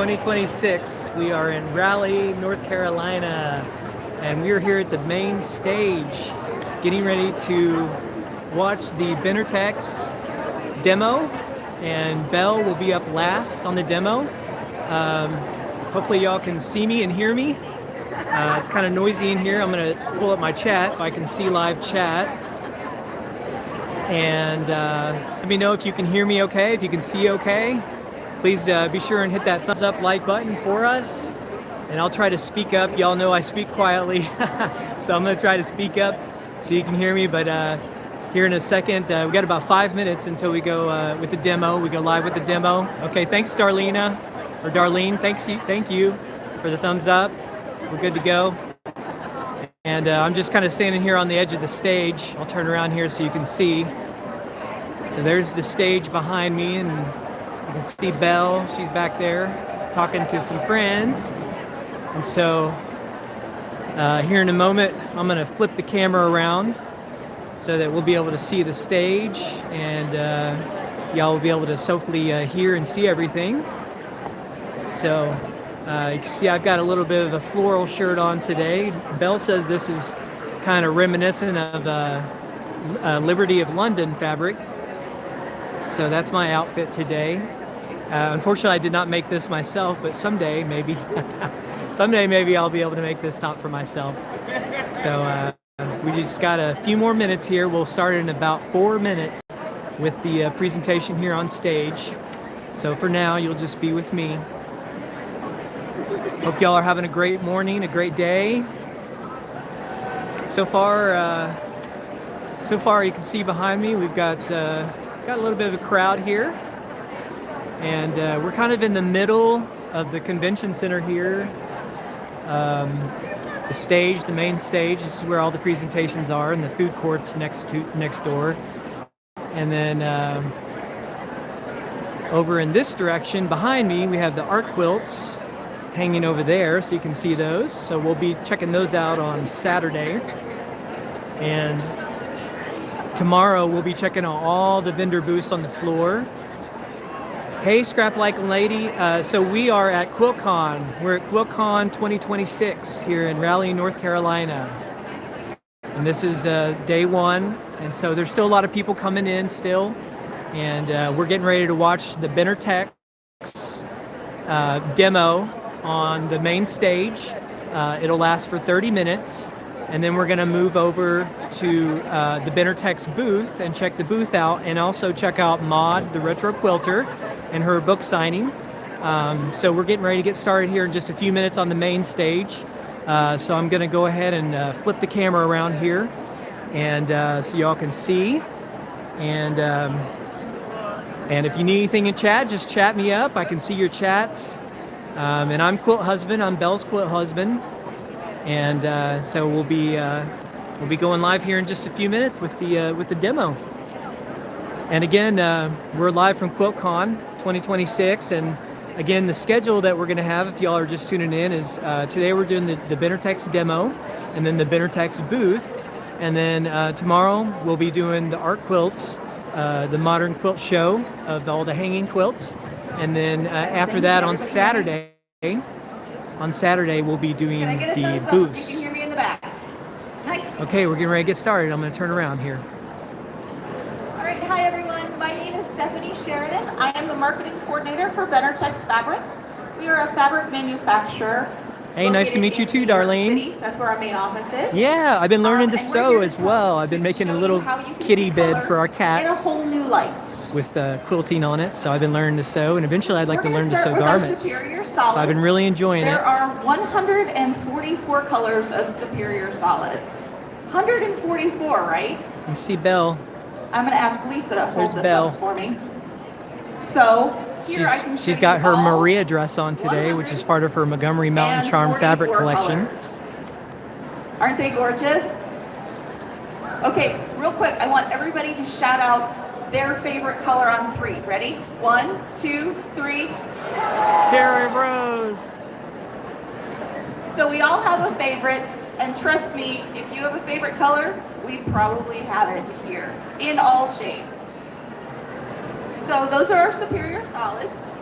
2026. We are in Raleigh, North Carolina, and we are here at the main stage getting ready to watch the Benartex demo, and Belle will be up last on the demo. Hopefully y'all can see me and hear me. It's kind of noisy in here. I'm going to pull up my chat so I can see live chat. And let me know if you can hear me okay, if you can see okay. Please be sure and hit that thumbs up like button for us. And I'll try to speak up. Y'all know I speak quietly, so I'm going to try to speak up so you can hear me. But here in a second, we got about 5 minutes until we go with the demo. We go live with the demo. Okay, thanks Darlene. Thank you for the thumbs up. We're good to go. And I'm just kind of standing here on the edge of the stage. I'll turn around here so you can see. So there's the stage behind me, and you can see Belle. She's back there talking to some friends. And so here in a moment, I'm going to flip the camera around so that we'll be able to see the stage, and y'all will be able to hopefully hear and see everything. So you can see I've got a little bit of a floral shirt on today. Belle says this is kind of reminiscent of Liberty of London fabric. So that's my outfit today. Unfortunately, I did not make this myself, but someday maybe, maybe I'll be able to make this top for myself. So we just got a few more minutes here. We'll start in about 4 minutes with the presentation here on stage. So for now, you'll just be with me. Hope y'all are having a great morning, a great day. So far you can see behind me, we've got a little bit of a crowd here. And we're kind of in the middle of the convention center here. The stage, the main stage, this is where all the presentations are, and the food court's next door. And then over in this direction behind me, we have the art quilts hanging over there, so you can see those. So we'll be checking those out on Saturday. And tomorrow we'll be checking out all the vendor booths on the floor. Hey, Scrap Like a Lady. So we are at QuiltCon. We're at QuiltCon 2026 here in Raleigh, North Carolina. And this is day one. And so there's still a lot of people coming in still. And we're getting ready to watch the Bennerex demo on the main stage. It'll last for 30 minutes. And then we're going to move over to the Benartex booth and check the booth out, and also check out Maud, the retro quilter, and her book signing. So we're getting ready to get started here in just a few minutes on the main stage. So I'm going to go ahead and flip the camera around here, and so y'all can see. And if you need anything in chat, just chat me up. I can see your chats. And I'm Quilt Husband. I'm Belle's Quilt Husband. And so we'll be going live here in just a few minutes with the demo. And again, we're live from QuiltCon 2026. And again, the schedule that we're going to have, if y'all are just tuning in, is today we're doing the Benartex demo, and then the Benartex booth. And then tomorrow we'll be doing the art quilts, the modern quilt show of all the hanging quilts. And then after that on Saturday, we'll be doing the booths. You can hear me in the back. Nice. Okay, we're getting ready to get started. I'm going to turn around here. All right, hi everyone. My name is Stephanie Sheridan. I am the marketing coordinator for Benartex Fabrics. We are a fabric manufacturer. Hey, nice to meet you too, Darlene. That's where our main office is. Yeah, I've been learning to sew as well. I've been making a little kitty bed for our cat. In a whole new light. With quilting on it, so I've been learning to sew, and eventually I'd like to learn to sew garments. So I've been really enjoying it. There are 144 colors of Superior Solids. 144, right? You see Belle. I'm going to ask Lisa to hold this Belle up for me. So here I can show she's got you her all Maria dress on today, which is part of her Montgomery Mountain Charm fabric collection. Colors. Aren't they gorgeous? Okay, real quick, I want everybody to shout out their favorite color on 3. Ready? 1, 2, 3. Terry Rose. So we all have a favorite, and trust me, if you have a favorite color, we probably have it here in all shades. So those are our Superior Solids.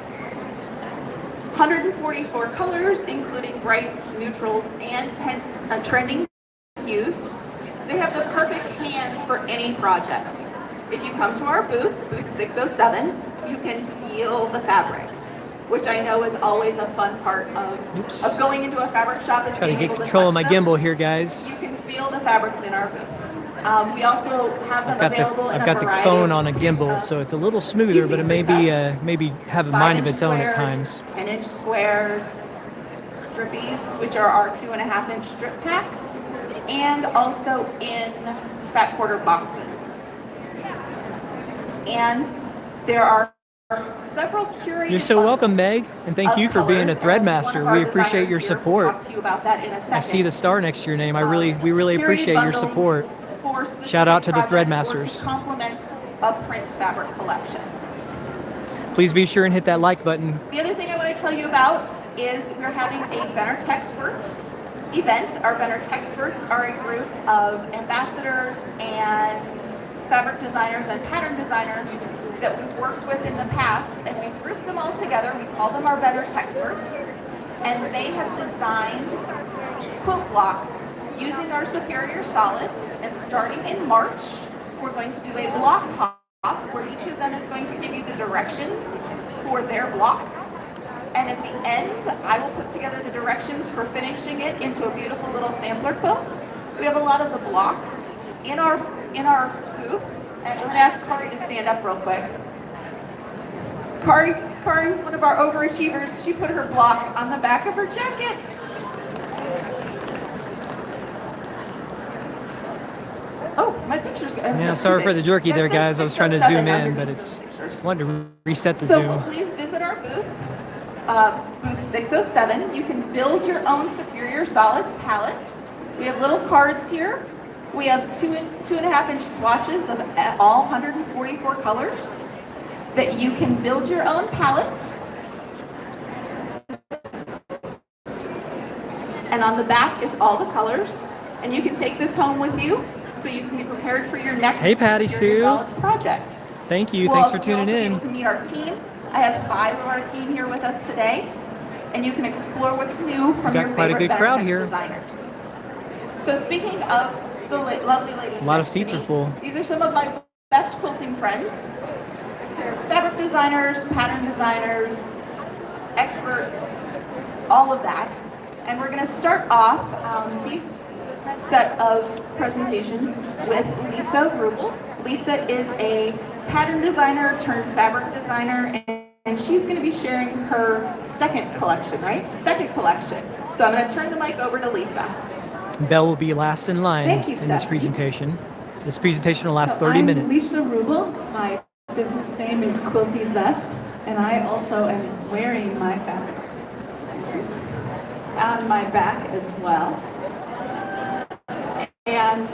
144 colors, including brights, neutrals, and trending hues. They have the perfect hand for any project. If you come to our booth, booth 607, you can feel the fabrics, which I know is always a fun part of going into a fabric shop. Is trying to being get able control of my touch them. gimbal here, guys. You can feel the fabrics in our booth. We also have them available in I've a got the variety phone on a of, gimbal, so it's a little smoother, but it may be maybe have a mind of its own at times. 10-inch squares, strippies, which are our 2.5-inch strip packs, and also in fat quarter boxes. And there are several curated. You're so welcome, bundles Meg, and thank you for of being a colors, thread and one master. of our We appreciate designers your here will support. talk to you about that in a second. I see the star next to your name. We really Curated appreciate your bundles support. for specific Shout out to the thread projects or masters. to complement a print fabric collection. Please be sure and hit that like button. The other thing I want to tell you about is we're having a Benartex event. Our Benartex are a group of ambassadors and fabric designers and pattern designers that we've worked with in the past, and we've grouped them all together. We call them our Benartex, and they have designed quilt blocks using our superior solids. And starting in March, we're going to do a block hop where each of them is going to give you the directions for their block. And at the end, I will put together the directions for finishing it into a beautiful little sampler quilt. We have a lot of the blocks in our booth. And I'm going to ask Kari to stand up real quick. Kari's one of our overachievers. She put her block on the back of her jacket. Oh, my picture's good. Yeah, sorry for the jerky there, guys. I was trying to zoom in, but it's wanted to reset the zoom. So please visit our booth, booth 607. You can build your own superior solids palette. We have little cards here. We have 2.5-inch swatches of all 144 colors that you can build your own palette. And on the back is all the colors, and you can take this home with you so you can be prepared for your next Patty superior Sue. solids project. Thank you. We'll Thanks for also tuning be in. able to meet our team. I have 5 of our team here with us today, and you can explore what's new from your quite a favorite good crowd Bennerex here. designers. So speaking of the lovely ladies, A lot of next to seats me, are full. These are some of my best quilting friends. They're fabric designers, pattern designers, experts, all of that. And we're going to start off this next set of presentations with Lisa Rubel. Lisa is a pattern designer turned fabric designer, and she's going to be sharing her second collection, right? Second collection. So I'm going to turn the mic over to Lisa. Belle will be last in line Thank you, in this Steph. presentation. This presentation will last So 30 I'm minutes. Lisa Rubel. My business name is Quilty Zest, and I also am wearing my fabric on my back as well. And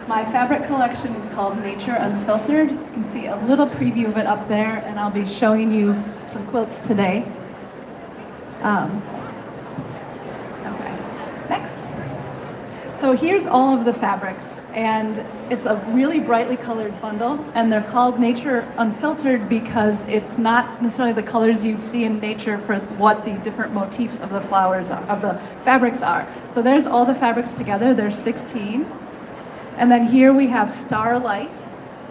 my fabric collection is called Nature Unfiltered. You can see a little preview of it up there, and I'll be showing you some quilts today. Okay, next. So here's all of the fabrics, and it's a really brightly colored bundle, and they're called Nature Unfiltered because it's not necessarily the colors you'd see in nature for what the different motifs of the flowers are, of the fabrics are. So there's all the fabrics together. There's 16. And then here we have Starlight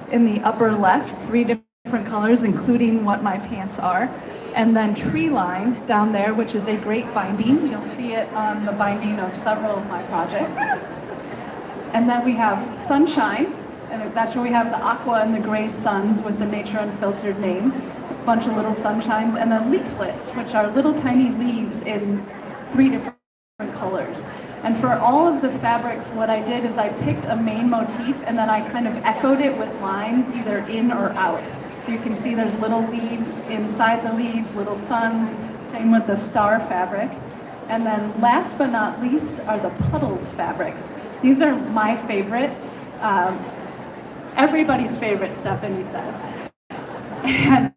in the upper left, 3 different colors, including what my pants are. And then Tree Line down there, which is a great binding. You'll see it on the binding of several of my projects. And then we have Sunshine, and that's where we have the aqua and the gray suns with the Nature Unfiltered name. A bunch of little sunshines. And then Leaflets, which are little tiny leaves in 3 different colors. And for all of the fabrics, what I did is I picked a main motif and then I kind of echoed it with lines either in or out. So you can see there's little leaves inside the leaves, little suns, same with the star fabric. And then last but not least are the puddles fabrics. These are my favorite, everybody's favorite, Stephanie says. And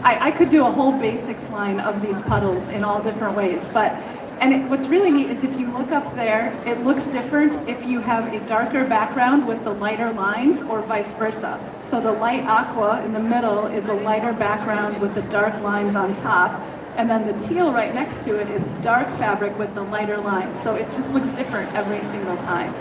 I could do a whole basics line of these puddles in all different ways, what's really neat is if you look up there, it looks different if you have a darker background with the lighter lines or vice versa. So the light aqua in the middle is a lighter background with the dark lines on top. And then the teal right next to it is dark fabric with the lighter lines. So it just looks different every single time.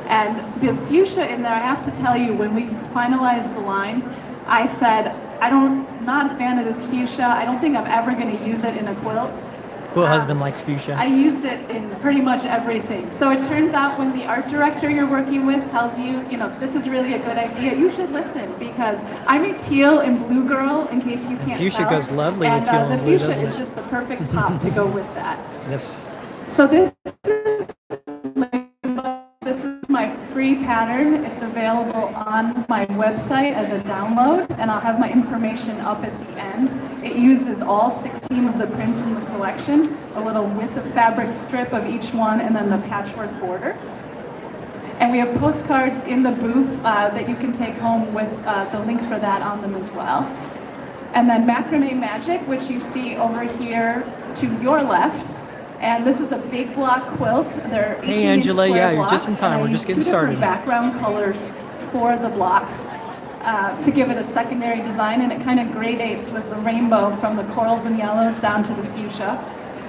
And the fuchsia in there, I have to tell you, when we finalized the line, I said, not a fan of this fuchsia. I don't think I'm ever going to use it in a quilt. Quilt Husband likes fuchsia. I used it in pretty much everything. So it turns out when the art director you're working with tells you, this is really a good idea, you should listen, because I'm a teal and blue girl, in case you can't fuchsia tell. goes lovely with teal and blue, doesn't it? The fuchsia is just the perfect pop to go with that. Yes. So this is my free pattern. It's available on my website as a download, and I'll have my information up at the end. It uses all 16 of the prints in the collection, a little width of fabric strip of each one, and then the patchwork border. And we have postcards in the booth that you can take home with the link for that on them as well. And then Macrame Magic, which you see over here to your left. And this is a big block quilt. They're 18-inch Hey Angela, square yeah, you're blocks, just in time. and I We're just use getting two different started. Background colors for the blocks to give it a secondary design, and it kind of gradates with the rainbow from the corals and yellows down to the fuchsia.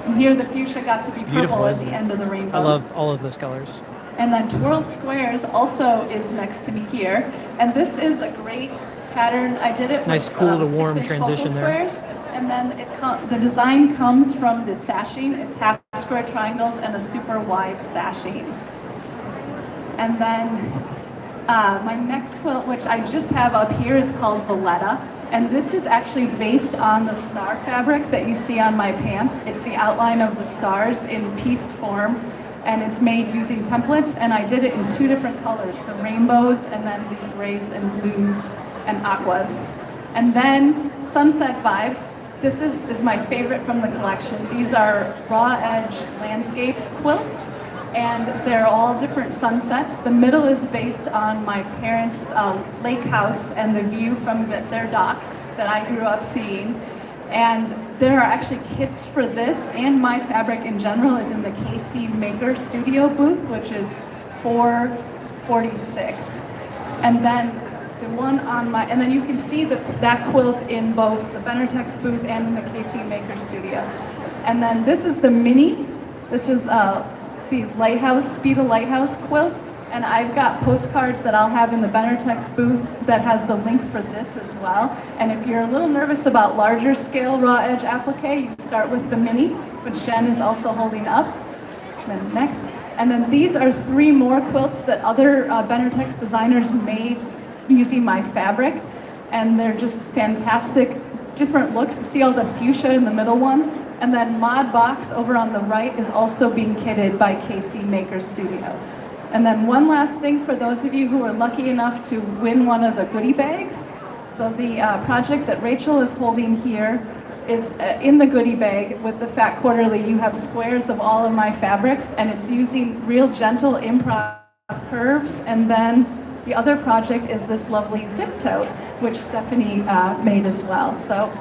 And here the fuchsia got to be beautiful, purple at isn't the it? end of the rainbow. I love all of those colors. And then Twirled Squares also is next to me here. And this is a great pattern. I did it Nice with cool to warm 6-inch transition focal there. Squares. And then the design comes from the sashing. It's half square triangles and a super wide sashing. And then my next quilt, which I just have up here, is called Valletta. And this is actually based on the star fabric that you see on my pants. It's the outline of the stars in pieced form. And it's made using templates, and I did it in 2 different colors, the rainbows and then the grays and blues and aquas. And then Sunset Vibes. This is my favorite from the collection. These are raw edge landscape quilts, and they're all different sunsets. The middle is based on my parents' lake house and the view from their dock that I grew up seeing. And there are actually kits for this, and my fabric in general is in the KC Maker Studio booth, which is 446. And then the one on my, and then you can see that quilt in both the Benartex booth and in the KC Maker Studio. And then this is the mini. This is the Lighthouse, Be the Lighthouse quilt. And I've got postcards that I'll have in the Benartex booth that has the link for this as well. And if you're a little nervous about larger scale raw edge applique, you start with the mini, which Jen is also holding up. And then next. And then these are 3 more quilts that other Benartex designers made using my fabric. And they're just fantastic, different looks. You see all the fuchsia in the middle one. And then Mod Box over on the right is also being kitted by KC Maker Studio. And then one last thing for those of you who are lucky enough to win one of the goodie bags. So the project that Rachel is holding here is in the goodie bag with the Fat Quarterly. You have squares of all of my fabrics, and it's using real gentle improv curves. And then the other project is this lovely zip tote, which Stephanie made as well. So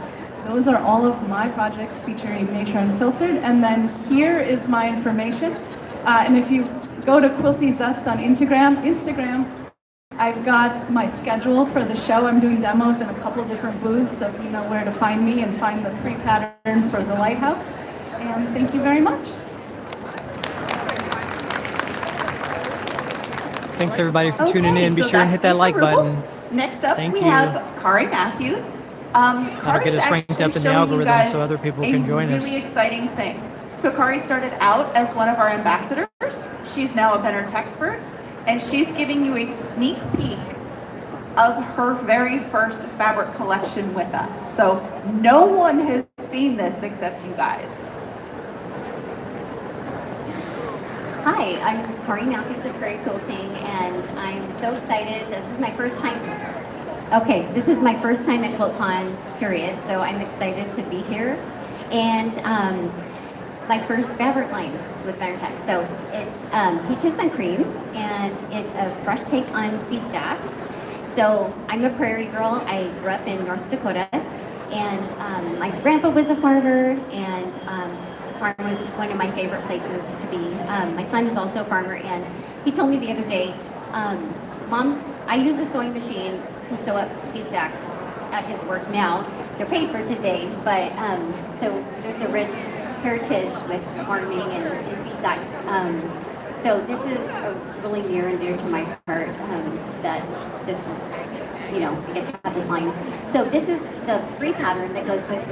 those are all of my projects featuring Nature Unfiltered. And then here is my information. And if you go to Quilty Zest on Instagram, I've got my schedule for the show. I'm doing demos in a couple of different booths, so you know where to find me and find the free pattern for the Lighthouse. And thank you very much. Thanks everybody for tuning in. Be so sure and hit that that's like Lisa Rubel. button. Next up, Thank we you. have Kari Matthews. That'll get us ranked up in the algorithm so other people can join us. A really exciting thing. So Kari started out as one of our ambassadors. She's now a Bennerex expert, and she's giving you a sneak peek of her very first fabric collection with us. So no one has seen this except you guys. Hi, I'm Kari Matthews of Prairie Quilting, and I'm so excited. This is my first time. Okay, this is my first time at QuiltCon, period. So I'm excited to be here, and my first fabric line with Benartex. So it's peaches and cream, and it's a fresh take on feed stacks. So I'm a prairie girl. I grew up in North Dakota, and my grandpa was a farmer, and the farm was one of my favorite places to be. My son is also a farmer, and he told me the other day, Mom, I use a sewing machine to sew up feed stacks at his work now, they're paid for today, but so there's a rich heritage with farming and feedstocks. So this is really near and dear to my heart, that this is, you know, I get to have this line. So this is the free pattern that goes with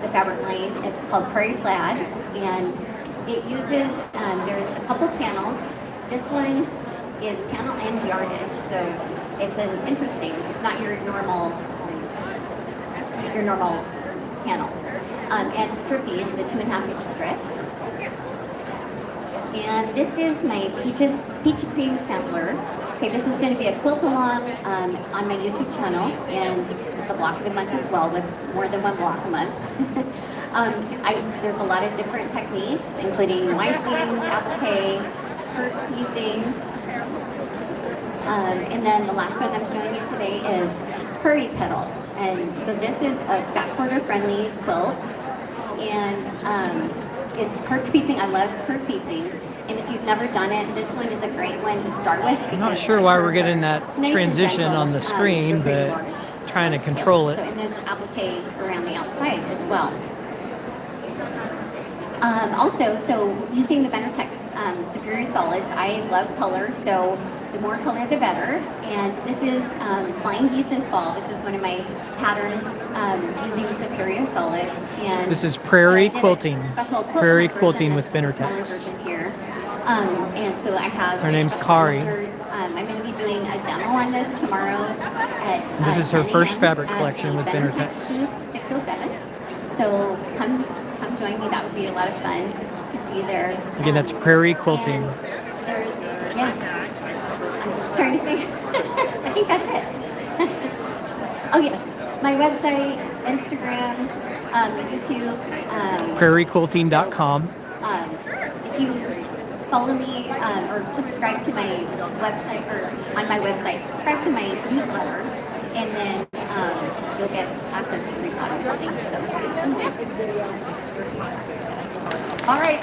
the fabric line. It's called Prairie Plaid, and it uses, there's a couple panels. This one is panel and yardage, so it's an interesting, it's not your normal panel. And strippy is the 2.5-inch strips. And this is my peach cream sampler. Okay, this is going to be a quilt along on my YouTube channel, and it's a block of the month as well, with more than one block a month. There's a lot of different techniques, including Y-seams, applique, curve piecing, and then the last one I'm showing you today is curry petals. And so this is a fat quarter friendly quilt, and it's curved piecing. I love curved piecing. And if you've never done it, this one is a great one to start with. I'm not sure why we're getting that transition on the screen, but trying to control it. So, and there's applique around the outside as well. Also, so using the Bennerex Superior Solids, I love color, so the more color the better. And this is Flying Geese in Fall. This is one of my patterns using the Superior Solids. And this is Prairie Quilting. Prairie Quilt Quilting with version, Benartex. Here. And so I have. Her name's Kari. I'm going to be doing a demo on this tomorrow at. This is her 10 first a.m. fabric at collection the with Benartex. 607. So come join me. That would be a lot of fun to see you there. Again, that's Prairie Quilting. There's, I'm trying to think. I think that's it. Oh yes, my website, Instagram, YouTube. PrairieQuilting.com. If you follow me or subscribe to my website, or on my website, subscribe to my newsletter, and then you'll get access to repotting things. All right.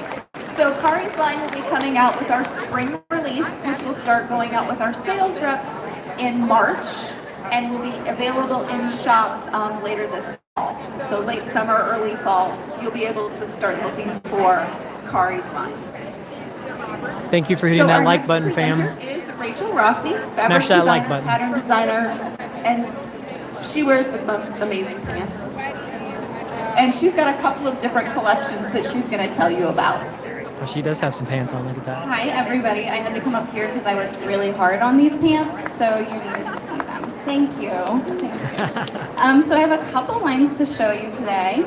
So Kari's line will be coming out with our spring release, which will start going out with our sales reps in March, and will be available in shops later this fall. So late summer, early fall, you'll be able to start looking for Kari's line. Thank you for hitting that like button, fam. Is Rachel Rossi, Smash that like button. pattern designer, and she wears the most amazing pants. And she's got a couple of different collections that she's going to tell you about. Oh, she does have some pants on. Look at that. Hi everybody, I had to come up here because I worked really hard on these pants, so you needed to see them. Thank you. So I have a couple lines to show you today.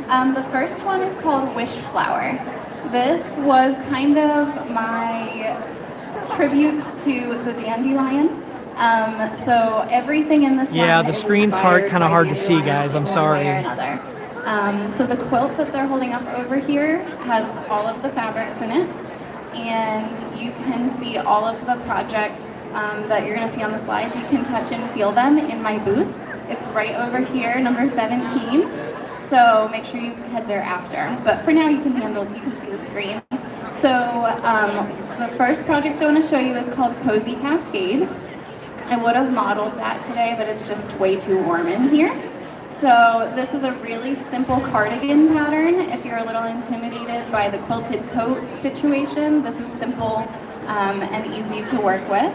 The first one is called Wish Flower. This was kind of my tribute to the dandelion. So everything in this Yeah, line the is screen's inspired kind of by hard to see, dandelion guys. I'm in one sorry. way or another. So the quilt that they're holding up over here has all of the fabrics in it, and you can see all of the projects that you're going to see on the slides. You can touch and feel them in my booth. It's right over here, number 17. So make sure you head there after. But for now, you can see the screen. So the first project I want to show you is called Cozy Cascade. I would have modeled that today, but it's just way too warm in here. So this is a really simple cardigan pattern. If you're a little intimidated by the quilted coat situation, this is simple and easy to work with.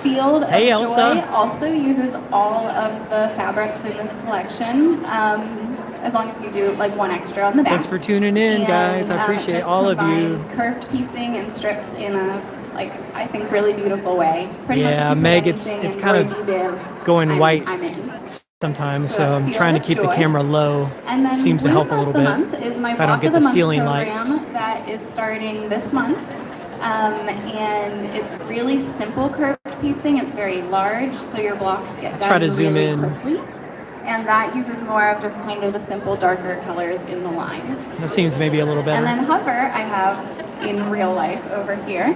Field of Joy also uses all of the fabrics in this collection, as long as you do like one extra on the back. Thanks for tuning in, guys. I appreciate all of you. Curved piecing and strips in a, like, I think really beautiful way. Yeah, Meg, it's kind of going white sometimes, so I'm trying to keep the camera low. Seems to help a little bit if I don't get the ceiling lights. That is starting this month, and it's really simple curved piecing. It's very large, so your blocks get done Try to zoom really in. quickly. And that uses more of just kind of the simple darker colors in the line. That seems maybe a little better. And then Hover, I have in real life over here.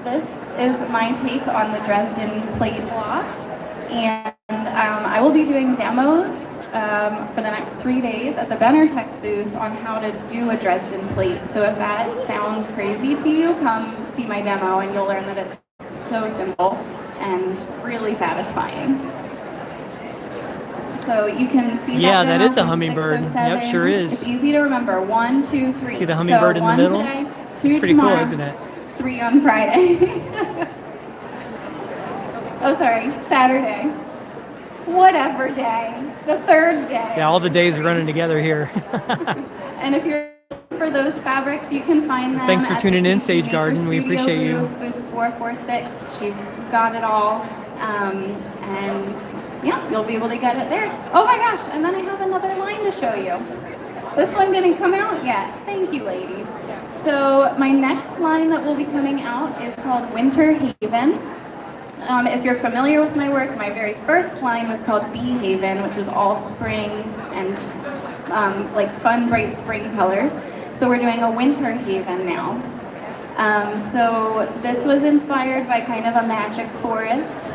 This is my take on the Dresden plate block. And I will be doing demos for the next 3 days at the Bennerex booth on how to do a Dresden plate. So if that sounds crazy to you, come see my demo and you'll learn that it's so simple and really satisfying. So you can see Yeah, that that is a 6 hummingbird. of Yep, 7. sure is. It's easy to remember. 1, 2, 3. See the hummingbird so in the one middle? Today, 2 It's pretty cool, tomorrow, isn't it? 3 on Friday. Oh, sorry, Saturday. Whatever day. The third day. Yeah, all the days are running together here. And if you're looking for those fabrics, you can find them. Thanks for at tuning the in, QC Sage Maker Garden. We Studio appreciate you. Booth 446. She's got it all. And yeah, you'll be able to get it there. Oh my gosh, and then I have another line to show you. This one didn't come out yet. Thank you, ladies. So my next line that will be coming out is called Winter Haven. If you're familiar with my work, my very first line was called Bee Haven, which was all spring and like fun, bright spring colors. So we're doing a Winter Haven now. So this was inspired by kind of a magic forest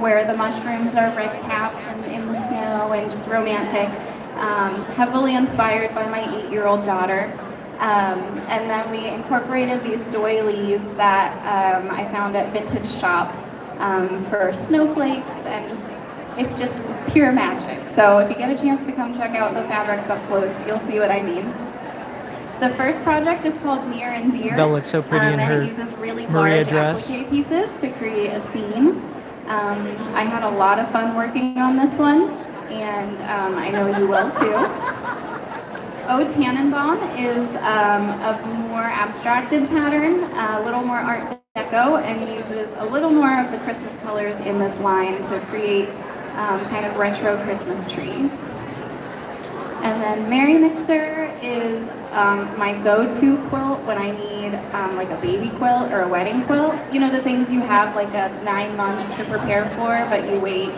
where the mushrooms are red-capped and in the snow and just romantic. Heavily inspired by my 8-year-old daughter. And then we incorporated these doilies that I found at vintage shops for snowflakes, and it's just pure magic. So if you get a chance to come check out the fabrics up close, you'll see what I mean. The first project is called Near and Dear. Belle looks so pretty in and her it uses really Maria large dress. applique pieces to create a scene. I had a lot of fun working on this one, and I know you will too. O Tannenbaum is a more abstracted pattern, a little more Art Deco, and uses a little more of the Christmas colors in this line to create kind of retro Christmas trees. And then Merry Mixer is my go-to quilt when I need like a baby quilt or a wedding quilt. You know, the things you have like 9 months to prepare for, but you wait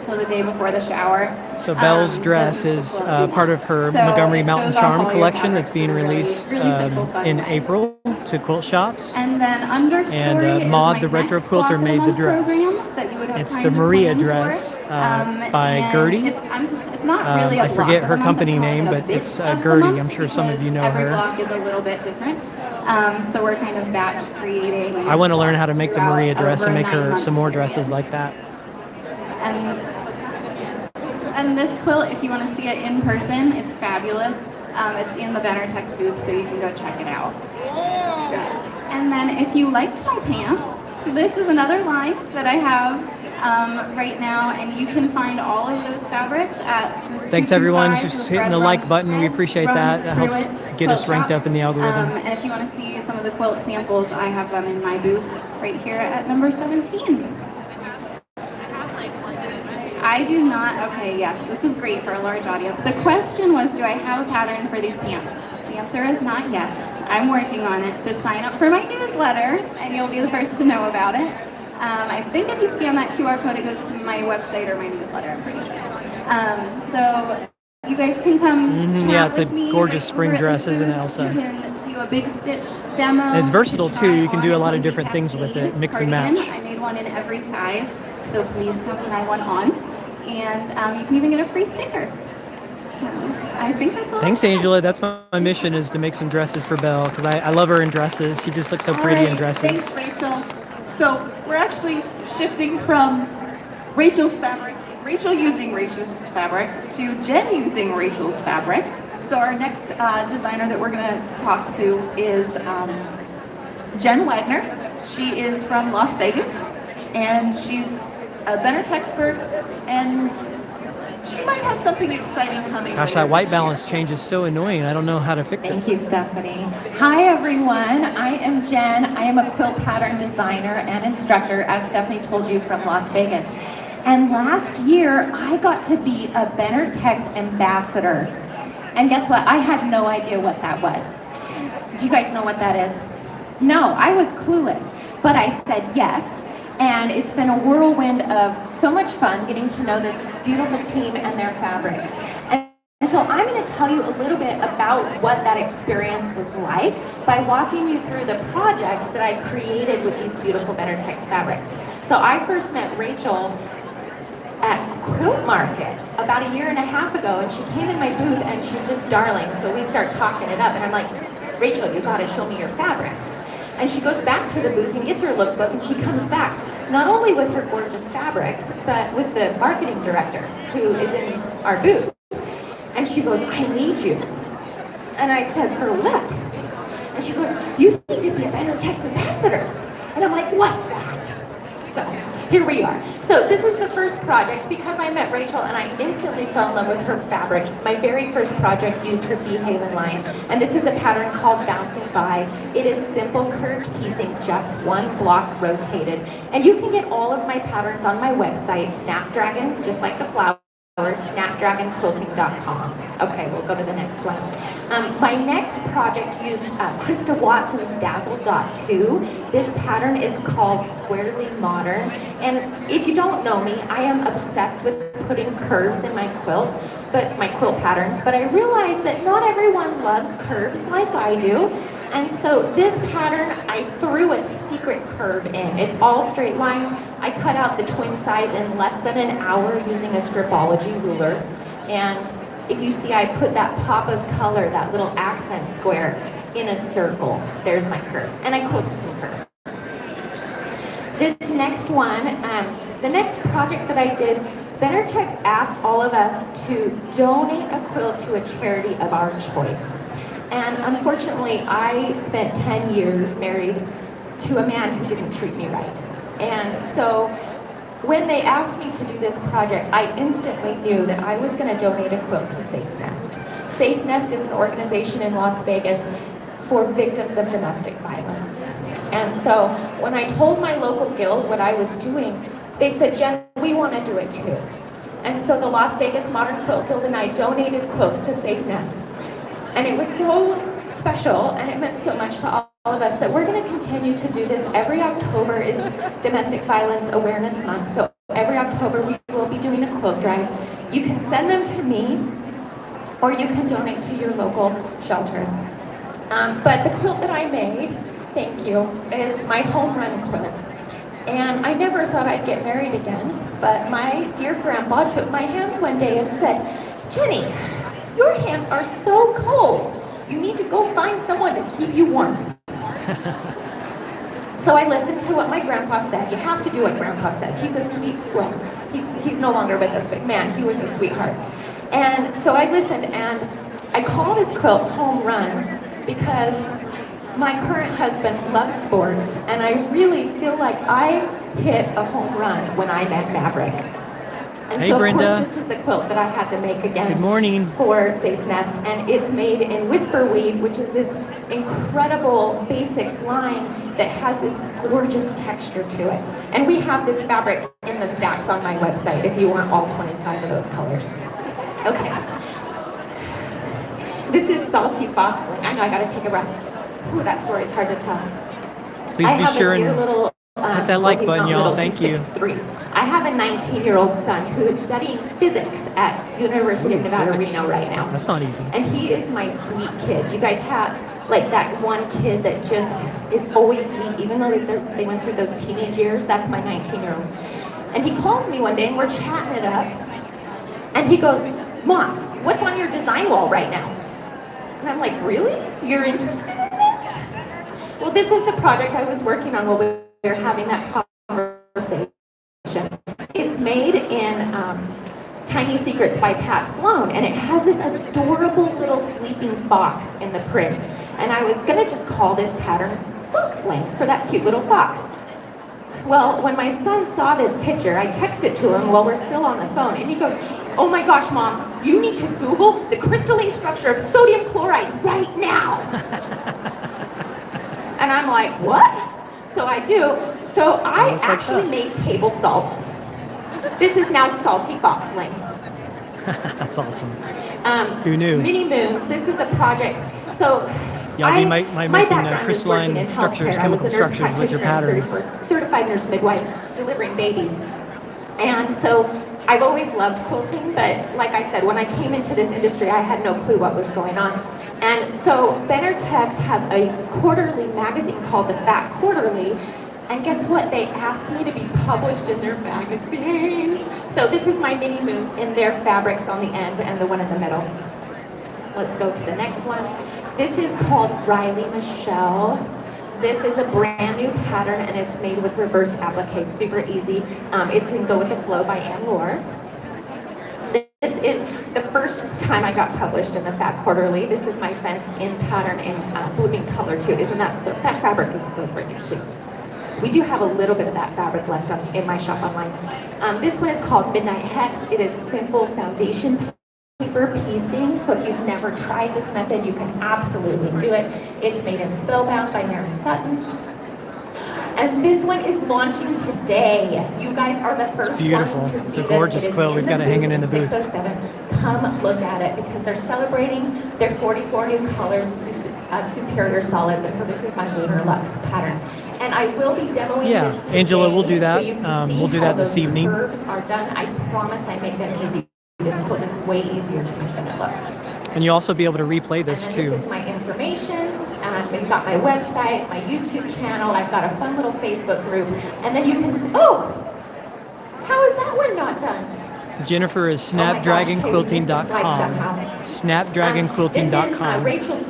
till the day before the shower. So Belle's dress is part of her So Montgomery it Mountain shows off Charm all your collection that's fabrics being in a really, released really simple, fun in way. April to quilt shops. And then Understory And is Maud, my the retro next quilter, block of the made the month dress. program that you would have It's time the to Maria plan for. dress by And Gertie. It's not really a I block forget of her the month, company I call name, it a but bit it's of the Gertie. month I'm sure some of you know because every her. block is a little bit different. So we're kind of batch creating. I want to learn how to make the throughout Maria dress over and a make her 9-month some more period. dresses like that. And this quilt, if you want to see it in person, it's fabulous. It's in the Bennerex booth, so you can go check it out. And then if you liked my pants, this is another line that I have right now, and you can find all of those fabrics at Thanks 225 everyone, just hitting the like button. We Red appreciate Run that. That helps Quilt get us ranked Shop. up in the algorithm. And if you want to see some of the quilt samples, I have them in my booth right here at number 17. I do not, okay, yes, this is great for a large audience. The question was, do I have a pattern for these pants? The answer is not yet. I'm working on it, so sign up for my newsletter and you'll be the first to know about it. I think if you scan that QR code, it goes to my website or my newsletter, I'm pretty sure. So you guys can come chat yeah, it's a with me gorgeous right spring over at dress, the isn't it, booth. Elsa? You can do a big stitch demo. And it's versatile to too. try You can do a on lot of cozy different things with it, cascade mix and cardigan. match. I made one in every size, so please come try one on. And you can even get a free sticker. So I think that's all. Thanks, Angela. That's my mission, is to make some dresses for Belle, because I love her in dresses. She just looks so pretty in dresses. Thanks, Rachel. So we're actually shifting from Rachel's fabric, Rachel using Rachel's fabric, to Jen using Rachel's fabric. So our next designer that we're going to talk to is Jen Wagner. She is from Las Vegas, and she's a Bennerex expert, and she might have something exciting coming. Gosh, later that white this year. balance change is so annoying. I don't know how to fix it. Thank you, Stephanie. Hi, everyone. I am Jen. I am a quilt pattern designer and instructor, as Stephanie told you, from Las Vegas. And last year, I got to be a Bennerex ambassador. And guess what? I had no idea what that was. Do you guys know what that is? No, I was clueless. But I said yes. And it's been a whirlwind of so much fun getting to know this beautiful team and their fabrics. And so I'm going to tell you a little bit about what that experience was like by walking you through the projects that I created with these beautiful Bennerex fabrics. So I first met Rachel at Quilt Market about 1.5 years ago, and she came in my booth and she's just darling. So we start talking it up, and I'm like, Rachel, you got to show me your fabrics. And she goes back to the booth and gets her lookbook, and she comes back, not only with her gorgeous fabrics, but with the marketing director who is in our booth. And she goes, I need you. And I said, for what? And she goes, you need to be a Bennerex ambassador. And I'm like, what's that? So here we are. So this is the first project because I met Rachel and I instantly fell in love with her fabrics. My very first project used her Bee Haven line. And this is a pattern called Bouncing By. It is simple curved piecing, just one block rotated. And you can get all of my patterns on my website, Snapdragon, just like the flower. snapdragonquilting.com. Okay, we'll go to the next one. My next project used Krista Watson's Dazzle Dot 2. This pattern is called Squarely Modern. And if you don't know me, I am obsessed with putting curves in my quilt, my quilt patterns, but I realize that not everyone loves curves like I do. And so this pattern, I threw a secret curve in. It's all straight lines. I cut out the twin size in less than an hour using a stripology ruler. And if you see, I put that pop of color, that little accent square in a circle. There's my curve. And I quilted some curves. This next one, the next project that I did, Benartex asked all of us to donate a quilt to a charity of our choice. And unfortunately, I spent 10 years married to a man who didn't treat me right. And so when they asked me to do this project, I instantly knew that I was going to donate a quilt to Safe Nest. Safe Nest is an organization in Las Vegas for victims of domestic violence. And so when I told my local guild what I was doing, they said, Jen, we want to do it too. And so the Las Vegas Modern Quilt Guild and I donated quilts to Safe Nest. And it was so special, and it meant so much to all of us that we're going to continue to do this. Every October is Domestic Violence Awareness Month, so every October we will be doing a quilt drive. You can send them to me, or you can donate to your local shelter. But the quilt that I made, thank you, is my home run quilt. And I never thought I'd get married again, but my dear grandpa took my hands one day and said, Jenny, your hands are so cold. You need to go find someone to keep you warm. So I listened to what my grandpa said. You have to do what grandpa says. He's a sweet, well, he's no longer with us, but man, he was a sweetheart. And so I listened and I call this quilt Home Run because my current husband loves sports and I really feel like I hit a home run when I met Maverick. And hey, so, Brenda. of course, this was the quilt that I had to make again. Good morning. For Safe Nest, and it's made in Whisper Weave, which is this incredible basics line that has this gorgeous texture to it. And we have this fabric in the stacks on my website if you want all 25 of those colors. Okay. This is Salty Foxling. I know I gotta take a breath. Ooh, that story is hard to tell. Please be sure and little, hit that like button, y'all. Thank you. 6'3". I have a 19-year-old son who is studying physics at University of Nevada, Reno right now. That's not easy. And he is my sweet kid. You guys have like that one kid that just is always sweet, even though they went through those teenage years. That's my 19-year-old. And he calls me one day and we're chatting it up. And he goes, Mom, what's on your design wall right now? And I'm like, really? You're interested in this? Well, this is the project I was working on while we were having that conversation. It's made in Tiny Secrets by Pat Sloan, and it has this adorable little sleeping fox in the print. And I was gonna just call this pattern Foxling for that cute little fox. Well, when my son saw this picture, I texted to him while we're still on the phone, and he goes, oh my gosh, Mom, you need to Google the crystalline structure of sodium chloride right now. And I'm like, what? So I do. So I actually made table salt. This is now Salty Foxling. That's awesome. Who knew? Mini Moons. This is a project. So y'all be making crystalline structures, chemical structures with your patterns. Certified nurse midwife, delivering babies. And so I've always loved quilting, but like I said, when I came into this industry, I had no clue what was going on. And so Benartex has a quarterly magazine called The Fat Quarterly. And guess what? They asked me to be published in their magazine. So this is my mini moons in their fabrics on the end and the one in the middle. Let's go to the next one. This is called Riley Michelle. This is a brand new pattern and it's made with reverse applique, super easy. It can go with the flow by Ann Lore. This is the first time I got published in the Fat Quarterly. This is my fenced in pattern in blooming color too. Isn't that so, that fabric is so freaking cute. We do have a little bit of that fabric left in my shop online. This one is called Midnight Hex. It is simple foundation paper piecing. So if you've never tried this method, you can absolutely do it. It's made in Spellbound by Mary Sutton. And this one is launching today. You guys are the first beautiful. ones to see It's a gorgeous this. quilt. We've got it hanging in the booth. 607. Come look at it because they're celebrating their 44 new colors of superior solids. And so this is my Lunar Luxe pattern. And I will be demoing this today. Angela, we'll do that. So you can see we'll do that this evening. Curves are done. I promise I make them easy. This quilt is way easier to make than it looks. And you'll also be able to replay this and too. This is my information. We've got my website, my YouTube channel. I've got a fun little Facebook group. And then you can see, oh, how is that one not done? Jennifer is snapdragonquilting.com. Snapdragonquilting.com. This is Rachel's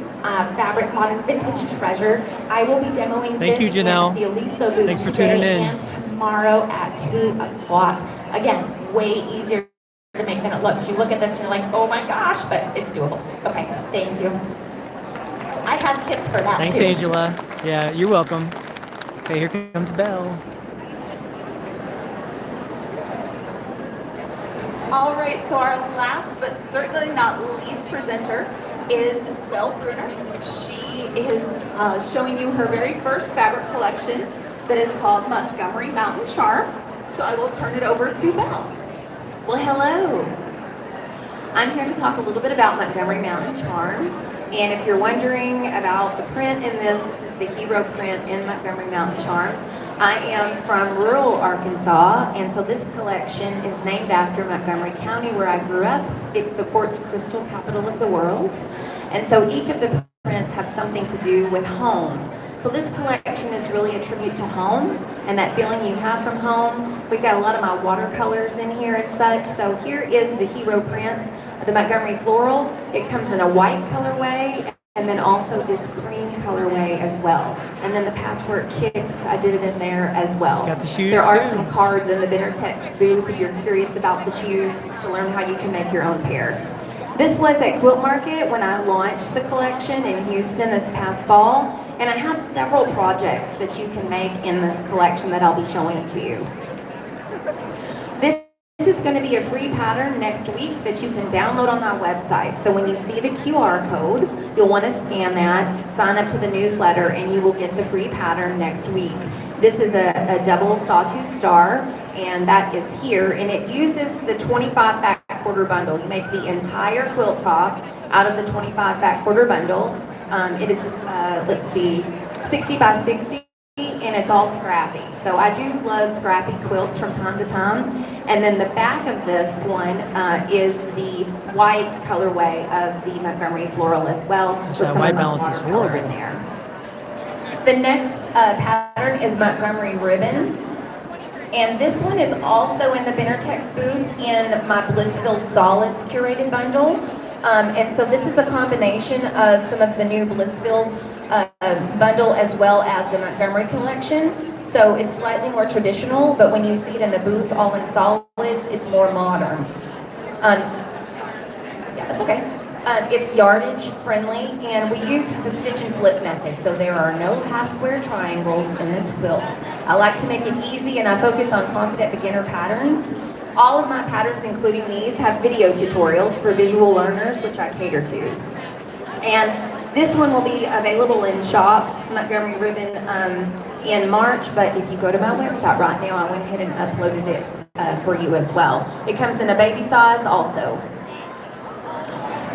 fabric modern vintage treasure. I will be demoing Thank you, Janelle. at the Aliso booth Thanks for today tuning in. and tomorrow at 2 o'clock. Again, way easier to make than it looks. You look at this and you're like, oh my gosh, but it's doable. Okay, thank you. I have kits for that Thanks, too. Angela. Yeah, you're welcome. Okay, here comes Belle. All right, so our last but certainly not least presenter is Belle Bruner. She is showing you her very first fabric collection that is called Montgomery Mountain Charm. So I will turn it over to Belle. Well, hello. I'm here to talk a little bit about Montgomery Mountain Charm. And if you're wondering about the print in this is the hero print in Montgomery Mountain Charm. I am from rural Arkansas, and so this collection is named after Montgomery County, where I grew up. It's the quartz crystal capital of the world. And so each of the prints have something to do with home. So this collection is really a tribute to home and that feeling you have from home. We've got a lot of my watercolors in here and such. So here is the hero print, the Montgomery Floral. It comes in a white colorway and then also this green colorway as well. And then the patchwork kicks, I did it in there as well. She's got the shoes There are too. some cards in the Benartex booth if you're curious about the shoes to learn how you can make your own pair. This was at Quilt Market when I launched the collection in Houston this past fall. And I have several projects that you can make in this collection that I'll be showing to you. This is going to be a free pattern next week that you can download on my website. So when you see the QR code, you'll want to scan that, sign up to the newsletter, and you will get the free pattern next week. This is a double sawtooth star, and that is here, and it uses the 25 fat quarter bundle. You make the entire quilt top out of the 25 fat quarter bundle. It is, let's see, 60 by 60, and it's all scrappy. So I do love scrappy quilts from time to time. And then the back of this one is the white colorway of the Montgomery Floral as well. That white balance is horrible. In there. The next pattern is Montgomery Ribbon. And this one is also in the Benartex booth in my Blissfield Solids curated bundle. And so this is a combination of some of the new Blissfield bundle as well as the Montgomery collection. So it's slightly more traditional, but when you see it in the booth all in solids, it's more modern. Yeah, that's okay. It's yardage friendly, and we use the stitch and flip method, so there are no half square triangles in this quilt. I like to make it easy, and I focus on confident beginner patterns. All of my patterns, including these, have video tutorials for visual learners, which I cater to. And this one will be available in shops, Montgomery Ribbon, in March, but if you go to my website right now, I went ahead and uploaded it for you as well. It comes in a baby size also.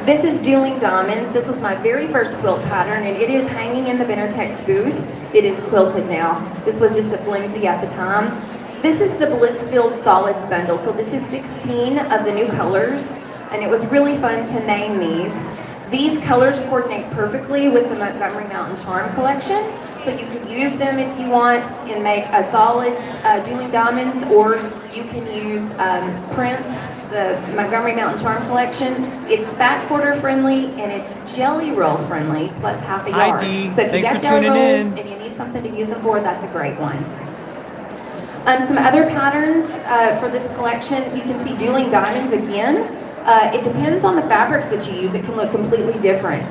This is Dueling Diamonds. This was my very first quilt pattern, and it is hanging in the Benartex booth. It is quilted now. This was just a flimsy at the time. This is the Blissfield Solids bundle. So this is 16 of the new colors, and it was really fun to name these. These colors coordinate perfectly with the Montgomery Mountain Charm collection, so you can use them if you want and make a solids Dueling Diamonds, or you can use prints, the Montgomery Mountain Charm collection. It's fat quarter friendly and it's jelly roll friendly, plus half a yard. Hi, Dee. So if you Thanks got for jelly tuning rolls in. and you need something to use them for, that's a great one. Some other patterns for this collection, you can see dueling diamonds again. It depends on the fabrics that you use. It can look completely different.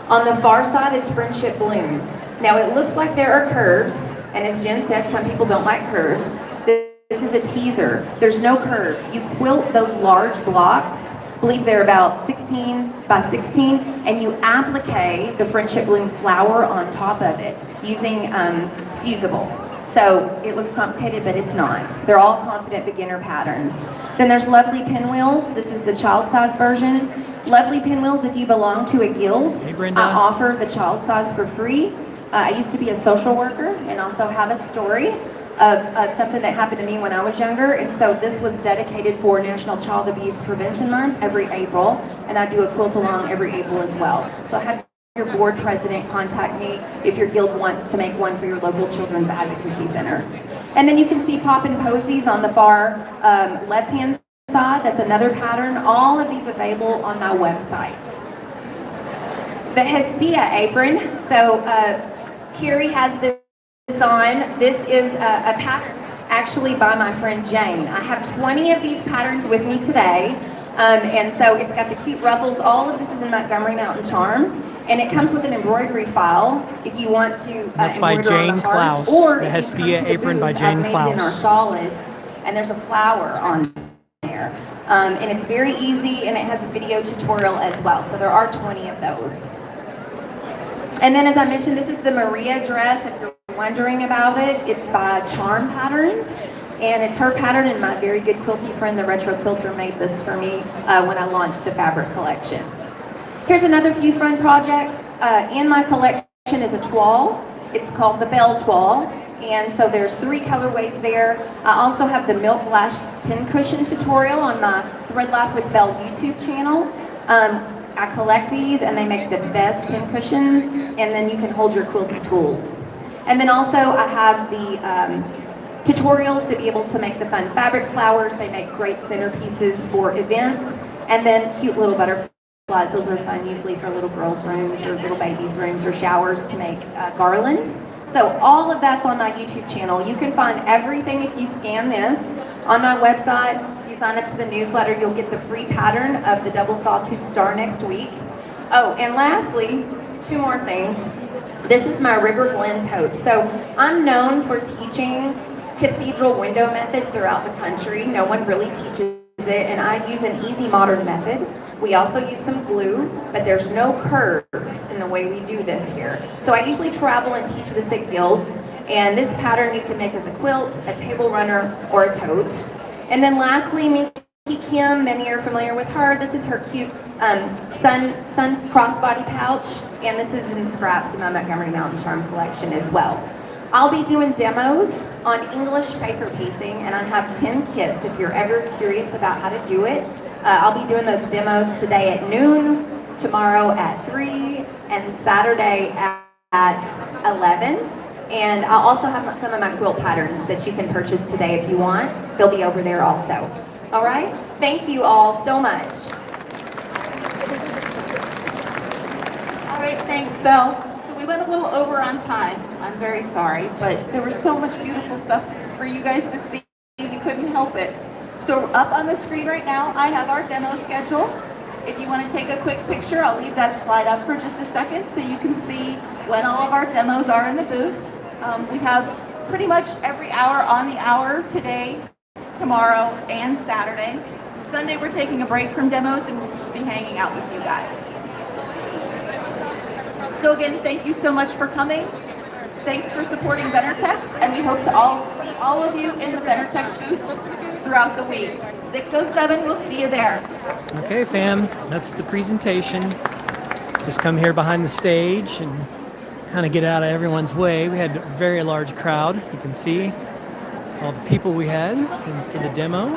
On the far side is friendship blooms. Now it looks like there are curves, and as Jen said, some people don't like curves. This is a teaser. There's no curves. You quilt those large blocks, I believe they're about 16 by 16, and you applique the friendship bloom flower on top of it using Fusible. So it looks complicated, but it's not. They're all confident beginner patterns. Then there's lovely pinwheels. This is the child size version. Lovely pinwheels, if you belong to a guild, I offer the child size for free. I used to be a social worker and also have a story of something that happened to me when I was younger. And so this was dedicated for National Child Abuse Prevention Month every April. And I do a quilt along every April as well. So have your board president contact me if your guild wants to make one for your local children's advocacy center. And then you can see Poppin' Posies on the far left-hand side. That's another pattern. All of these available on my website. The Hestia apron. So Carrie has this on. This is a pattern actually by my friend Jane. I have 20 of these patterns with me today. And so it's got the cute ruffles. All of this is in Montgomery Mountain Charm. And it comes with an embroidery file if you want to that's by Jane Klaus. Or the Hestia apron by Jane Klaus. In our solids, and there's a flower on there. And it's very easy, and it has a video tutorial as well. So there are 20 of those. And then as I mentioned, this is the Maria dress. If you're wondering about it, it's by Charm Patterns. And it's her pattern, and my very good quilty friend, the Retro Quilter, made this for me when I launched the fabric collection. Here's another few fun projects. In my collection is a toile. It's called the Belle Toile. And so there's 3 colorways there. I also have the Milk Lash Pincushion tutorial on my Thread Life with Belle YouTube channel. I collect these, and they make the best pincushions, and then you can hold your quilty tools. And then also I have the tutorials to be able to make the fun fabric flowers. They make great centerpieces for events, and then cute little butterflies. Those are fun usually for little girls' rooms or little babies' rooms or showers to make a garland. So all of that's on my YouTube channel. You can find everything if you scan this on my website. If you sign up to the newsletter, you'll get the free pattern of the double sawtooth star next week. Oh, and lastly, 2 more things. This is my River Glen tote. So I'm known for teaching cathedral window method throughout the country. No one really teaches it, and I use an easy modern method. We also use some glue, but there's no curves in the way we do this here. So I usually travel and teach this at guilds, and this pattern you can make as a quilt, a table runner, or a tote. And then lastly, Minky Kim, many are familiar with her. This is her cute sun crossbody pouch, and this is in scraps in my Montgomery Mountain Charm collection as well. I'll be doing demos on English paper piecing, and I have 10 kits if you're ever curious about how to do it. I'll be doing those demos today at noon, tomorrow at 3, and Saturday at 11. And I'll also have some of my quilt patterns that you can purchase today if you want. They'll be over there also. All right? Thank you all so much. All right, thanks, Belle. So we went a little over on time. I'm very sorry, but there was so much beautiful stuff for you guys to see. We couldn't help it. So up on the screen right now, I have our demo schedule. If you want to take a quick picture, I'll leave that slide up for just a second so you can see when all of our demos are in the booth. We have pretty much every hour on the hour today, tomorrow, and Saturday. Sunday, we're taking a break from demos, and we'll just be hanging out with you guys. So again, thank you so much for coming. Thanks for supporting Benartex, and we hope to see all of you in the Benartex booths throughout the week. 607, we'll see you there. Okay, fam, that's the presentation. Just come here behind the stage and kind of get out of everyone's way. We had a very large crowd. You can see all the people we had for the demo.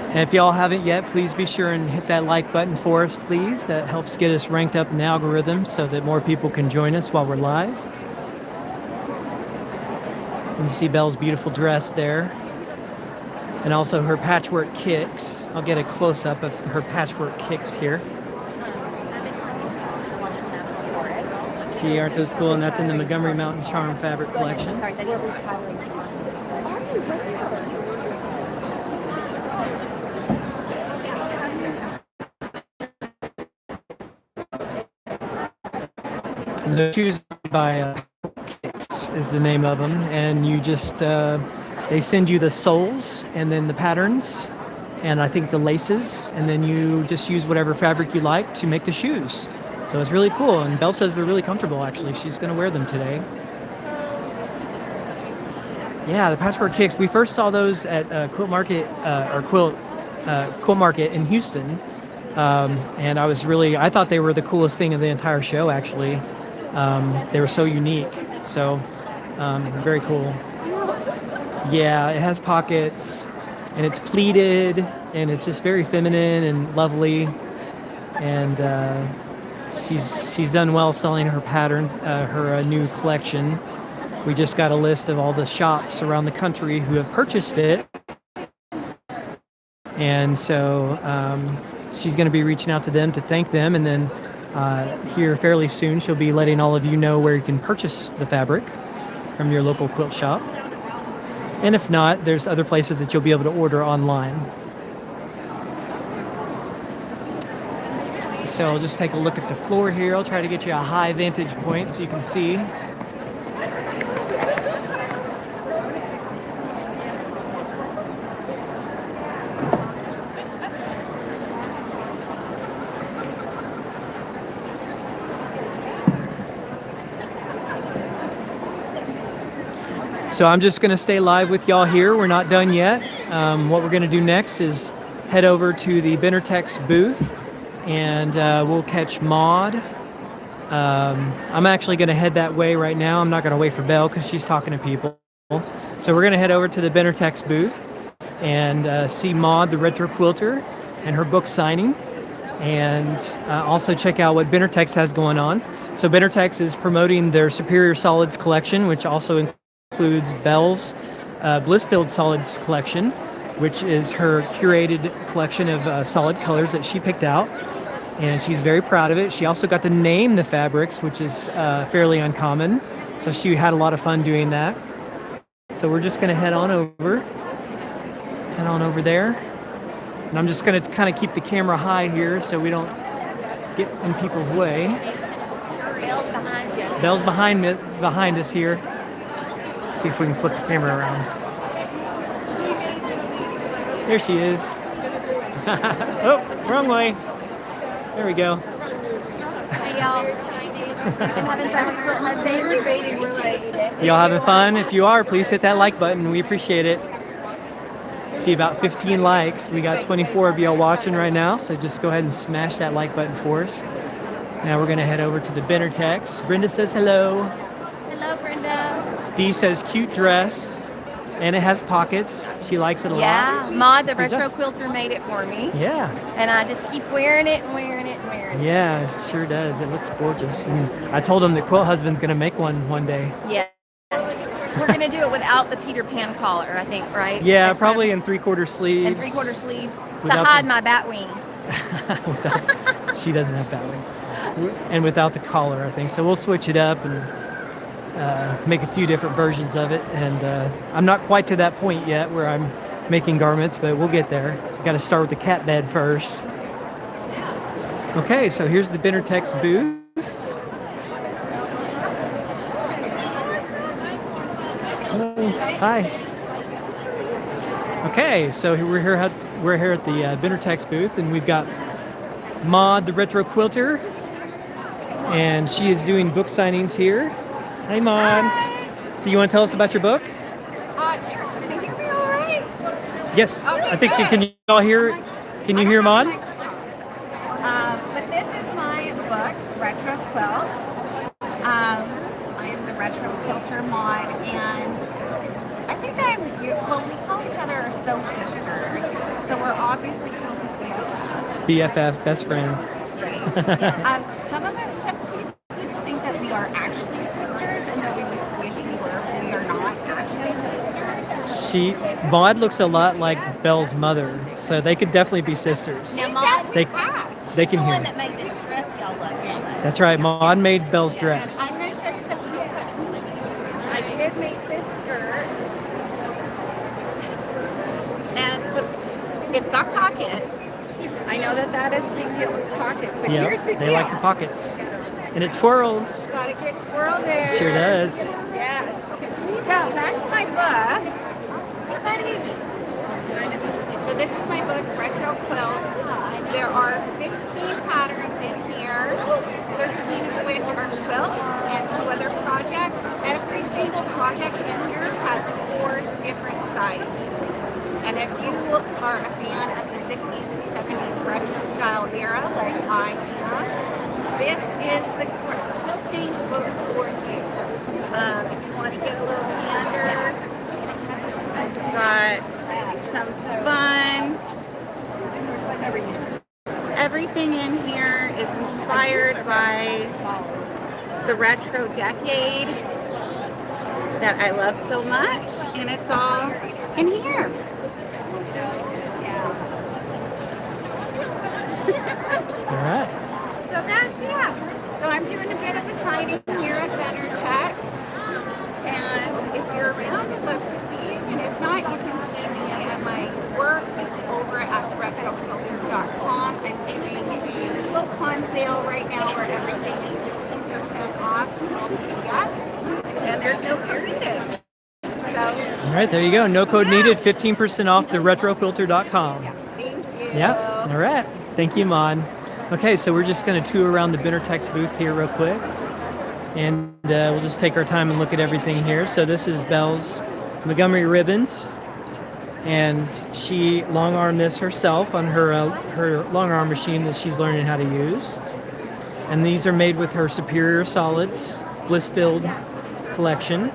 And if y'all haven't yet, please be sure and hit that like button for us, please. That helps get us ranked up in the algorithm so that more people can join us while we're live. And you see Belle's beautiful dress there. and also her patchwork kicks. I'll get a close-up of her patchwork kicks here. See, aren't those cool? And that's in the Montgomery Mountain Charm fabric collection. The shoes by Kicks is the name of them, and you just they send you the soles and then the patterns and I think the laces, and then you just use whatever fabric you like to make the shoes. So it's really cool, and Belle says they're really comfortable. Actually, she's going to wear them today. Yeah, the patchwork kicks. We first saw those at Quilt Market Quilt Market in Houston, and I thought they were the coolest thing of the entire show. Actually. They were so unique, so very cool. Yeah, it has pockets, and it's pleated, and it's just very feminine and lovely, and she's done well selling her pattern, her new collection. We just got a list of all the shops around the country who have purchased it, and so she's going to be reaching out to them to thank them, and then here fairly soon she'll be letting all of you know where you can purchase the fabric from your local quilt shop. And if not, there's other places that you'll be able to order online. So I'll just take a look at the floor here. I'll try to get you a high vantage point so you can see. So I'm just going to stay live with y'all here. We're not done yet. What we're going to do next is head over to the Benartex booth, and we'll catch Maud. I'm actually going to head that way right now. I'm not going to wait for Belle because she's talking to people. So we're going to head over to the Benartex booth and see Maud, the retro quilter, and her book signing, and also check out what Benartex has going on. So Benartex is promoting their Superior Solids collection, which also includes Belle's Blissfield Solids collection, which is her curated collection of solid colors that she picked out, and she's very proud of it. She also got to name the fabrics, which is fairly uncommon, so she had a lot of fun doing that. So we're just going to head on over there, and I'm just going to kind of keep the camera high here so we don't get in people's way. Belle's behind you. Belle's behind us here. See if we can flip the camera around. There she is. Oh, wrong way. There we go. Hey y'all. I'm having fun with Quilt Husband. Y'all having fun? If you are, please hit that like button. We appreciate it. See about 15 likes. We got 24 of y'all watching right now, so just go ahead and smash that like button for us. Now we're going to head over to the Benartex. Brenda says hello. Hello, Brenda. Dee says cute dress, and it has pockets. She likes it a lot. Yeah, Maud, the retro quilter, made it for me. Yeah. And I just keep wearing it and wearing it and wearing it. Yeah, it sure does. It looks gorgeous. And I told him that Quilt Husband's going to make one day. Yeah. We're going to do it without the Peter Pan collar, I think, right? Yeah, probably in 3/4 sleeves. And 3/4 sleeves to hide my bat wings. She doesn't have bat wings. And without the collar, I think. So we'll switch it up and make a few different versions of it. And I'm not quite to that point yet where I'm making garments, but we'll get there. Got to start with the cat bed first. Okay, so here's the Benartex booth. Hello. Hi. Okay, so we're here at the Benartex booth, and we've got Maud, the retro quilter, and she is doing book signings here. Hi, Maud. Hi. So you want to tell us about your book? Sure. Can you hear me all right? Yes. Okay, I think. good. Can you all hear? Can you hear Maud? But this is my book, Retro Quilts. I am the retro quilter, Maud, and I think we call each other sew sisters. So we're obviously quilted BFFs. BFF, best friends. Right. Some of people think that we are actually sisters and that we wish we were. We are not actually sisters. Maud looks a lot like Belle's mother, so they could definitely be sisters. Now, Mom, They she's can the hear one me. that made this dress y'all love so much. That's right. Maud made Belle's dress. I'm going to show you something real quick. I did make this skirt, and it's got pockets. I know that is a big deal with pockets, but here's the Yeah, deal. they like the pockets, and it twirls. Got a good twirl there. Sure does. Yes. So that's my book. So this is my book, Retro Quilts. There are 15 patterns in here, 13 of which are quilts and 2 other projects. Every single project in here has 4 different sizes. And if you are a fan of the 60s and 70s retro style era, like I am, this is the quilting book for you. If you want to get a little gander, got some fun. Everything in here is inspired by the retro decade that I love so much, and it's all in here. All right. So that's it. So I'm doing a bit of a signing here at Bennerex, and if you're around, I'd love to see you. And if not, you can see me at my work over at retroquilter.com. I'm doing a QuiltCon sale right now where everything is 15% off all PDFs, and there's no curated. So All right, there you go. No code needed. 15% off the retroquilter.com. thank you. Yeah. All right. Thank you, Mon. Okay, so we're just going to tour around the Benartex booth here real quick, and we'll just take our time and look at everything here. So this is Belle's Montgomery ribbons, and she long-armed this herself on her long-arm machine that she's learning how to use. And these are made with her Superior Solids Blissfield collection.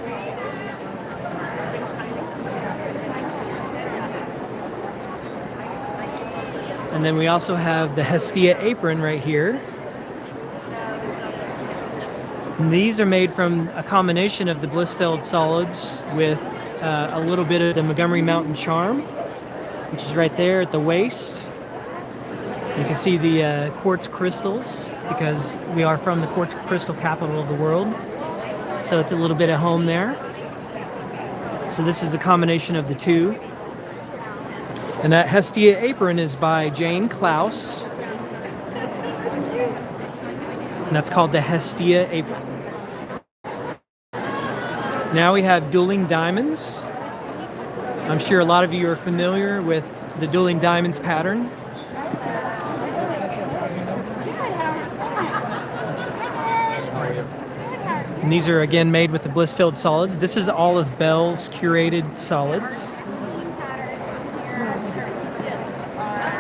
And then we also have the Hestia apron right here. And these are made from a combination of the Blissfield Solids with a little bit of the Montgomery Mountain Charm, which is right there at the waist. You can see the quartz crystals because we are from the quartz crystal capital of the world. So it's a little bit at home there. So this is a combination of the two. And that Hestia apron is by Jane Klaus. And that's called the Hestia apron. Now we have dueling diamonds. I'm sure a lot of you are familiar with the dueling diamonds pattern. And these are again made with the Blissfield Solids. This is all of Belle's curated solids.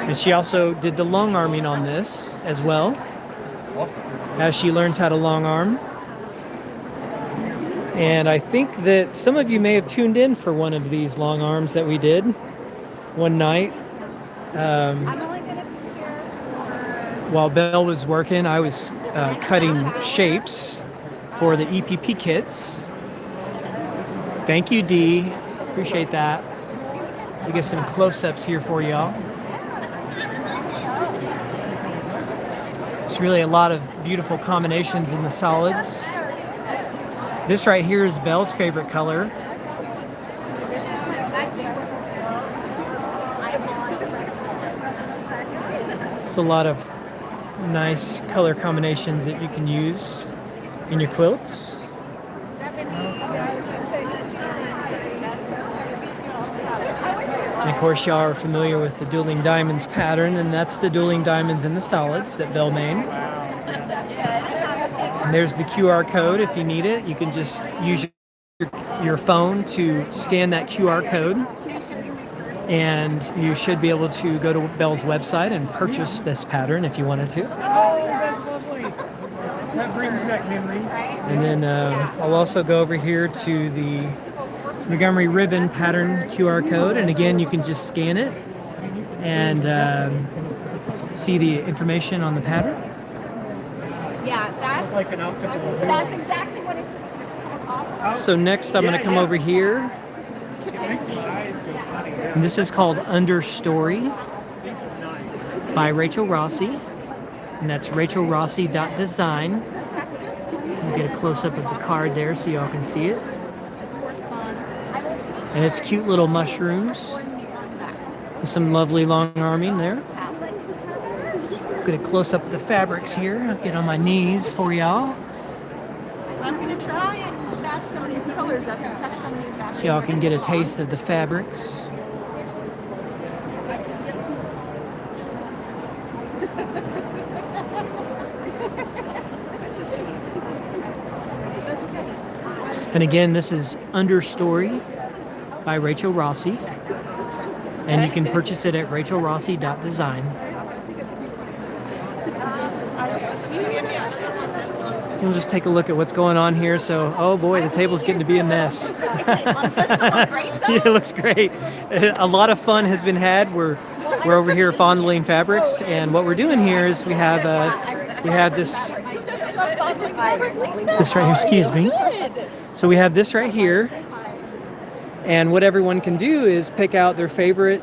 And she also did the long arming on this as well, as she learns how to long arm. And I think that some of you may have tuned in for one of these long arms that we did one night. While Belle was working, I was cutting shapes for the EPP kits. Thank you, Dee. Appreciate that. We get some close-ups here for y'all. It's really a lot of beautiful combinations in the solids. This right here is Belle's favorite color. It's a lot of nice color combinations that you can use in your quilts. And of course, y'all are familiar with the dueling diamonds pattern, and that's the dueling diamonds in the solids that Belle made. And there's the QR code if you need it. You can just use your phone to scan that QR code, and you should be able to go to Belle's website and purchase this pattern if you wanted to. Oh, that's lovely. That brings back memories. And then I'll also go over here to the Montgomery ribbon pattern QR code, and again you can just scan it and see the information on the pattern. Yeah, that's Like an optical. that's exactly what it's called. So next I'm going to come over here It makes it nice. And this is called Understory by Rachel Rossi. And that's rachelrossi.design. We'll get a close-up of the card there so y'all can see it. And it's cute little mushrooms. And some lovely long arming there. Get a close-up of the fabrics here. I'll get on my knees for y'all. I'm going to try and match some of these colors up and touch some of these back. So y'all can get a taste of the fabrics. And again, this is Understory by Rachel Rossi. And you can purchase it at rachelrossi.design. We'll just take a look at what's going on here. So, oh boy, the table's getting to be a mess. Yeah, it looks great. A lot of fun has been had. We're over here fondling fabrics, and what we're doing here is we have this right here. Excuse me. So we have this right here, and what everyone can do is pick out their favorite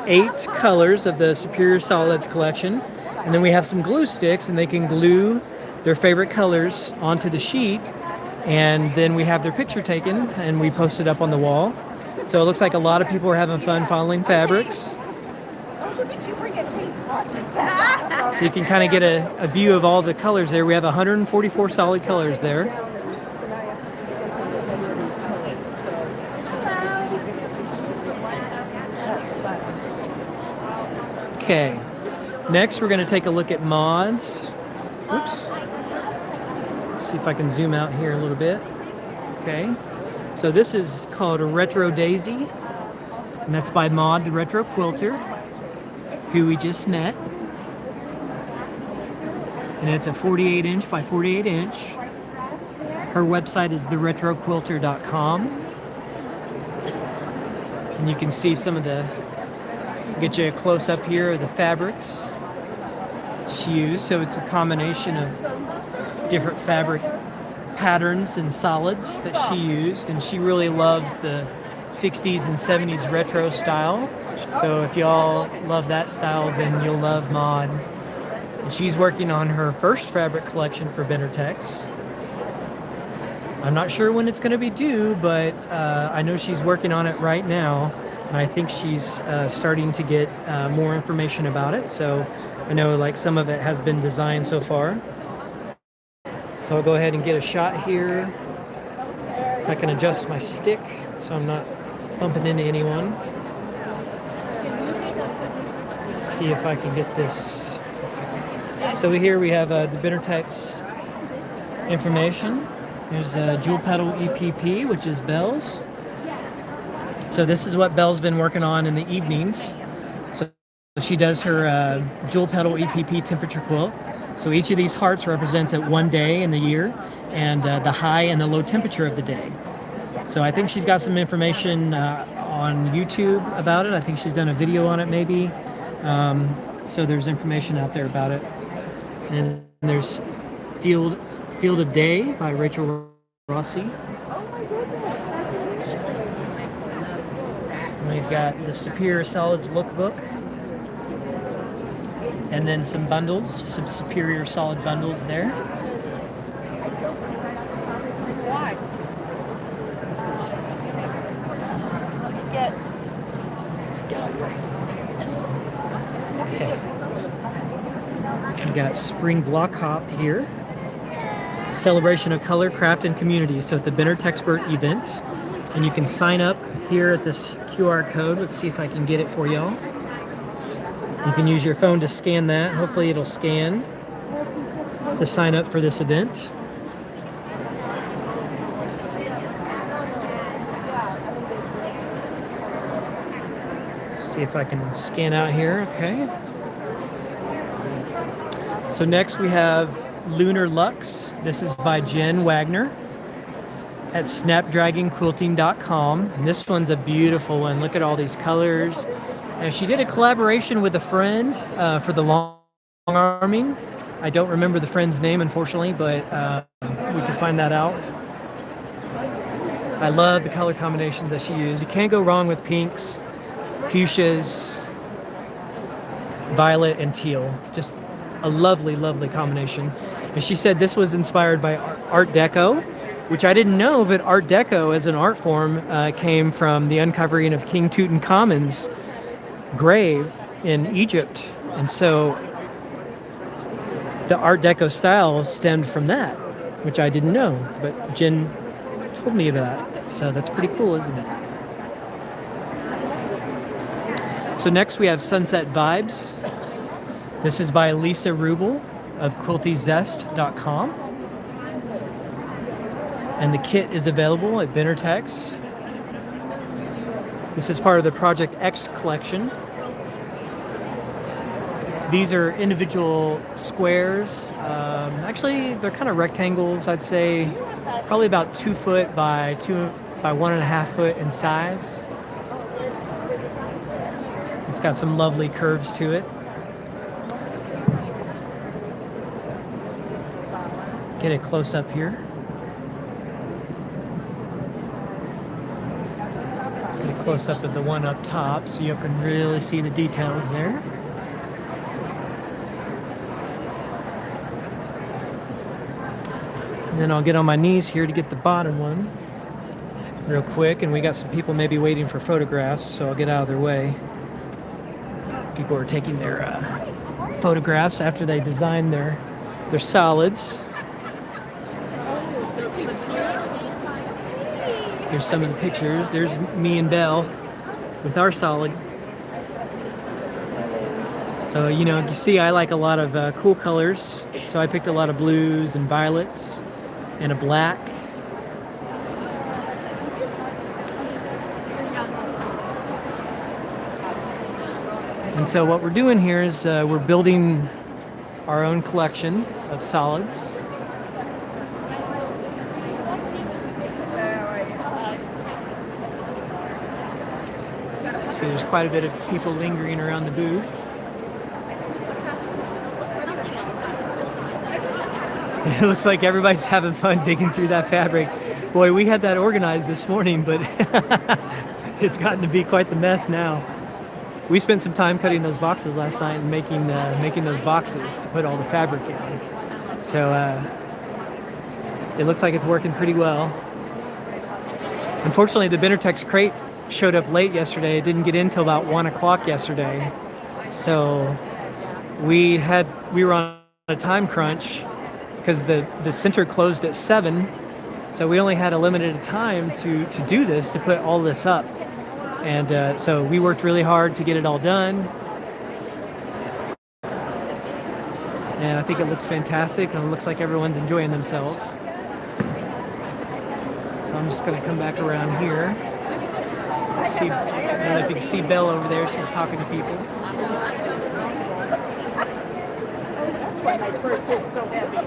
8 colors of the Superior Solids collection, and then we have some glue sticks, and they can glue their favorite colors onto the sheet, and then we have their picture taken and we post it up on the wall. So it looks like a lot of people are having fun fondling fabrics. So you can kind of get a view of all the colors there. We have 144 solid colors there. Okay, next we're going to take a look at mods. Oops. See if I can zoom out here a little bit. Okay, so this is called a Retro Daisy, and that's by Maud, the Retro Quilter, who we just met. And it's a 48-inch by 48-inch. Her website is theretroquilter.com. And you can see some of the, get you a close-up here of the fabrics she used. So it's a combination of different fabric patterns and solids that she used, and she really loves the 60s and 70s retro style. So if y'all love that style, then you'll love Maud. And she's working on her first fabric collection for Benartex. I'm not sure when it's going to be due, but I know she's working on it right now, and I think she's starting to get more information about it. So I know like some of it has been designed so far. So I'll go ahead and get a shot here. If I can adjust my stick so I'm not bumping into anyone. See if I can get this. So here we have the Benartex information. There's Jewel Petal EPP, which is Belle's. So this is what Belle's been working on in the evenings. So she does her Jewel Petal EPP temperature quilt. So each of these hearts represents at one day in the year and the high and the low temperature of the day. So I think she's got some information on YouTube about it. I think she's done a video on it maybe. So there's information out there about it. And there's Field of Day by Rachel Rossi. And we've got the Superior Solids lookbook. And then some bundles, some Superior Solid bundles there. Okay. We got Spring Block Hop here. Celebration of Color, Craft, and Community. So it's the Benartex event. And you can sign up here at this QR code. Let's see if I can get it for y'all. You can use your phone to scan that. Hopefully it'll scan to sign up for this event. See if I can scan out here. Okay. So next we have Lunar Lux. This is by Jen Wagner at snapdragonquilting.com. And this one's a beautiful one. Look at all these colors. And she did a collaboration with a friend for the long arming. I don't remember the friend's name, unfortunately, but we can find that out. I love the color combinations that she used. You can't go wrong with pinks. fuchsias, violet, and teal. Just a lovely, lovely combination. And she said this was inspired by Art Deco, which I didn't know, but Art Deco as an art form came from the uncovering of King Tutankhamun's grave in Egypt. And so the Art Deco style stemmed from that, which I didn't know, but Jen told me about. So that's pretty cool, isn't it? So next we have Sunset Vibes. This is by Lisa Rubel of QuiltyZest.com. And the kit is available at Benartex. This is part of the Project X collection. These are individual squares. Actually, they're kind of rectangles, I'd say, probably about 2 foot by 1.5 foot in size. It's got some lovely curves to it. Get a close up here. Get a close up of the one up top so you can really see the details there. And then I'll get on my knees here to get the bottom one real quick. And we got some people maybe waiting for photographs, so I'll get out of their way. People are taking their photographs after they design their solids. Here's some of the pictures. There's me and Belle with our solid. So, you know, you see I like a lot of cool colors. So I picked a lot of blues and violets and a black. And so what we're doing here is we're building our own collection of solids. So there's quite a bit of people lingering around the booth. It looks like everybody's having fun digging through that fabric. Boy, we had that organized this morning, but it's gotten to be quite the mess now. We spent some time cutting those boxes last night and making those boxes to put all the fabric in. So it looks like it's working pretty well. Unfortunately, the Benartex crate showed up late yesterday. It didn't get in till about 1 o'clock yesterday. So we were on a time crunch because the center closed at 7. So we only had a limited time to do this, to put all this up. And so we worked really hard to get it all done. And I think it looks fantastic, and it looks like everyone's enjoying themselves. So I'm just going to come back around here. I don't know if you can see Belle over there. She's talking to people. That's why my purse is so heavy.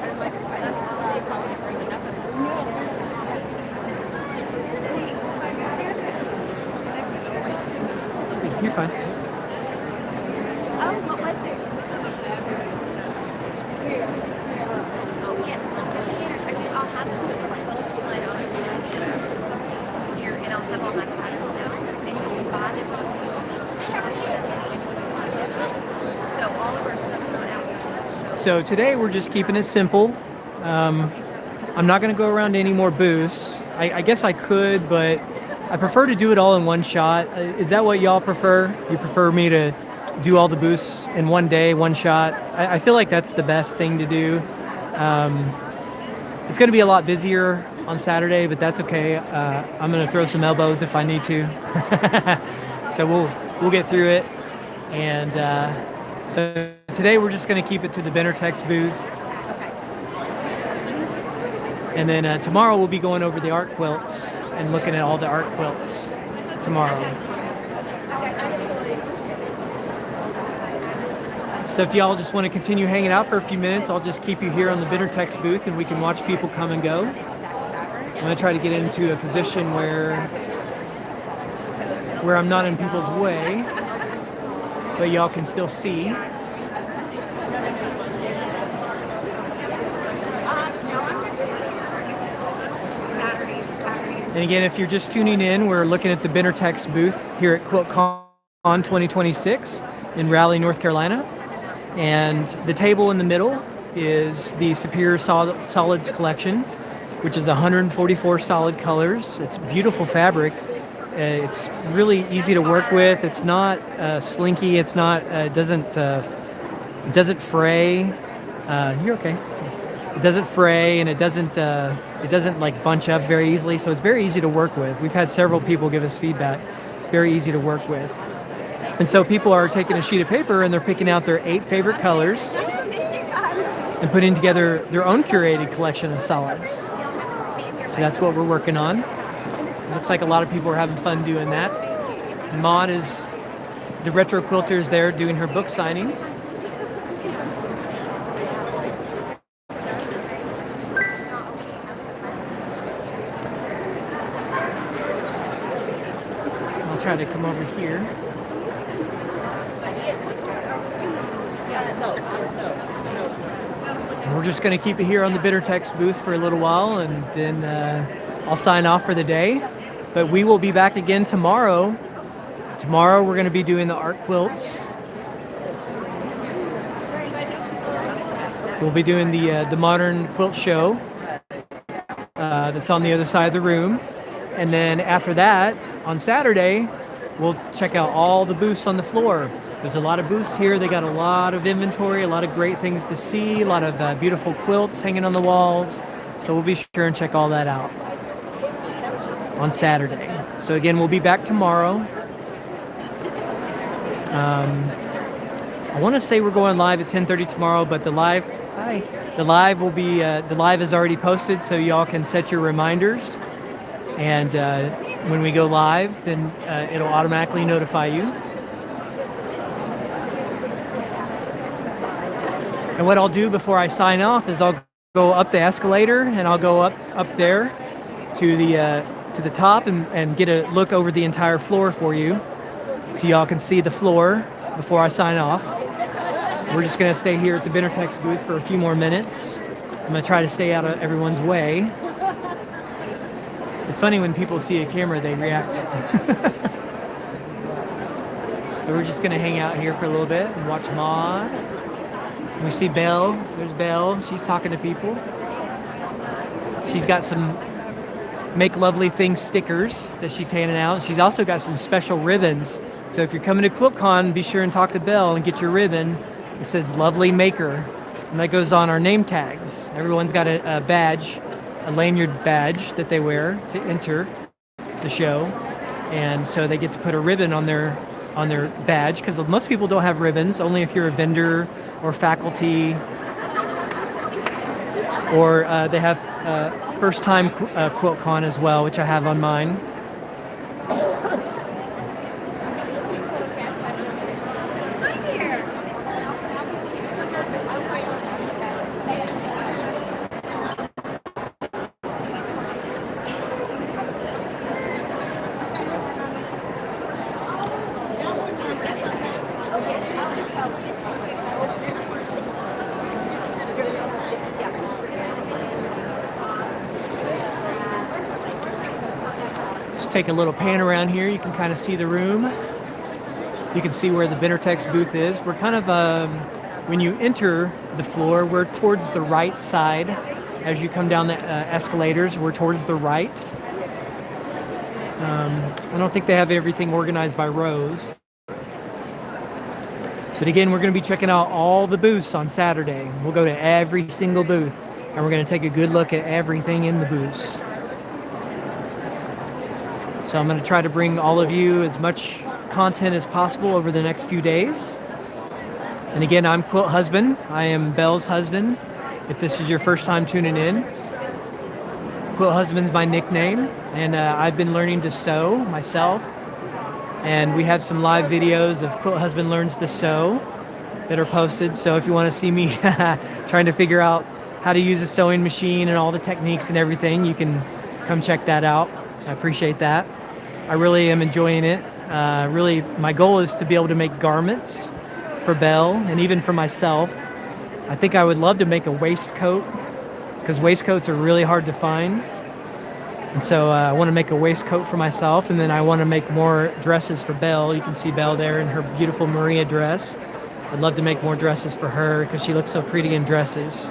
You're fine. Oh, what was it? Oh, yes. I'll have this here, and I'll have all my patterns out. And you can buy them so all of our stuff's not out. So today we're just keeping it simple. I'm not going to go around to any more booths. I guess I could, but I prefer to do it all in one shot. Is that what y'all prefer? You prefer me to do all the booths in one day, one shot? I feel like that's the best thing to do. It's going to be a lot busier on Saturday, but that's okay. I'm going to throw some elbows if I need to. So we'll get through it. And so today we're just going to keep it to the Benartex booth. And then tomorrow we'll be going over the art quilts and looking at all the art quilts tomorrow. So if y'all just want to continue hanging out for a few minutes, I'll just keep you here on the Benartex booth and we can watch people come and go. I'm going to try to get into a position where I'm not in people's way, but y'all can still see. And again, if you're just tuning in, we're looking at the Benartex booth here at QuiltCon. Con 2026 in Raleigh, North Carolina. And the table in the middle is the Superior Solids collection, which is 144 solid colors. It's beautiful fabric. It's really easy to work with. It's not slinky. It's not. It doesn't fray. You're okay. It doesn't fray, and it doesn't like bunch up very easily. So it's very easy to work with. We've had several people give us feedback. It's very easy to work with. And so people are taking a sheet of paper and they're picking out their 8 favorite colors and putting together their own curated collection of solids. So that's what we're working on. It looks like a lot of people are having fun doing that. Maud is, the retro quilter, is there doing her book signings. I'll try to come over here. We're just going to keep it here on the Bennerex booth for a little while, and then I'll sign off for the day. But we will be back again tomorrow. Tomorrow we're going to be doing the art quilts. We'll be doing the modern quilt show that's on the other side of the room. And then after that, on Saturday, we'll check out all the booths on the floor. There's a lot of booths here. They got a lot of inventory, a lot of great things to see, a lot of beautiful quilts hanging on the walls. So we'll be sure and check all that out on Saturday. So again, we'll be back tomorrow. I want to say we're going live at 10:30 tomorrow, but the live will be the live is already posted, so y'all can set your reminders. And when we go live, then it'll automatically notify you. And what I'll do before I sign off is I'll go up the escalator and I'll go up there to the top and get a look over the entire floor for you, so y'all can see the floor before I sign off. We're just gonna stay here at the Bennerex booth for a few more minutes. I'm gonna try to stay out of everyone's way. It's funny when people see a camera, they react. So we're just gonna hang out here for a little bit and watch Maud. We see Belle. There's Belle. She's talking to people. She's got some Make Lovely Things stickers that she's handing out. She's also got some special ribbons. So if you're coming to QuiltCon, be sure and talk to Belle and get your ribbon. It says Lovely Maker, and that goes on our name tags. Everyone's got a badge, a lanyard badge that they wear to enter the show. And so they get to put a ribbon on their badge, because most people don't have ribbons, only if you're a vendor or faculty, or they have first time QuiltCon as well, which I have on mine. Take a little pan around here. You can kind of see the room. You can see where the Bennerex booth is. We're kind of, when you enter the floor, we're towards the right side. As you come down the escalators, we're towards the right. I don't think they have everything organized by rows. But again, we're going to be checking out all the booths on Saturday. We'll go to every single booth, and we're going to take a good look at everything in the booths. So I'm going to try to bring all of you as much content as possible over the next few days. And again, I'm Quilt Husband. I am Belle's husband, if this is your first time tuning in. Quilt Husband's my nickname, and I've been learning to sew myself. And we have some live videos of Quilt Husband Learns to Sew that are posted. So if you want to see me trying to figure out how to use a sewing machine and all the techniques and everything, you can come check that out. I appreciate that. I really am enjoying it. Really, my goal is to be able to make garments for Belle and even for myself. I think I would love to make a waistcoat, because waistcoats are really hard to find. And so I want to make a waistcoat for myself, and then I want to make more dresses for Belle. You can see Belle there in her beautiful Maria dress. I'd love to make more dresses for her because she looks so pretty in dresses.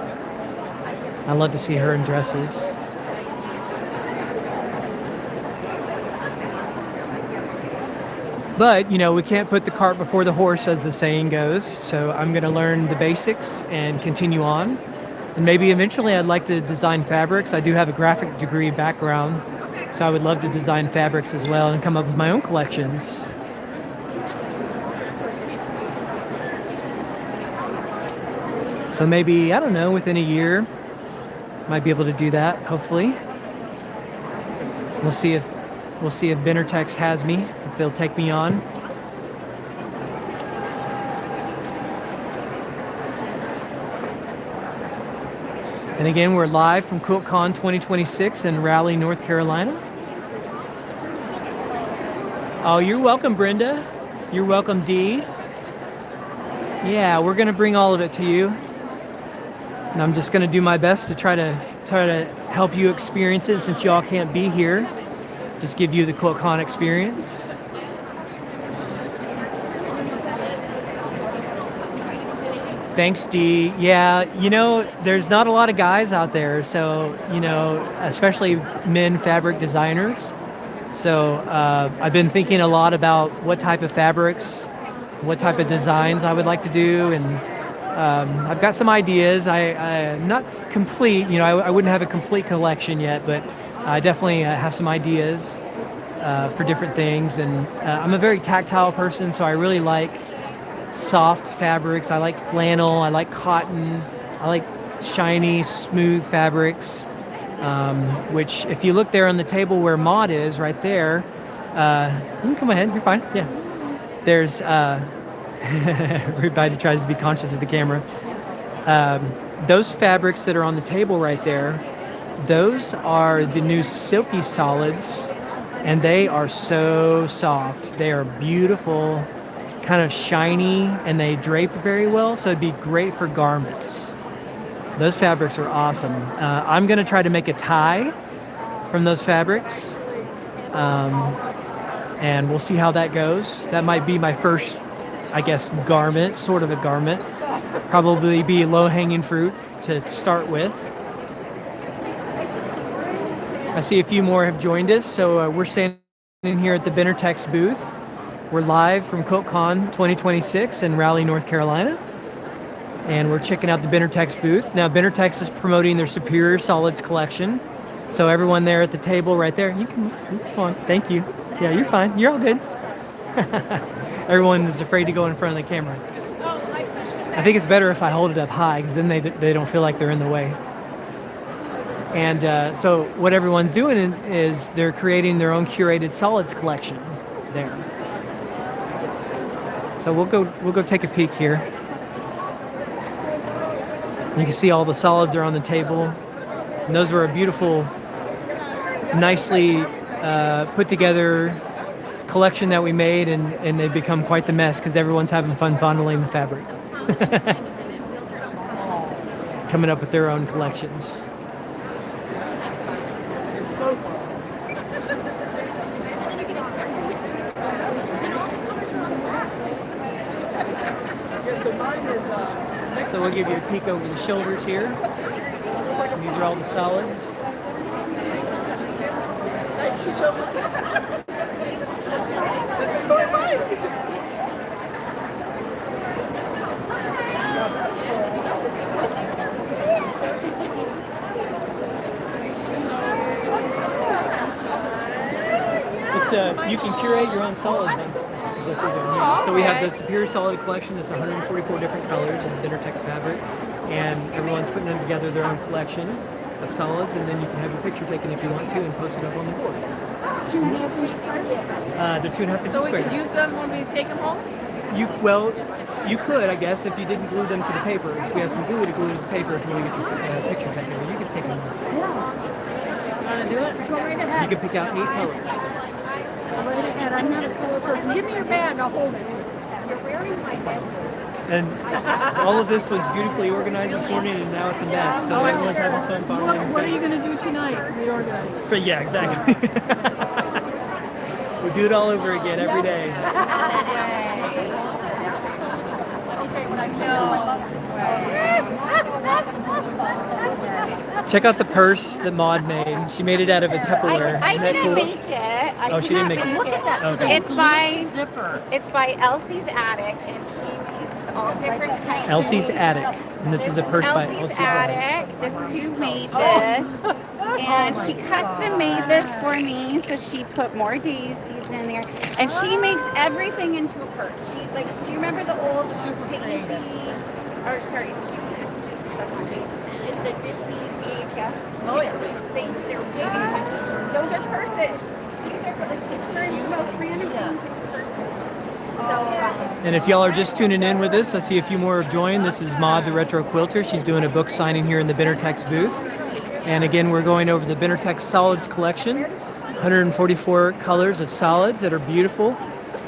I love to see her in dresses. But, you know, we can't put the cart before the horse, as the saying goes. So I'm going to learn the basics and continue on. And maybe eventually I'd like to design fabrics. I do have a graphic degree background, so I would love to design fabrics as well and come up with my own collections. So maybe, I don't know, within a year, might be able to do that, hopefully. We'll see if Benartex has me, if they'll take me on. And again, we're live from QuiltCon 2026 in Raleigh, North Carolina. Oh, you're welcome, Brenda. You're welcome, Dee. Yeah, we're gonna bring all of it to you. And I'm just gonna do my best to try to help you experience it since y'all can't be here. Just give you the QuiltCon experience. Thanks, Dee. Yeah, you know, there's not a lot of guys out there, so, you know, especially men fabric designers. So I've been thinking a lot about what type of fabrics, what type of designs I would like to do, and I've got some ideas. I'm not complete, you know, I wouldn't have a complete collection yet, but I definitely have some ideas for different things. And I'm a very tactile person, so I really like soft fabrics. I like flannel, I like cotton, I like shiny, smooth fabrics, which if you look there on the table where Maud is, right there, you can come ahead, you're fine, yeah. There's, everybody tries to be conscious of the camera. Those fabrics that are on the table right there, those are the new Silky Solids, and they are so soft. They are beautiful, kind of shiny, and they drape very well, so it'd be great for garments. Those fabrics are awesome. I'm gonna try to make a tie from those fabrics, and we'll see how that goes. That might be my first, I guess, garment, sort of a garment. Probably be low-hanging fruit to start with. I see a few more have joined us, so we're standing here at the Benartex booth. We're live from QuiltCon 2026 in Raleigh, North Carolina, and we're checking out the Benartex booth. Now, Benartex is promoting their Superior Solids collection, so everyone there at the table right there, you can come on, thank you. Yeah, you're fine, you're all good. Everyone is afraid to go in front of the camera. I think it's better if I hold it up high, because then they don't feel like they're in the way. And so what everyone's doing is they're creating their own curated solids collection there. So we'll go take a peek here. You can see all the solids are on the table, and those were a beautiful, nicely put together collection that we made, and they've become quite the mess because everyone's having fun fondling the fabric. Coming up with their own collections. So we'll give you a peek over the shoulders here. These are all the solids. This is so exciting! It's you can curate your own solid then, is what we're doing here. So we have the Superior Solid collection that's 144 different colors in Benartex fabric, and everyone's putting them together their own collection of solids, and then you can have your picture taken if you want to and post it up on the board. 2.5 inch squares? They're 2.5 inches So we squares. could use them when we take them home? You could, I guess, if you didn't glue them to the paper. Because we have some glue to glue to the paper if you want to get your picture taken. You could take them home. Yeah. You want to do it? Go right ahead. You can pick out 8 colors. Go right ahead. I'm not a color person. Give me your bag. I'll hold it. You're wearing my head. And all of this was beautifully organized this morning, and now it's a mess. So everyone's having fun following. What are you going to do tonight? Reorganize. But yeah, exactly. We'll do it all over again every day. Check out the purse that Maud made. She made it out of a Tupperware. I Isn't that didn't cool? make it. Oh, she didn't make it. Look at that. Okay. It's by zipper. It's by Elsie's Attic, and she makes all different kinds. Elsie's Attic. And this is a purse by Elsie's Attic. This is who made this. And she custom made this for me, so she put more daisies in there. And she makes everything into a purse. She do you remember the old daisy, or sorry, the Disney VHS? Oh yeah. They're big. Those are purses. These are she turns about 300 things into purses. And if y'all are just tuning in with us, I see a few more have joined. This is Maud, the Retro Quilter. She's doing a book signing here in the Bennerex booth. And again, we're going over the Bennerex Solids collection. 144 colors of solids that are beautiful.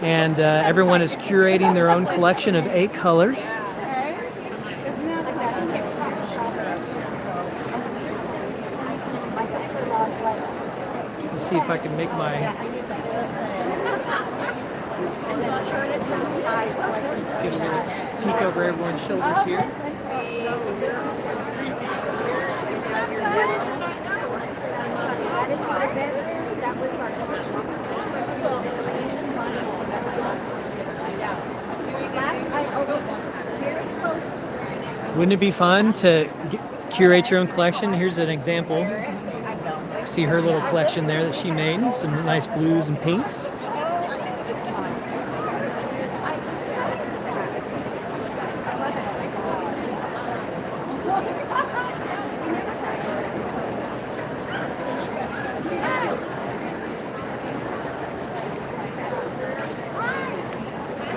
And everyone is curating their own collection of 8 colors. Let's see if I can make my... Get a little peek over everyone's shoulders here. Wouldn't it be fun to curate your own collection? Here's an example. See her little collection there that she made. Some nice blues and pinks.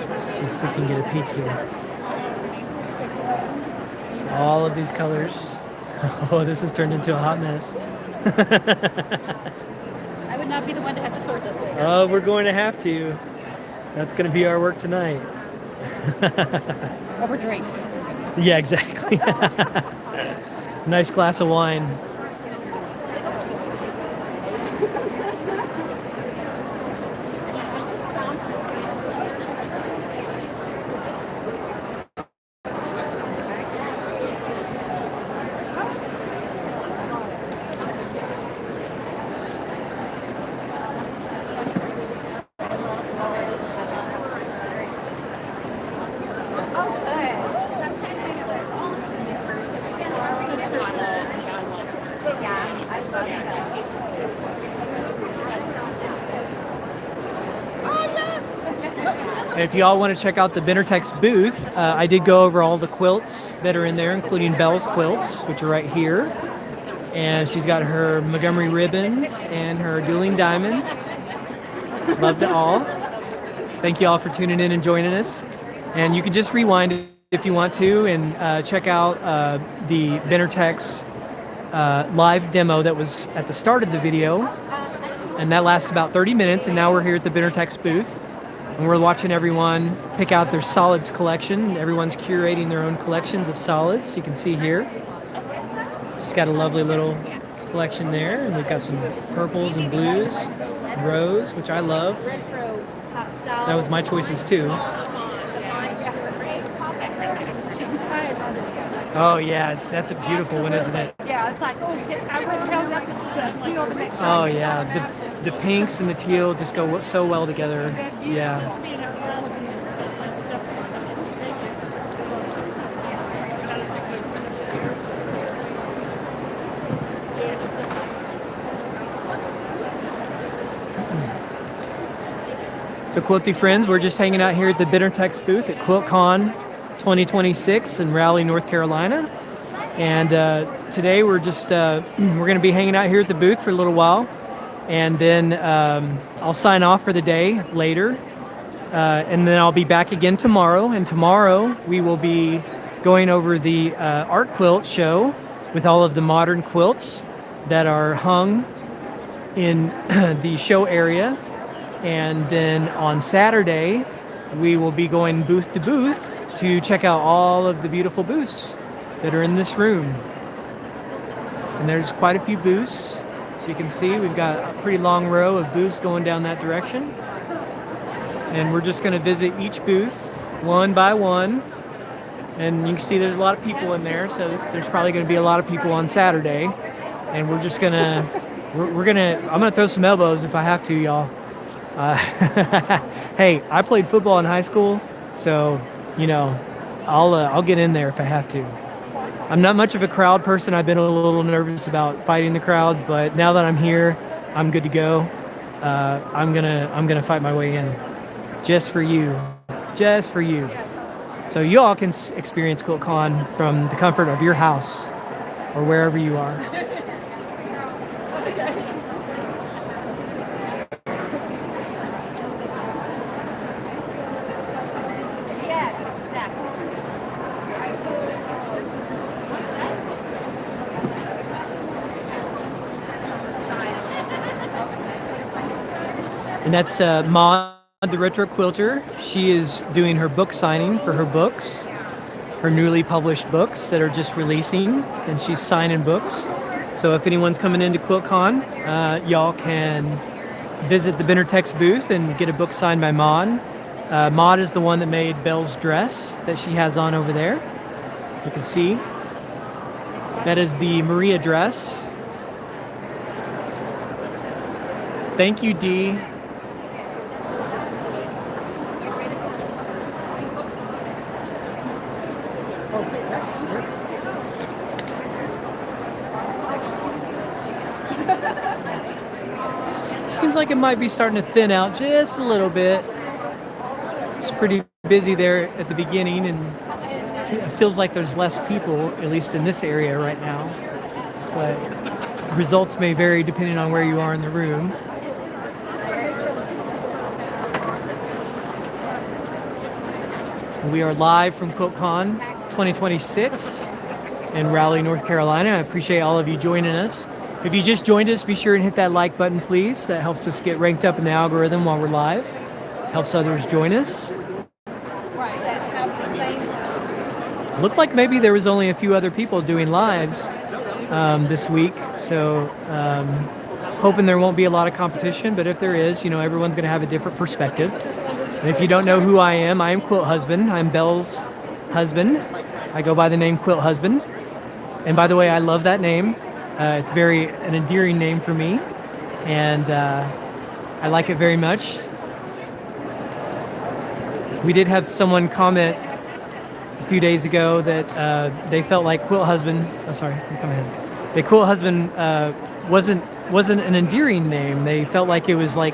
Let's see if we can get a peek here. So all of these colors. Oh, this has turned into a hot mess. I would not be the one to have to sort this later. Oh, we're going to have to. That's going to be our work tonight. Over drinks. Yeah, exactly. Nice glass of wine. And if you all want to check out the Benartex booth, I did go over all the quilts that are in there, including Belle's quilts, which are right here. And she's got her Montgomery ribbons and her dueling diamonds. Love to all. Thank you all for tuning in and joining us. And you can just rewind it if you want to and check out the Benartex live demo that was at the start of the video. And that lasted about 30 minutes, and now we're here at the Benartex booth. And we're watching everyone pick out their solids collection. Everyone's curating their own collections of solids. You can see here. She's got a lovely little collection there. And we've got some purples and blues, rose, which I love. That was my choices too. She's inspired by this. Oh yeah, that's a beautiful one, isn't it? Yeah, it's like, oh, I would tell that the teal to make sure. Oh yeah, the pinks and the teal just go so well together. Yeah. So Quilty friends, we're just hanging out here at the Bennerex booth at QuiltCon 2026 in Raleigh, North Carolina. And today we're just we're going to be hanging out here at the booth for a little while, and then I'll sign off for the day later, and then I'll be back again tomorrow. And tomorrow we will be going over the art quilt show with all of the modern quilts that are hung in the show area. And then on Saturday, we will be going booth to booth to check out all of the beautiful booths that are in this room. And there's quite a few booths. So you can see we've got a pretty long row of booths going down that direction. And we're just going to visit each booth one by one. And you can see there's a lot of people in there, so there's probably going to be a lot of people on Saturday. And we're just gonna, I'm gonna throw some elbows if I have to, y'all. Hey, I played football in high school, so you know, I'll get in there if I have to. I'm not much of a crowd person. I've been a little nervous about fighting the crowds, but now that I'm here, I'm good to go. I'm gonna fight my way in, just for you, just for you. So you all can experience QuiltCon from the comfort of your house or wherever you are. And that's Maud, the retro quilter. She is doing her book signing for her books, her newly published books that are just releasing, and she's signing books. So if anyone's coming into QuiltCon, y'all can visit the Benartex booth and get a book signed by Maud. Maud is the one that made Belle's dress that she has on over there. You can see. That is the Maria dress. Thank you, Dee. Seems like it might be starting to thin out just a little bit. It's pretty busy there at the beginning, and it feels like there's less people, at least in this area right now. But results may vary depending on where you are in the room. We are live from QuiltCon 2026 in Raleigh, North Carolina. I appreciate all of you joining us. If you just joined us, be sure and hit that like button, please. That helps us get ranked up in the algorithm while we're live. Helps others join us. Looked like maybe there was only a few other people doing lives this week, so hoping there won't be a lot of competition, but if there is, you know, everyone's gonna have a different perspective. And if you don't know who I am Quilt Husband. I'm Belle's husband. I go by the name Quilt Husband. And by the way, I love that name. It's an endearing name for me, and I like it very much. We did have someone comment a few days ago that they felt like Quilt Husband. Oh, sorry, come ahead. The Quilt Husband wasn't an endearing name. They felt like it was like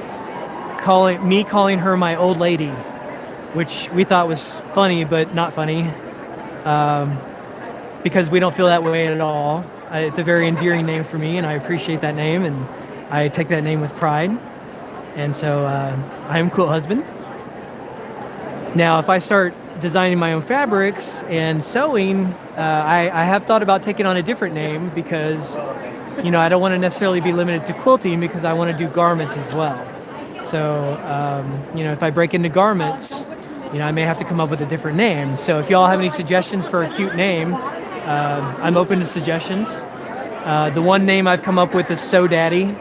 calling her my old lady, which we thought was funny, but not funny, because we don't feel that way at all. It's a very endearing name for me, and I appreciate that name, and I take that name with pride. And so I am Quilt Husband. Now, if I start designing my own fabrics and sewing, I have thought about taking on a different name because, you know, I don't want to necessarily be limited to quilting because I want to do garments as well. So, you know, if I break into garments, you know, I may have to come up with a different name. So if y'all have any suggestions for a cute name, I'm open to suggestions. The one name I've come up with is So Daddy.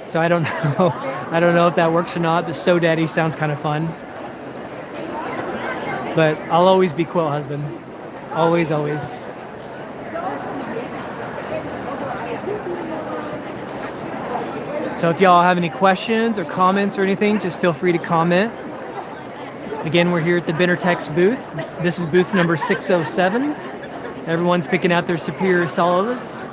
So I don't know if that works or not, but So Daddy sounds kind of fun. But I'll always be Quilt Husband. Always, always. So if y'all have any questions or comments or anything, just feel free to comment. Again, we're here at the Bennerex booth. This is booth number 607. Everyone's picking out their superior solids,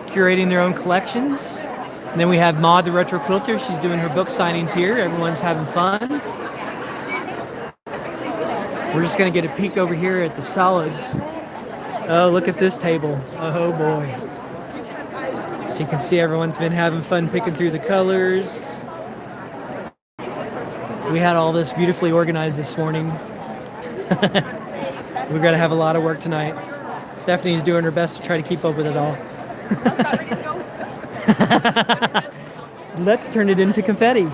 curating their own collections. And then we have Maud, the retro quilter. She's doing her book signings here. Everyone's having fun. We're just gonna get a peek over here at the solids. Oh, look at this table. Oh boy. So you can see everyone's been having fun picking through the colors. We had all this beautifully organized this morning. We're gonna have a lot of work tonight. Stephanie's doing her best to try to keep up with it all. Let's turn it into confetti.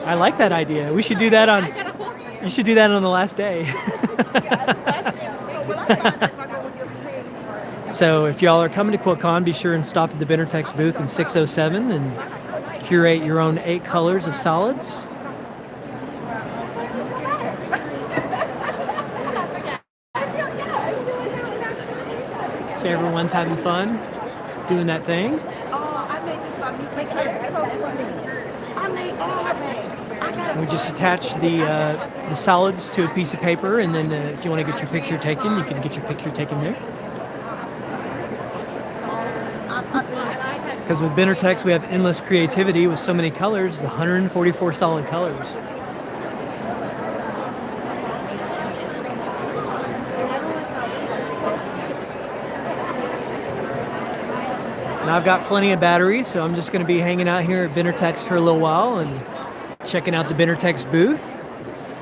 I like that idea. We should do that on. You should do that on the last day. So if y'all are coming to QuiltCon, be sure and stop at the Benartex booth in 607 and curate your own 8 colors of solids. So everyone's having fun doing that thing. Oh, I made this by me. I made all of it. I got We just attach the solids to a piece of paper, and then if you want to get your picture taken, you can get your picture taken there. Because with Benartex, we have endless creativity with so many colors, 144 solid colors. And I've got plenty of batteries, so I'm just going to be hanging out here at Benartex for a little while and checking out the Benartex booth.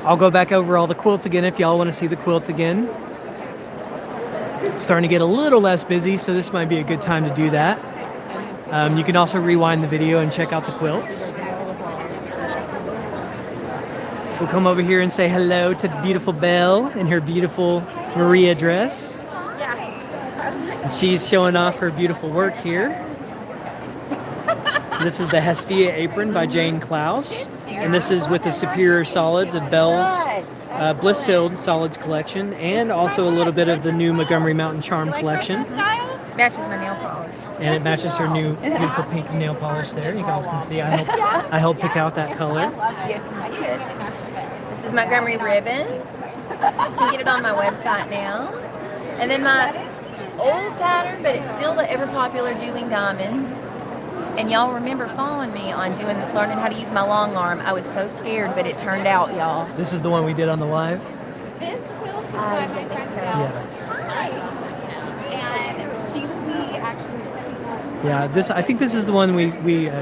I'll go back over all the quilts again if y'all want to see the quilts again. It's starting to get a little less busy, so this might be a good time to do that. You can also rewind the video and check out the quilts. So we'll come over here and say hello to the beautiful Belle in her beautiful Maria dress. And she's showing off her beautiful work here. This is the Hestia apron by Jane Klaus. And this is with the Superior Solids of Belle's Blissfield Solids collection, and also a little bit of the new Montgomery Mountain Charm collection. Matches my nail polish. And it matches her new beautiful pink nail polish there. You guys can see I helped pick out that color. Yes, you did. This is Montgomery ribbon. You can get it on my website now. And then my old pattern, but it's still the ever popular Dueling Diamonds. And y'all remember following me on learning how to use my long arm. I was so scared, but it turned out, y'all. This is the one we did on the live? This quilt is by my friend Belle. And she will be actually. Yeah, I think this is the one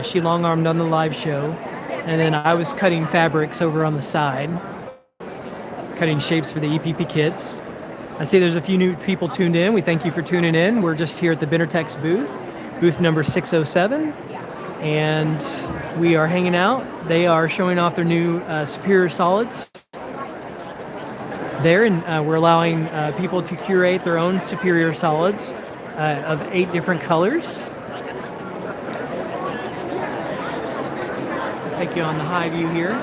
she long armed on the live show, and then I was cutting fabrics over on the side, cutting shapes for the EPP kits. I see there's a few new people tuned in. We thank you for tuning in. We're just here at the Benartex booth number 607, and we are hanging out. They are showing off their new Superior Solids there, and we're allowing people to curate their own Superior Solids of 8 different colors. I'll take you on the high view here.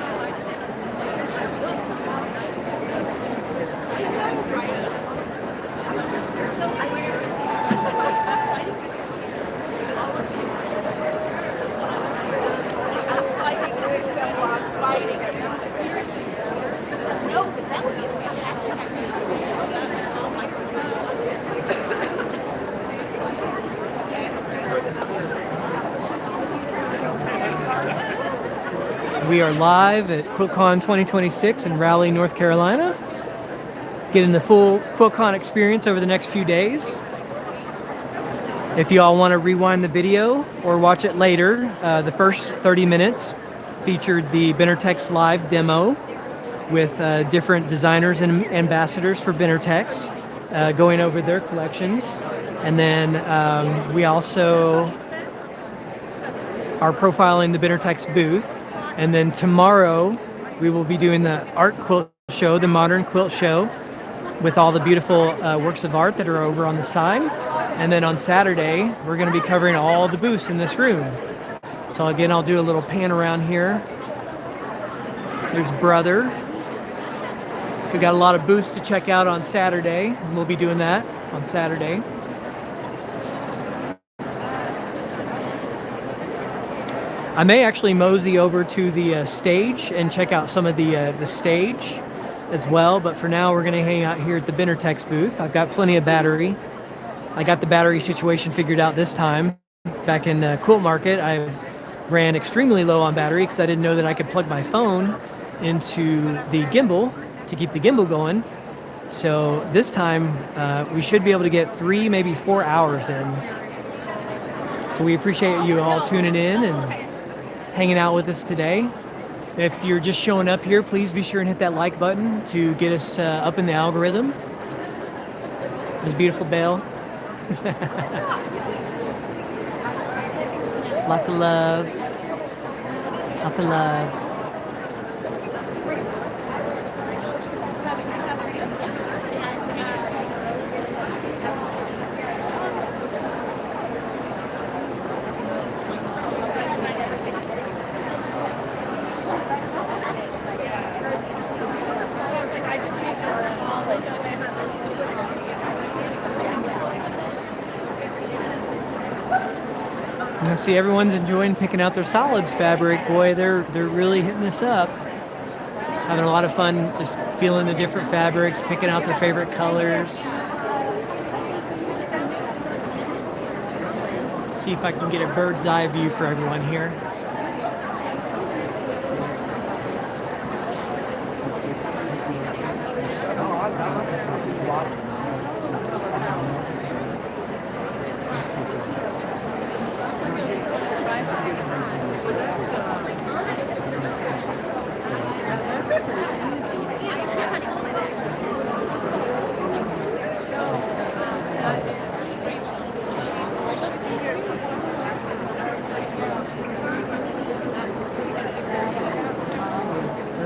We are live at QuiltCon 2026 in Raleigh, North Carolina. Getting the full QuiltCon experience over the next few days. If you all want to rewind the video or watch it later, the first 30 minutes featured the Benartex live demo with different designers and ambassadors for Benartex going over their collections. And then we also are profiling the Benartex booth. And then tomorrow we will be doing the art quilt show, the modern quilt show, with all the beautiful works of art that are over on the side. And then on Saturday, we're going to be covering all the booths in this room. So again, I'll do a little pan around here. There's Brother. So we got a lot of booths to check out on Saturday, and we'll be doing that on Saturday. I may actually mosey over to the stage and check out some of the stage as well, but for now we're going to hang out here at the Benartex booth. I've got plenty of battery. I got the battery situation figured out this time. Back in Quilt Market, I ran extremely low on battery because I didn't know that I could plug my phone into the gimbal to keep the gimbal going. So this time we should be able to get 3, maybe 4 hours in. So we appreciate you all tuning in and hanging out with us today. If you're just showing up here, please be sure and hit that like button to get us up in the algorithm. There's beautiful Belle. Just lots of love. Lots of love. I see everyone's enjoying picking out their solids fabric. Boy, they're really hitting this up. Having a lot of fun just feeling the different fabrics, picking out their favorite colors. See if I can get a bird's eye view for everyone here.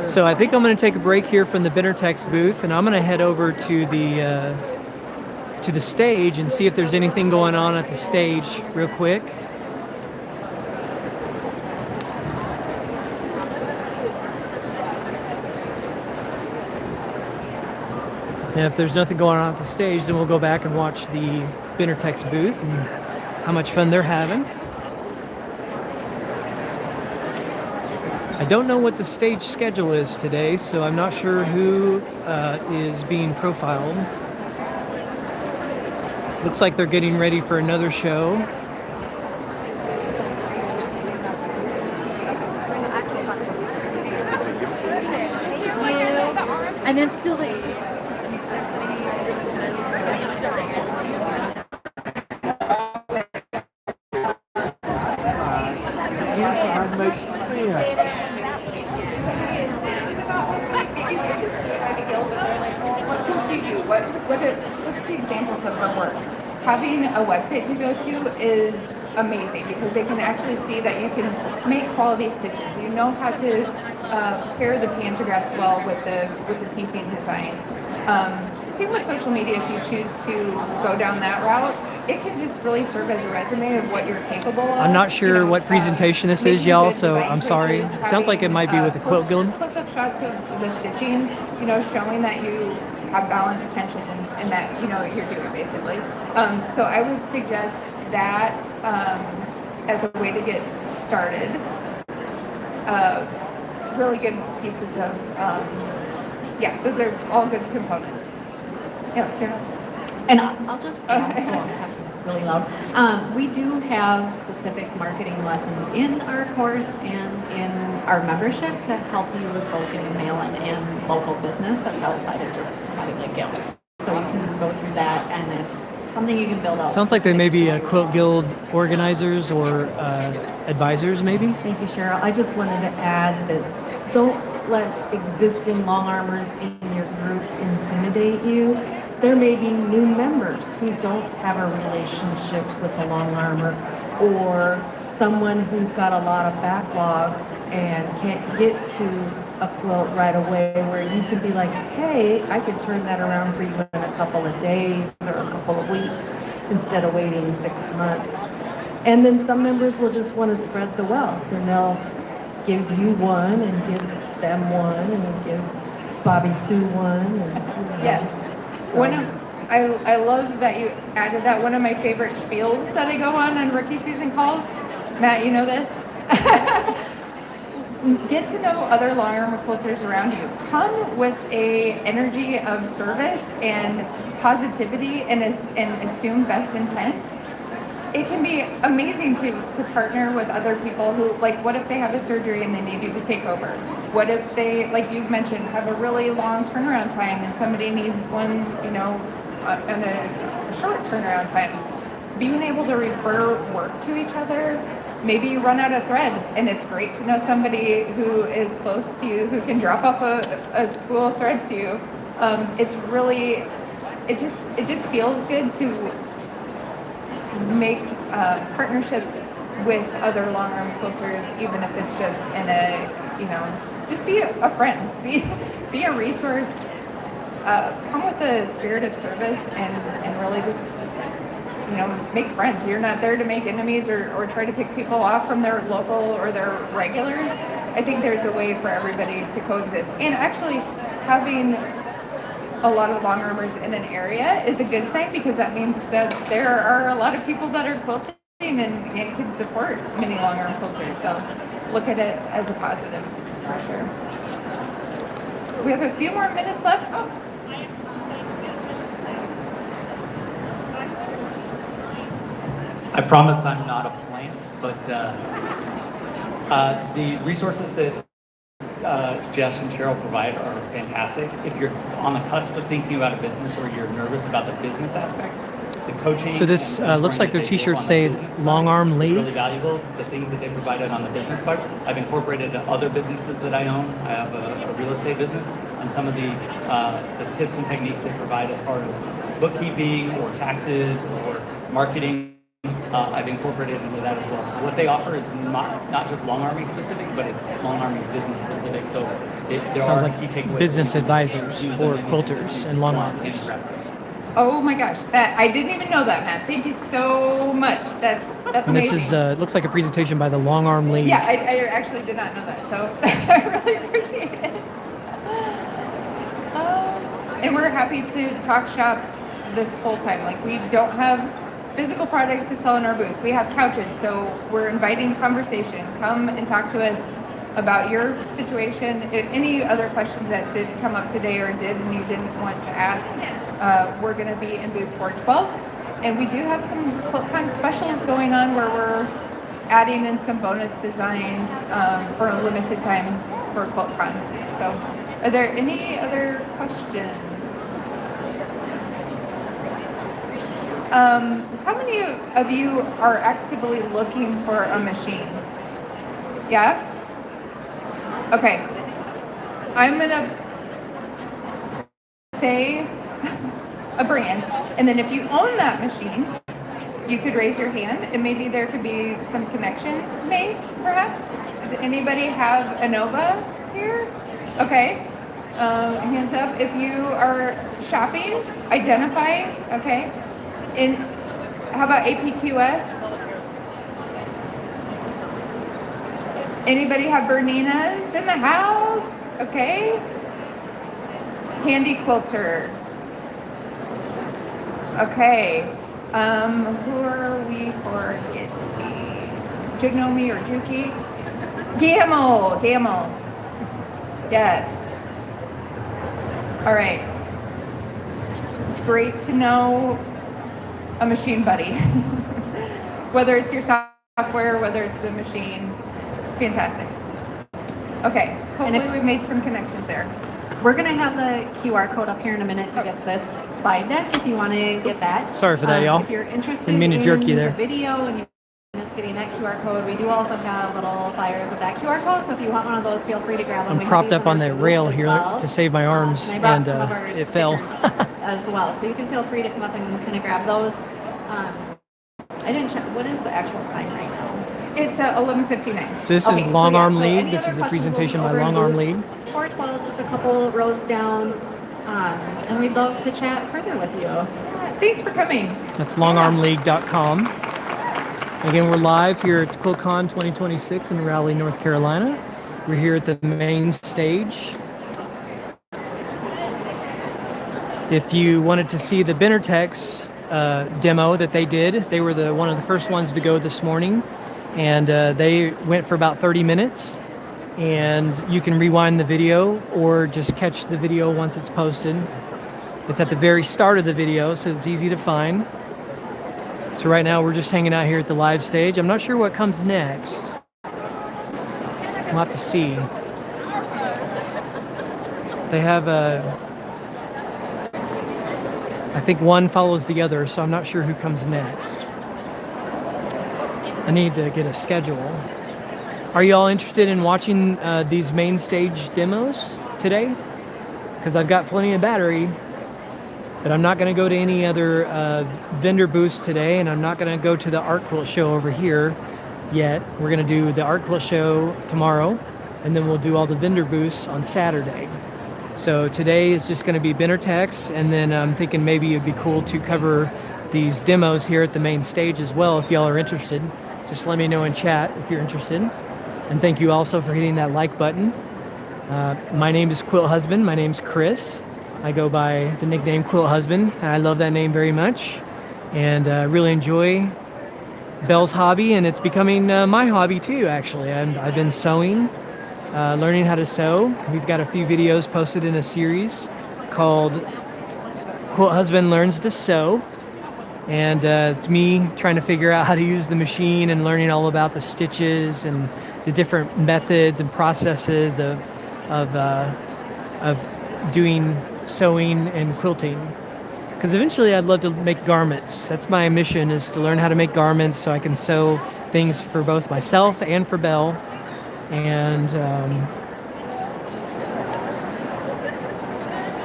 So I think I'm going to take a break here from the Benartex booth, and I'm going to head over to the stage and see if there's anything going on at the stage real quick. And if there's nothing going on at the stage, then we'll go back and watch the Benartex booth and how much fun they're having. I don't know what the stage schedule is today, so I'm not sure who is being profiled. Looks like they're getting ready for another show. And then still like what's the examples of her work? Having a website to go to is amazing because they can actually see that you can make quality stitches. You know how to pair the pantographs well with the piecing designs. Same with social media. If you choose to go down that route, it can just really serve as a resume of what you're capable of. I'm not sure what presentation this is, y'all, so I'm sorry. It sounds like it might be with the Quilt Guild. Close-up shots of the stitching, showing that you have balanced tension and that you're doing basically. So I would suggest that as a way to get started. Really good pieces of those are all good components. Yeah, Sarah. And I'll just really loud. We do have specific marketing lessons in our course and in our membership to help you with both getting mail and local business that's outside of just having a guild. So you can go through that, and it's something you can build out. Sounds like they may be Quilt Guild organizers or advisors, maybe. Thank you, Cheryl. I just wanted to add that don't let existing long armors in your group intimidate you. There may be new members who don't have a relationship with the long armor, or someone who's got a lot of backlog and can't get to a quilt right away, where you can be like, hey, I could turn that around for you in a couple of days or a couple of weeks instead of waiting 6 months. And then some members will just want to spread the wealth, and they'll give you one and give them one and give Bobby Sue one. And, yes. So. I love that you added that. One of my favorite spiels that I go on rookie season calls. Matt, you know this? Get to know other long armor quilters around you. Come with a energy of service and positivity and assume best intent. It can be amazing to partner with other people who, like, what if they have a surgery and they need you to take over? What if they, like you've mentioned, have a really long turnaround time and somebody needs one, in a short turnaround time? Being able to refer work to each other. Maybe you run out of thread, and it's great to know somebody who is close to you who can drop off a spool of thread to you. It's really, it just feels good to make partnerships with other long arm quilters, even if it's just in a, just be a friend, be a resource. Come with a spirit of service and really just make friends. You're not there to make enemies or try to pick people off from their local or their regulars. I think there's a way for everybody to coexist. And actually, having a lot of long armors in an area is a good sign, because that means that there are a lot of people that are quilting and can support mini long arm quilters. So look at it as a positive for sure. We have a few more minutes left. Oh. I promise I'm not a plant, but the resources that Jess and Cheryl provide are fantastic. If you're on the cusp of thinking about a business or you're nervous about the business aspect, the coaching. So this looks like their t-shirts say long arm lead. It's really valuable. The things that they provided on the business side, I've incorporated other businesses that I own. I have a real estate business, and some of the tips and techniques they provide as far as bookkeeping or taxes or marketing. I've incorporated into that as well. So what they offer is not just long arming specific, but it's long arming business specific. So there Sounds are like key takeaways. business advisors for quilters and long armers. Oh my gosh, that I didn't even know that, Matt. Thank you so much. That's And this amazing. is looks like a presentation by the Long Arm League. Yeah, I actually did not know that, so I really appreciate it. And we're happy to talk shop this whole time. Like, we don't have physical products to sell in our booth. We have couches, so we're inviting conversation. Come and talk to us about your situation. Any other questions that did come up today or and you didn't want to ask, we're going to be in booth 412. And we do have some QuiltCon specials going on where we're adding in some bonus designs for a limited time for QuiltCon. So are there any other questions? How many of you are actively looking for a machine? Yeah? Okay. I'm gonna say a brand, and then if you own that machine, you could raise your hand, and maybe there could be some connections made, perhaps. Does anybody have a Nova here? Okay. Hands up if you are shopping. Identify. Okay. And how about APQS? Anybody have Bernina's in the house? Okay. Handy Quilter. Okay. Who are we forgetting? Janome or Juki? Gamel. Yes. All right. It's great to know a machine buddy. Whether it's your software, whether it's the machine. Fantastic. Okay, hopefully we made some connections there. We're going to have the QR code up here in a minute to get this slide deck if you want to get that. Sorry for that, y'all. If you're interested Didn't mean to jerk you in there. the video and you're just getting that QR code, we do also have little flyers with that QR code, so if you want one of those, feel free to grab them. I'm propped up on the rail here to save my arms, And I and brought some of our it fell. as well, so you can feel free to come up and kind of grab those. I didn't check, what is the actual sign right now? It's 11:59. So this is Long Arm League. This is a presentation by Long Arm League. 412, just a couple rows down, and we'd love to chat further with you. Thanks for coming. That's longarmleague.com. Again, we're live here at QuiltCon 2026 in Raleigh, North Carolina. We're here at the main stage. If you wanted to see the Benartex demo that they did, they were one of the first ones to go this morning, and they went for about 30 minutes. And you can rewind the video or just catch the video once it's posted. It's at the very start of the video, so it's easy to find. So right now we're just hanging out here at the live stage. I'm not sure what comes next. We'll have to see. They have I think one follows the other, so I'm not sure who comes next. I need to get a schedule. Are you all interested in watching these main stage demos today? Because I've got plenty of battery, but I'm not going to go to any other vendor booths today, and I'm not going to go to the art quilt show over here yet. We're going to do the art quilt show tomorrow, and then we'll do all the vendor booths on Saturday. So today is just going to be Benartex, and then I'm thinking maybe it'd be cool to cover these demos here at the main stage as well. If y'all are interested, just let me know in chat if you're interested. And thank you also for hitting that like button. My name is Quilt Husband. My name's Chris. I go by the nickname Quilt Husband. I love that name very much, and really enjoy Belle's hobby, and it's becoming my hobby too, actually. I've been sewing, learning how to sew. We've got a few videos posted in a series called Quilt Husband Learns to Sew. And it's me trying to figure out how to use the machine and learning all about the stitches and the different methods and processes of doing sewing and quilting. Because eventually I'd love to make garments. That's my mission, is to learn how to make garments so I can sew things for both myself and for Belle. And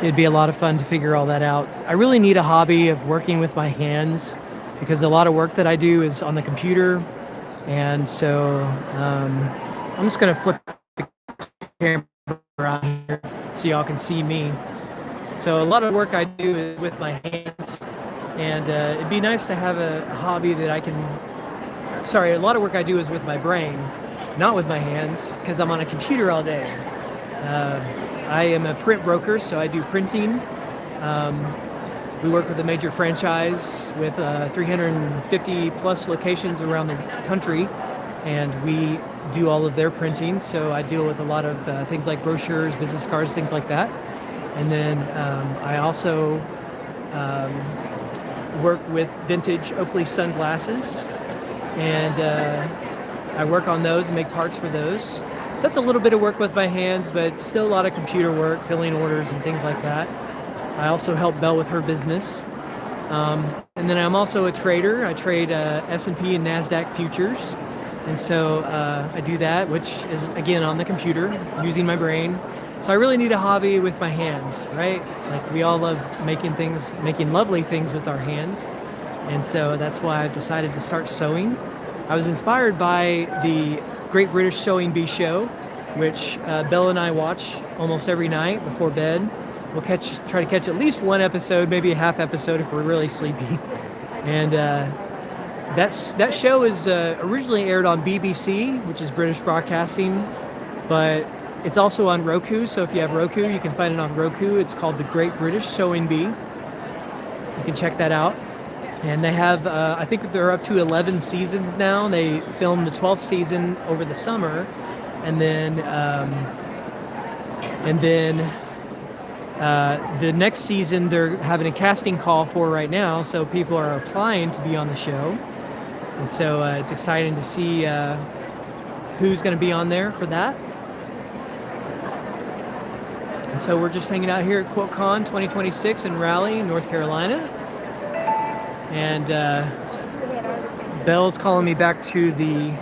it'd be a lot of fun to figure all that out. I really need a hobby of working with my hands because a lot of work that I do is on the computer. And so I'm just gonna flip the camera around here so y'all can see me. So a lot of work I do is with my hands, and it'd be nice to have a hobby that I can, sorry, a lot of work I do is with my brain, not with my hands, because I'm on a computer all day. I am a print broker, so I do printing. We work with a major franchise with 350 plus locations around the country, and we do all of their printing. So I deal with a lot of things like brochures, business cards, things like that. And then I also work with vintage Oakley sunglasses, and I work on those and make parts for those. So that's a little bit of work with my hands, but still a lot of computer work, filling orders and things like that. I also help Belle with her business. And then I'm also a trader. I trade S&P and NASDAQ futures. And so I do that, which is, again, on the computer, using my brain. So I really need a hobby with my hands, right? Like, we all love making things, making lovely things with our hands. And so that's why I've decided to start sewing. I was inspired by the Great British Sewing Bee Show, which Belle and I watch almost every night before bed. We'll try to catch at least one episode, maybe a half episode if we're really sleepy. And that show is originally aired on BBC, which is British Broadcasting, but it's also on Roku. So if you have Roku, you can find it on Roku. It's called The Great British Sewing Bee. You can check that out. And they have, I think they're up to 11 seasons now. They filmed the 12th season over the summer, and then the next season they're having a casting call for right now. So people are applying to be on the show, and so it's exciting to see who's going to be on there for that. And so we're just hanging out here at QuiltCon 2026 in Raleigh, North Carolina. And Belle's calling me back to the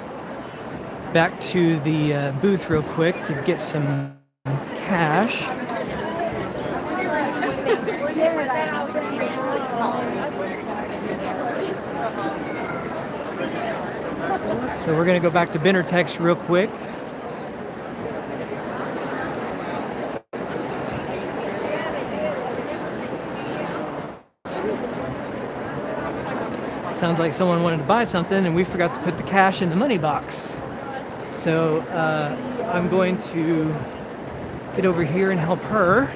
booth real quick to get some cash. So we're gonna go back to Benartex real quick. Sounds like someone wanted to buy something and we forgot to put the cash in the money box. So I'm going to get over here and help her.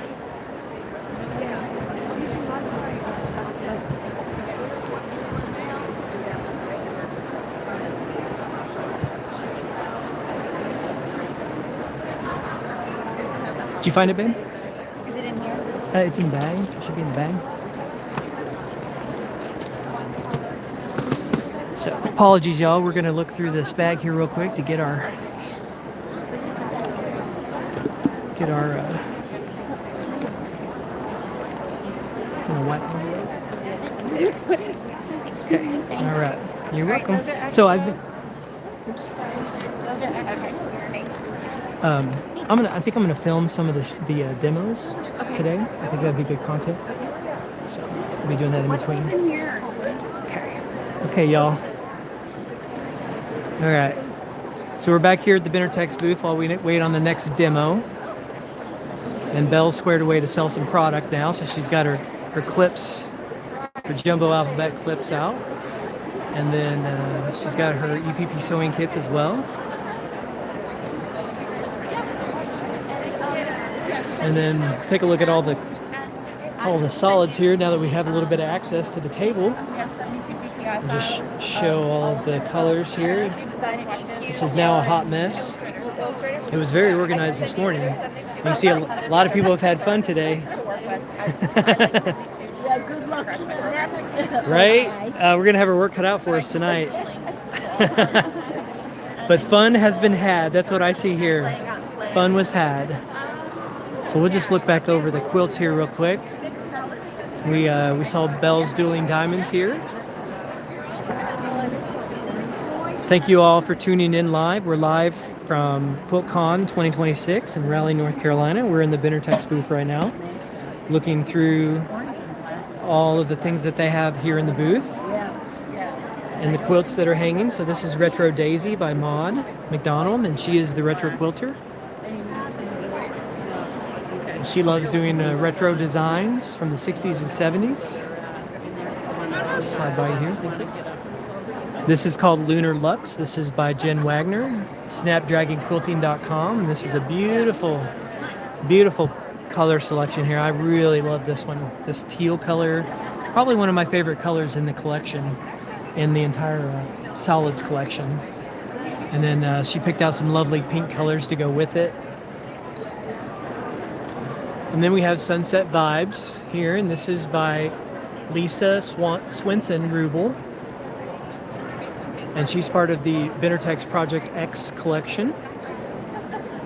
Did you find it, babe? Is it in here? It's in the bag. It should be in the bag. So apologies, y'all. We're gonna look through this bag here real quick to get our it's in a white envelope. Okay. All right. You're welcome. So I've been, oops. Those are extra. Thanks. I think I'm gonna film some of the demos today. I think that'd be good content. So I'll be doing that in between. What's in here? Okay, y'all. All right. So we're back here at the Benartex booth while we wait on the next demo. And Belle's squared away to sell some product now, so she's got her clips, her jumbo alphabet clips out. And then she's got her EPP sewing kits as well. And then take a look at all the all the solids here now that we have a little bit of access to the table. We have 72 GPI We'll just files. show all of the colors here. This is now a hot mess. It was very organized this morning. You see a lot of people have had fun today. Right? We're going to have our work cut out for us tonight. But fun has been had. That's what I see here. Fun was had. So we'll just look back over the quilts here real quick. We saw Belle's Dueling Diamonds here. Thank you all for tuning in live. We're live from QuiltCon 2026 in Raleigh, North Carolina. We're in the Benartex booth right now, looking through all of the things that they have here in the booth and the quilts that are hanging. So this is Retro Daisy by Maud McDonald, and she is the retro quilter. She loves doing retro designs from the 60s and 70s. Slide by here, thank you. This is called Lunar Lux. This is by Jen Wagner, snapdragonquilting.com. This is a beautiful, beautiful color selection here. I really love this one. This teal color, probably one of my favorite colors in the collection, in the entire solids collection. And then she picked out some lovely pink colors to go with it. And then we have Sunset Vibes here, and this is by Lisa Swinson Rubel. And she's part of the Benartex Project X collection,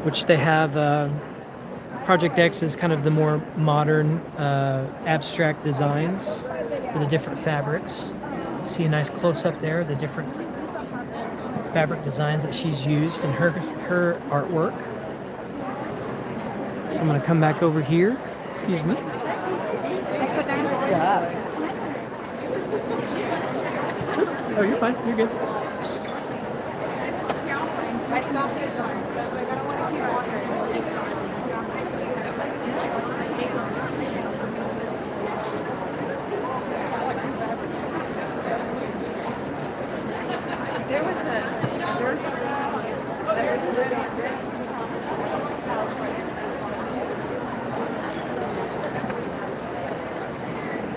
which they have. Project X is kind of the more modern abstract designs for the different fabrics. See a nice close-up there of the different fabric designs that she's used in her artwork. So I'm going to come back over here. Excuse me. Oops. Oh, you're fine. You're good.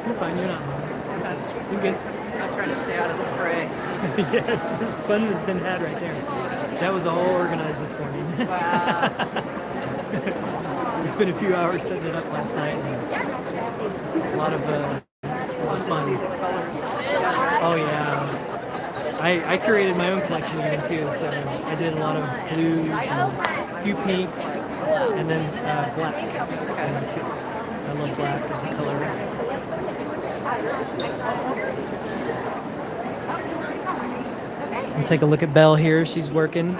You're fine, you're not. You're good. I'm trying to stay out of the fray. Yes, fun has been had right there. That was all organized this morning. Wow. We spent a few hours setting it up last night. It's a lot of fun. Oh yeah. I curated my own collection even too, so I did a lot of blues and a few pinks, and then black too. So I love black as a color. And take a look at Belle here. She's working.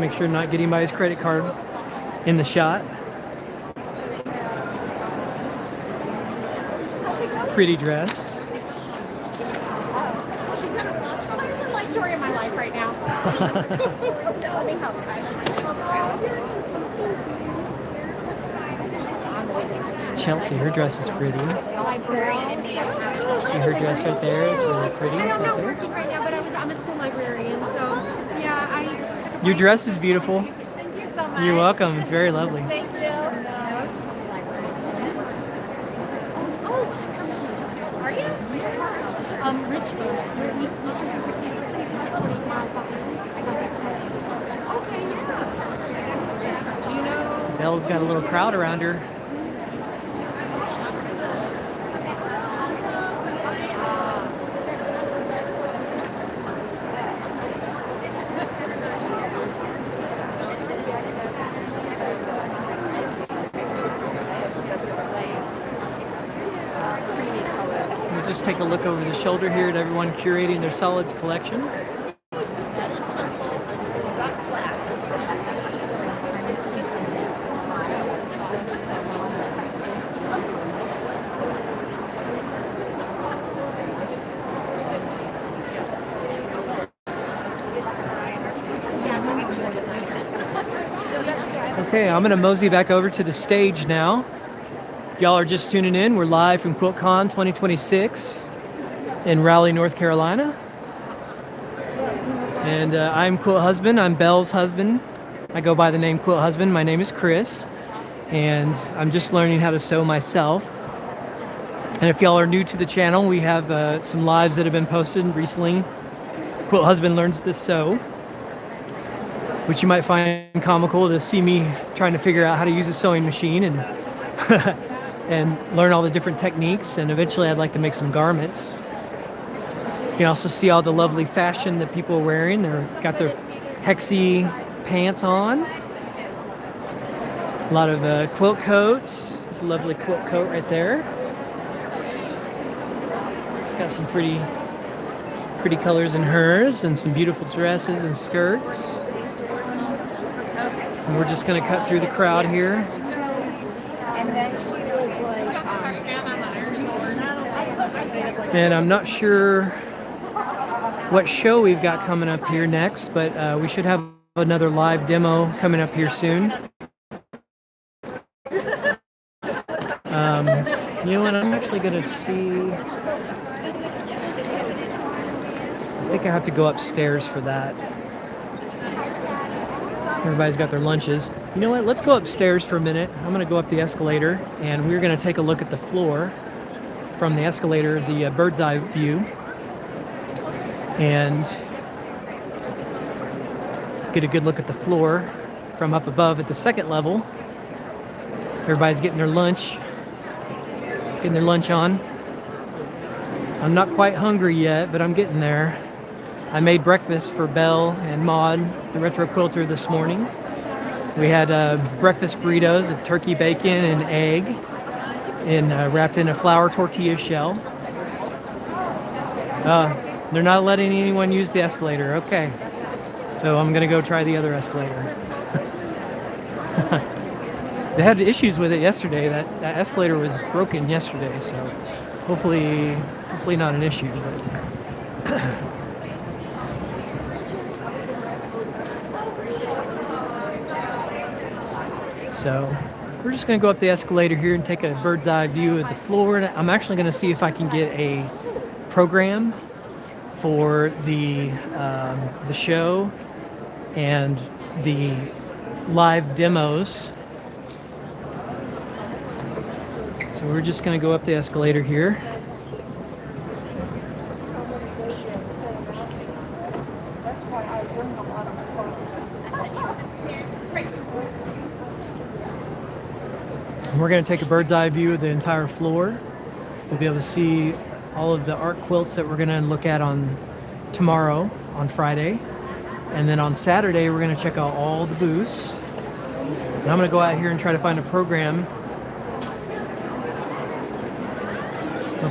Make sure not getting by his credit card in the shot. Pretty dress. She's got a little life story of my life right now. Let me help. It's Chelsea. Her dress is pretty. See her dress right there? It's really pretty. I'm not working right now, but I'm a school librarian, so yeah, Your dress is beautiful. Thank you so much. You're welcome. It's very lovely. Thank you. Are you? Richmond. We're closer to 50. So you just have 20 miles off. Okay, yeah. Do you know? Belle's got a little crowd around her. Just take a look over the shoulder here at everyone curating their solids collection. Okay, I'm going to mosey back over to the stage now. If y'all are just tuning in, we're live from QuiltCon 2026 in Raleigh, North Carolina. And I'm Quilt Husband. I'm Belle's husband. I go by the name Quilt Husband. My name is Chris, and I'm just learning how to sew myself. And if y'all are new to the channel, we have some lives that have been posted recently. Quilt Husband learns to sew, which you might find comical to see me trying to figure out how to use a sewing machine and and learn all the different techniques. And eventually I'd like to make some garments. You can also see all the lovely fashion that people are wearing. They've got their hexy pants on. A lot of quilt coats. It's a lovely quilt coat right there. It's got some pretty colors in hers and some beautiful dresses and skirts. And we're just going to cut through the crowd here. And I'm not sure what show we've got coming up here next, but we should have another live demo coming up here soon. You know what, I'm actually going to see... I think I have to go upstairs for that. Everybody's got their lunches. You know what, let's go upstairs for a minute. I'm going to go up the escalator, and we're going to take a look at the floor from the escalator, the bird's eye view. And get a good look at the floor from up above at the second level. Everybody's getting their lunch on. I'm not quite hungry yet, but I'm getting there. I made breakfast for Belle and Maud, the retro quilter, this morning. We had breakfast burritos of turkey bacon and egg, and wrapped in a flour tortilla shell. They're not letting anyone use the escalator. Okay. So I'm going to go try the other escalator. They had issues with it yesterday. That escalator was broken yesterday, so hopefully not an issue. But so we're just going to go up the escalator here and take a bird's eye view of the floor. And I'm actually going to see if I can get a program for the show and the live demos. So we're just going to go up the escalator here. And we're going to take a bird's eye view of the entire floor. We'll be able to see all of the art quilts that we're going to look at on tomorrow, on Friday. And then on Saturday, we're going to check out all the booths. And I'm going to go out here and try to find a program.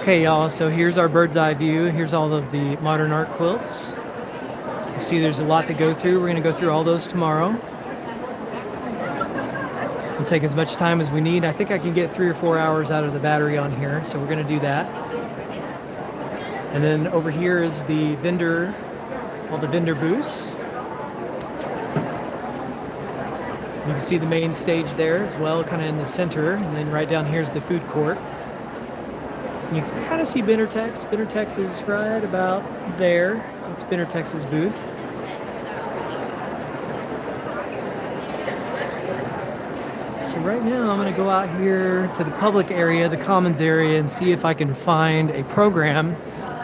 Okay, y'all, so here's our bird's eye view. Here's all of the modern art quilts. You see there's a lot to go through. We're going to go through all those tomorrow. We'll take as much time as we need. I think I can get 3 or 4 hours out of the battery on here, so we're going to do that. And then over here is the vendor, all the vendor booths. You can see the main stage there as well, kind of in the center. And then right down here is the food court. And you can kind of see Benartex. Benartex is right about there. That's Benartex's booth. So right now I'm going to go out here to the public area, the commons area, and see if I can find a program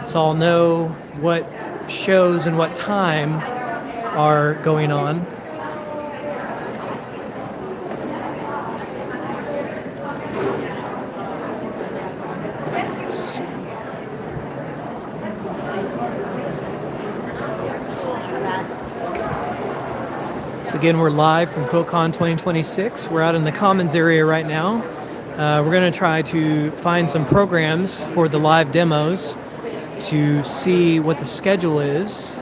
so I'll know what shows and what time are going on. Let's see. So again, we're live from QuiltCon 2026. We're out in the commons area right now. We're going to try to find some programs for the live demos to see what the schedule is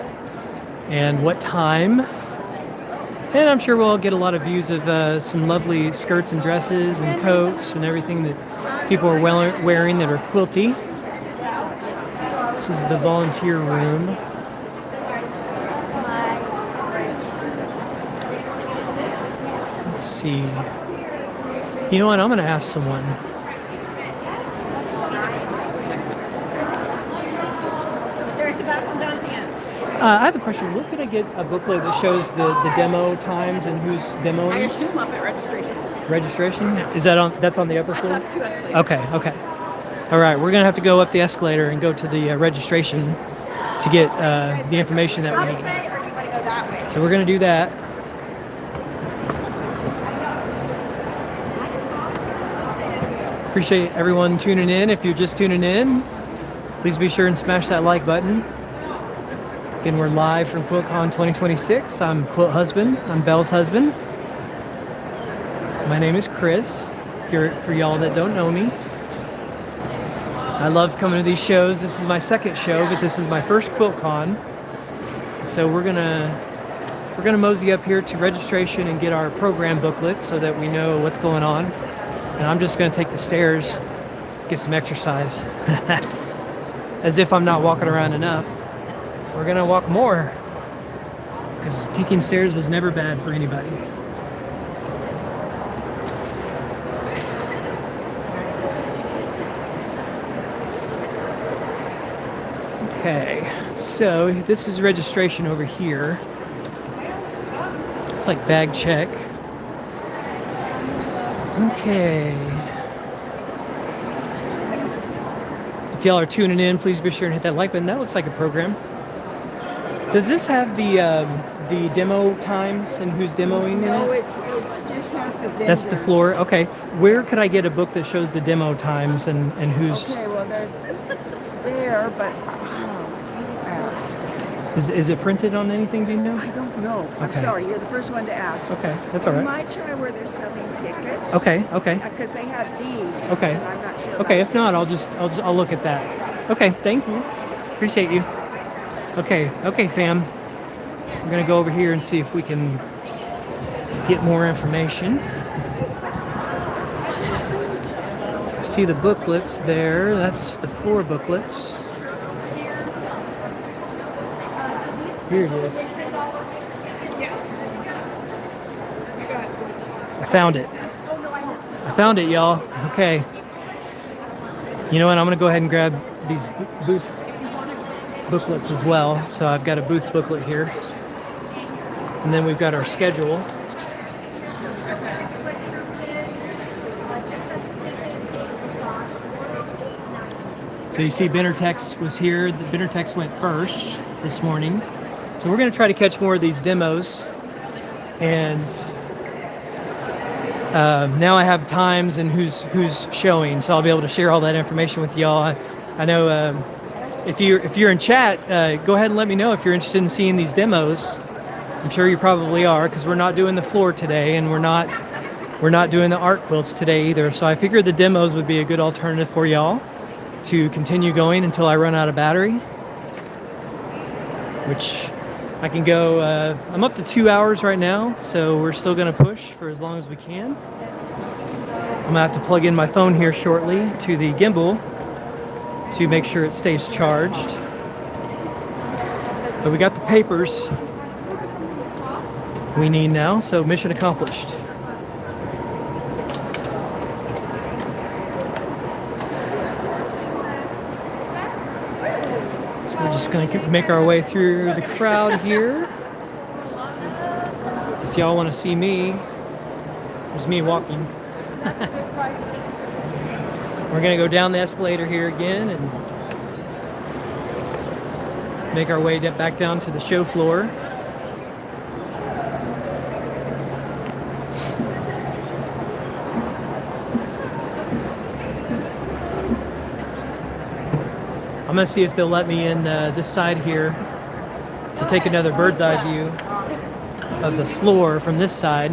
and what time. And I'm sure we'll get a lot of views of some lovely skirts and dresses and coats and everything that people are wearing that are quilty. This is the volunteer room. Let's see. You know what? I'm going to ask someone. I have a question. Where could I get a booklet that shows the demo times and who's demoing? I assume up at registration. Registration? Is that on? That's on the upper floor? That's up 2 escalators. Okay. Okay. All right. We're gonna have to go up the escalator and go to the registration to get the information that we This need. way, or you want to go that way? So we're gonna do that. Appreciate everyone tuning in. If you're just tuning in, please be sure and smash that like button. Again, we're live from QuiltCon 2026. I'm Quilt Husband. I'm Belle's husband. My name is Chris. For y'all that don't know me, I love coming to these shows. This is my second show, but this is my first QuiltCon. So we're gonna mosey up here to registration and get our program booklet so that we know what's going on. And I'm just gonna take the stairs, get some exercise. As if I'm not walking around enough. We're gonna walk more, because taking stairs was never bad for anybody. Okay, so this is registration over here. It's like bag check. Okay. If y'all are tuning in, please be sure and hit that like button. That looks like a program. Does this have the demo times and who's demoing in No, it? it's just has the vendors. That's the floor. Okay. Where could I get a book that shows the demo times and who's? Okay, well there's there, but ask. Is it printed on anything? Do you know? I don't know. I'm Okay. sorry, you're the first one to ask. Okay, that's all You right. might try where they're selling tickets. Okay. Okay. Because they have these. Okay. and I'm not sure. Okay. about If not, I'll look at that. Okay. Thank you. Appreciate you. Okay. Okay, fam. We're gonna go over here and see if we can get more information. I see the booklets there. That's the floor booklets. Here it is. I found it. I found it, y'all. Okay. You know what? I'm gonna go ahead and grab these booth booklets as well. So I've got a booth booklet here. And then we've got our schedule. So you see Benartex was here. The Benartex went first this morning. So we're going to try to catch more of these demos. And now I have times and who's showing. So I'll be able to share all that information with y'all. I know if you're in chat, go ahead and let me know if you're interested in seeing these demos. I'm sure you probably are, because we're not doing the floor today, and we're not doing the art quilts today either. So I figured the demos would be a good alternative for y'all to continue going until I run out of battery, which I can go. I'm up to 2 hours right now, so we're still going to push for as long as we can. I'm gonna have to plug in my phone here shortly to the gimbal to make sure it stays charged. But we got the papers we need now, so mission accomplished. So we're just gonna make our way through the crowd here. If y'all want to see me, there's me walking. We're gonna go down the escalator here again and make our way back down to the show floor. I'm gonna see if they'll let me in this side here to take another bird's eye view of the floor from this side.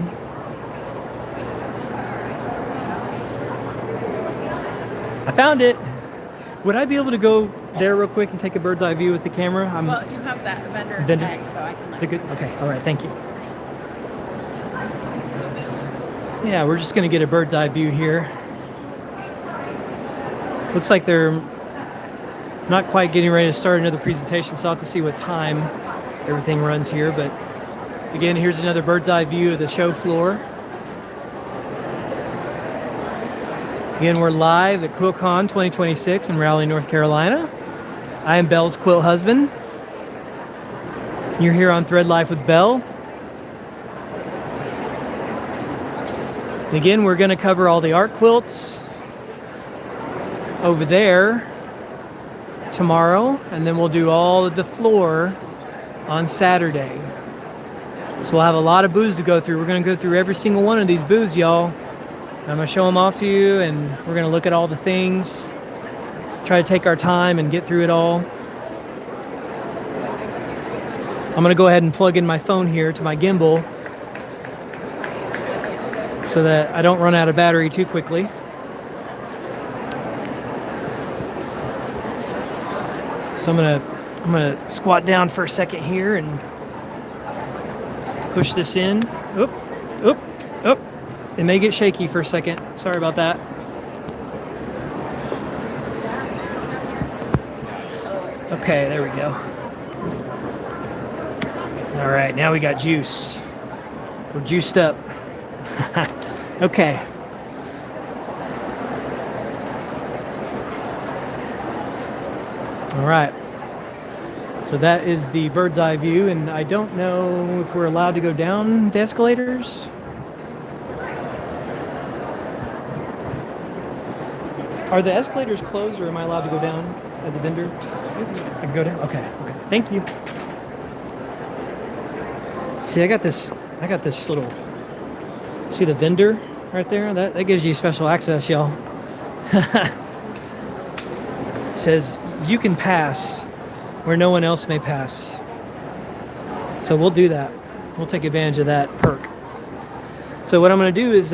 I found it. Would I be able to go there real quick and take a bird's eye view with the camera? Well, you have that vendor tag, so I can. Is it good? Okay. All right. Thank you. Yeah, we're just gonna get a bird's eye view here. Looks like they're not quite getting ready to start another presentation, so I'll have to see what time everything runs here. But again, here's another bird's eye view of the show floor. Again, we're live at QuiltCon 2026 in Raleigh, North Carolina. I am Belle's quilt husband. You're here on Thread Life with Belle. Again, we're going to cover all the art quilts over there tomorrow, and then we'll do all of the floor on Saturday. So we'll have a lot of booths to go through. We're going to go through every single one of these booths, y'all. I'm going to show them off to you, and we're going to look at all the things, try to take our time and get through it all. I'm going to go ahead and plug in my phone here to my gimbal so that I don't run out of battery too quickly. So I'm gonna squat down for a second here and push this in. Oop, oop, oop. It may get shaky for a second. Sorry about that. Okay, there we go. All right, now we got juice. We're juiced up. Okay. All right. So that is the bird's eye view, and I don't know if we're allowed to go down the escalators. Are the escalators closed, or am I allowed to go down as a vendor? I can go down? Okay, okay. Thank you. See, I got this little, see the vendor right there? That gives you special access, y'all. Says you can pass where no one else may pass. So we'll do that. We'll take advantage of that perk. So what I'm going to do is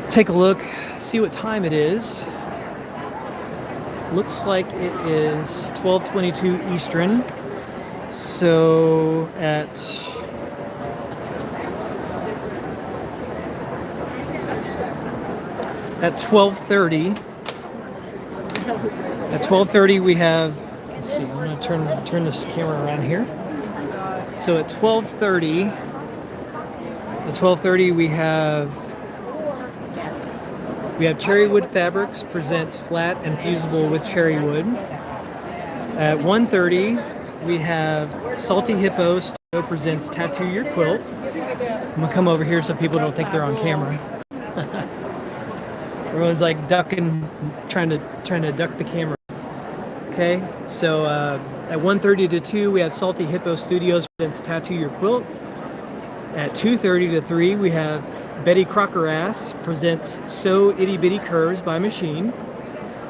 take a look, see what time it is. Looks like it is 12:22 Eastern. So at 12:30. At 12:30 we have, let's see, I'm going to turn this camera around here. So at 12:30 we have Cherry Wood Fabrics presents Flat and Fusible with Cherry Wood. At 1:30 we have Salty Hippo Studio presents Tattoo Your Quilt. I'm going to come over here so people don't think they're on camera. Everyone's like ducking, trying to duck the camera. Okay, so at 1:30 to 2 we have Salty Hippo Studios presents Tattoo Your Quilt. At 2:30 to 3 we have Betty Crocker-Ass presents Sew Itty Bitty Curves by Machine.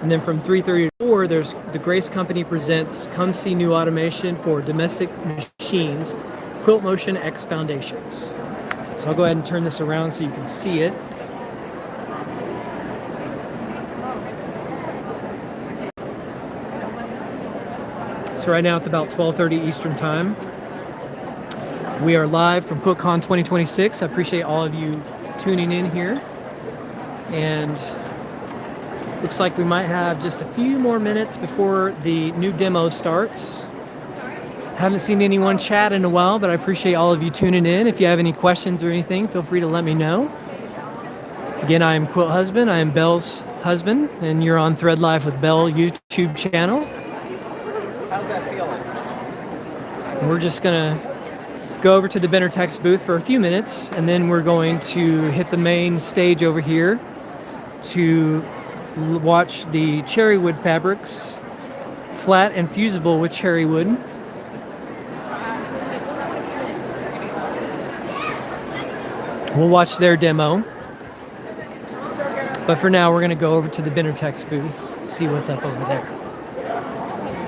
And then from 3:30 to 4 there's the Grace Company presents Come See New Automation for Domestic Machines, Quilt Motion X Foundations. So I'll go ahead and turn this around so you can see it. So right now it's about 12:30 Eastern Time. We are live from QuiltCon 2026. I appreciate all of you tuning in here. And looks like we might have just a few more minutes before the new demo starts. Haven't seen anyone chat in a while, but I appreciate all of you tuning in. If you have any questions or anything, feel free to let me know. Again, I am Quilt Husband. I am Belle's husband, and you're on Thread Life with Belle YouTube channel. How's that feeling? We're just gonna go over to the Bennerex booth for a few minutes, and then we're going to hit the main stage over here to watch the Cherry Wood Fabrics Flat and Fusible with Cherry Wood. We'll watch their demo. But for now, we're going to go over to the Benartex booth, see what's up over there.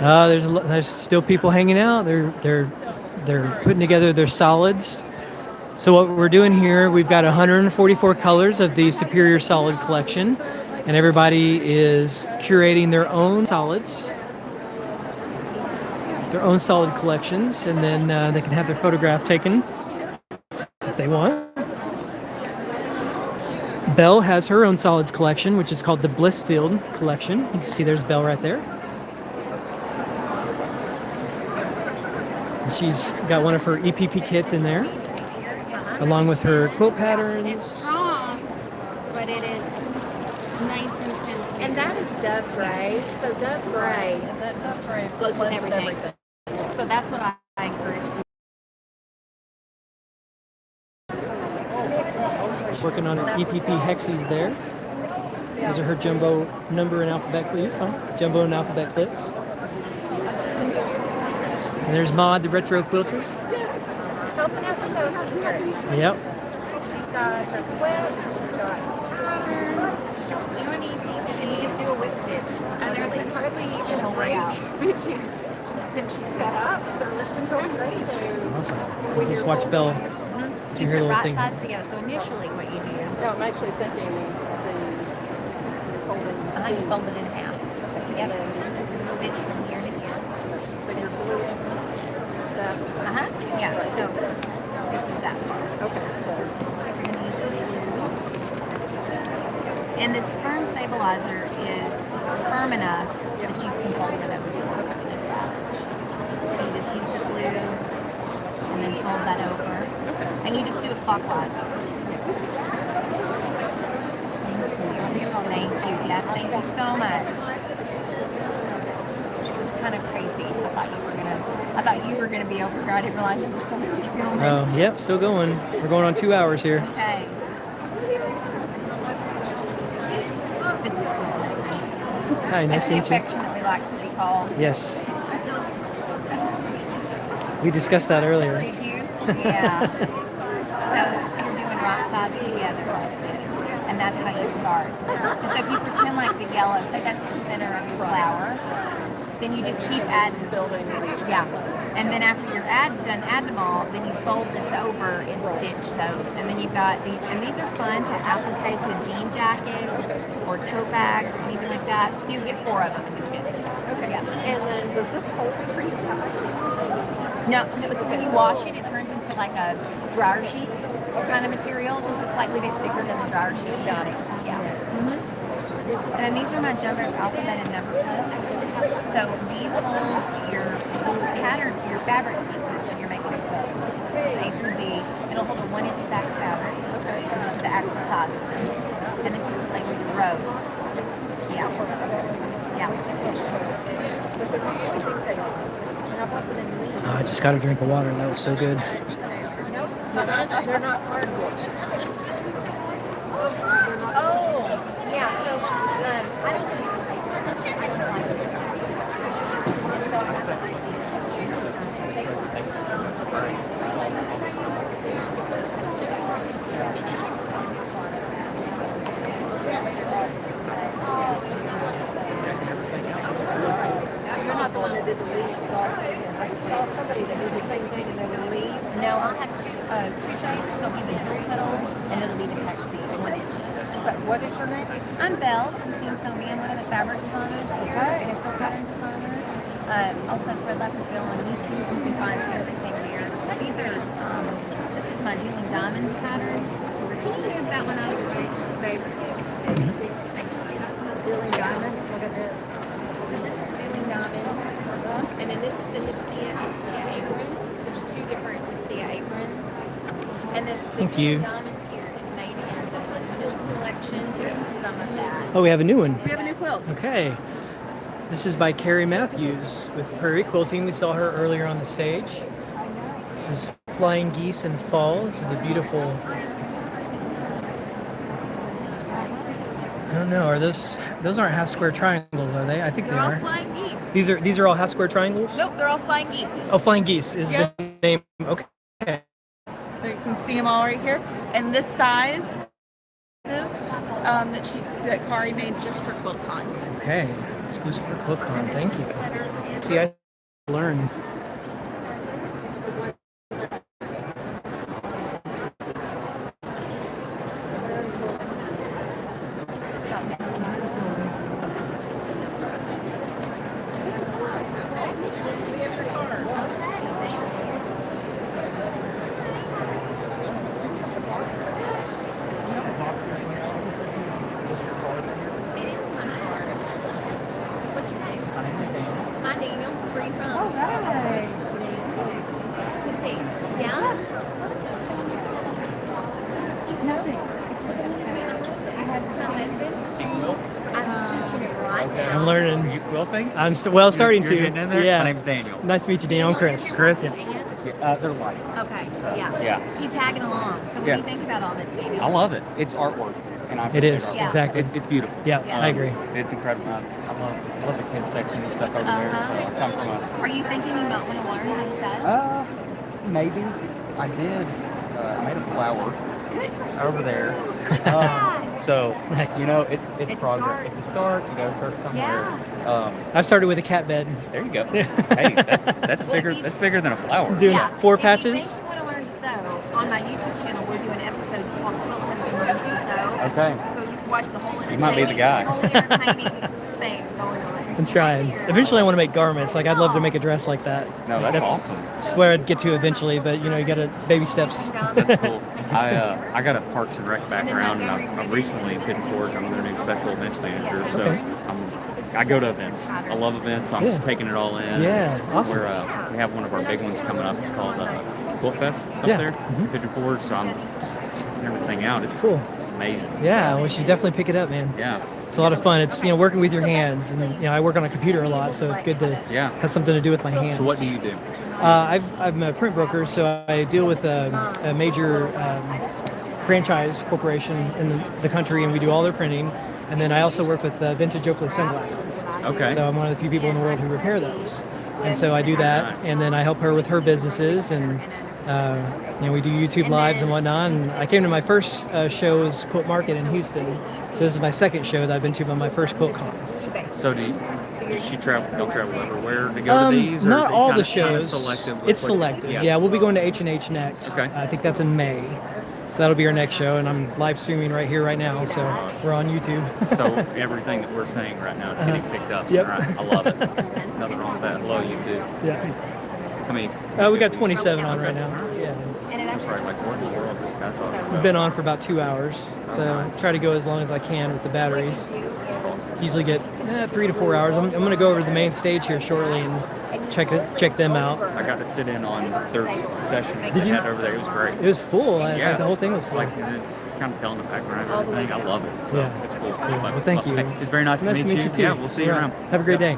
There's still people hanging out. They're putting together their solids. So what we're doing here, we've got 144 colors of the Superior Solid collection, and everybody is curating their own solids, their own solid collections, and then they can have their photograph taken if they want. Belle has her own solids collection, which is called the Blissfield collection. You can see there's Belle right there. And she's got one of her EPP kits in there, along with her quilt patterns. It's strong, but it is nice and fancy. And that is dove gray. So dove gray. Goes with everything. So that's what I encourage people. Working on her EPP hexes there. These are her jumbo number and alphabet clips. Jumbo and alphabet clips. And there's Maud, the retro quilter. Helping out the sew sister. Yep. She's got her quilts, she's got patterns, she's doing EPP. And you just do a whip stitch. And there's been hardly even a break since she set up, so it's been going great. Awesome. Let's just watch Belle do her little Right thing. sides together. So initially what you do, No, I'm actually thinking the folded. you fold it in half. Yep. Stitch from here to here. But you're gluing that. Yeah, so this is that part. Okay, so. And this firm stabilizer is firm enough that you can fold it over. So you just use the glue and then fold that over. And you just do it clockwise. Thank you. Yeah, thank you so much. It was kind of crazy. I thought you were gonna be over here. I didn't realize you were still filming. Oh, yep, still going. We're going on 2 hours here. Okay. This is cool. Hi, nice As to he meet you. affectionately likes to be called. Yes. We discussed that earlier. Did you? Yeah. So you're doing right sides together like this, and that's how you start. And so if you pretend like the yellow, say that's the center of your flower, then you just keep adding, building. yeah. And then after you're done adding them all, then you fold this over and stitch those. And then you've got these, and these are fun to apply to jean jackets or tote bags or anything like that. So you get 4 of them in the kit. Okay. Yeah. And then does this hold creases? No, so when you wash it, it turns into like a dryer sheet kind of material, just a slightly bit thicker than the dryer sheet. Got it. Yeah. And then these are my jumbo alphabet and number clips. So these hold your pattern, your fabric pieces when you're making a quilt. It's A through Z. It'll hold a 1-inch stack of fabric. Okay. This is the actual size of it. And this is to label your rows. Yeah. Yeah. Oh, I just got a drink of water. That was so good. They're not cardboard. Oh, yeah. So I don't usually. I don't like it. And so You're not the one that did the leaves also. I saw somebody that did the same thing and they were leaves. no, I'll have two shapes. There'll be the drill petal and it'll be the hexie, 1 inches. What is your name? I'm Belle from CMSO. I'm one of the fabric designers here and a quilt pattern designer. Also Thread Left and Fill on YouTube. You can find everything there. These are, this is my Dueling Diamonds pattern. Can you move that one out of the way, babe? Thank you. Dealing diamonds? Look at this. So this is Dueling Diamonds. And then this is the Hestia apron. There's 2 different Hestia aprons. And then the Thank you. Dueling Diamonds here is made in the Blissfield collection. So this is some of that. Oh, we have a new one. We have a new quilt. Okay. This is by Carrie Matthews with Prairie Quilting. We saw her earlier on the stage. This is Flying Geese in Fall. This is a beautiful... I don't know. Are those aren't half square triangles, are they? I think They're they all are. flying geese. These are all half square triangles? Nope, they're all flying geese. Oh, Flying Geese is Yep. the name. Okay. You can see them all right here. And this size that Kari made just for QuiltCon. Okay. Exclusive for QuiltCon. Thank you. See, I learn. What's your name? Hi, Daniel. Where are you from? All right. I'm learning. Are you quilting? I'm starting You're to. getting in there? Yeah. My name's Daniel. Nice to meet you, Daniel. I'm Chris. Chris? Yeah. They're light. Okay, So, yeah. yeah. He's tagging along. So what Yeah. do you think about all this, Daniel? I love it. It's artwork. And I It appreciate is, artwork. Yeah. exactly. It's beautiful. Yeah, I agree. It's incredible. I love the kids section and stuff over there. So I come from Are you thinking you might want to learn how to sew? maybe. I did. I made a flower Good for over there. So, you know, it's progress. It's a start. You gotta start somewhere. I started with a cat bed. There you go. Hey, that's bigger. That's bigger than a flower. Doing Yeah. 4 If patches. you think you want to learn to sew, on my YouTube channel, we're doing episodes called Quilt Husband and Belle to Sew. Okay. So you can watch the whole You might be the guy. whole entertaining thing going on. I'm trying. Eventually, I want to make garments. Like, I'd love to make a dress like that. No, that's awesome. That's where I'd get to eventually, but you know, you got to baby steps. That's cool. I got a Parks and Rec background, and I'm recently in Pigeon Forge. I'm their new special events manager, so Okay. I go to events. I love events. So I'm just taking it all in. Yeah, awesome. We have one of our big ones coming up. It's called Quilt Fest up Yeah. there, Pigeon Forge. So I'm just checking everything out. It's Cool. amazing. Yeah, we should definitely pick it up, man. Yeah. It's a lot of fun. It's, you know, working with your hands, and you know, I work on a computer a lot, so it's good to have something to do with my hands. So what do you do? I'm a print broker, so I deal with a major franchise corporation in the country, and we do all their printing. And then I also work with vintage Oakley sunglasses. Okay. So I'm one of the few people in the world who repair those. And so I do that, and then I help her with her businesses, and you know, we do YouTube lives and whatnot. And I came to my first show was Quilt Market in Houston. So this is my second show that I've been to by my first QuiltCon. So does she travel? You'll travel everywhere to go to these? Or Not is it all kinda- the shows. kinda selective with It's what- selective. Yeah, we'll be going to H&H next. Okay. I think that's in May. So that'll be our next show, and I'm live streaming right here, right now. So we're on YouTube. So everything that we're saying right now is getting picked up. Yep. Right? I love it. Nothing wrong with that. Hello, YouTube. Yeah. I mean, We got 27 on right now. Yeah. I'm sorry, like what in the world is this guy talking We've about? been on for about 2 hours, so try to go as long as I can with the batteries. Usually get 3 to 4 hours. I'm going to go over to the main stage here shortly and check them out. I got to sit in on their session. Did you? They had over there. It was great. It was full. Like, the whole thing was full. Like, it's kind of telling the background and everything. I love it. So Yeah. it's cool. Well, thank you. Hey, it's very nice to meet you. too. Yeah, we'll see you around. Have a great day.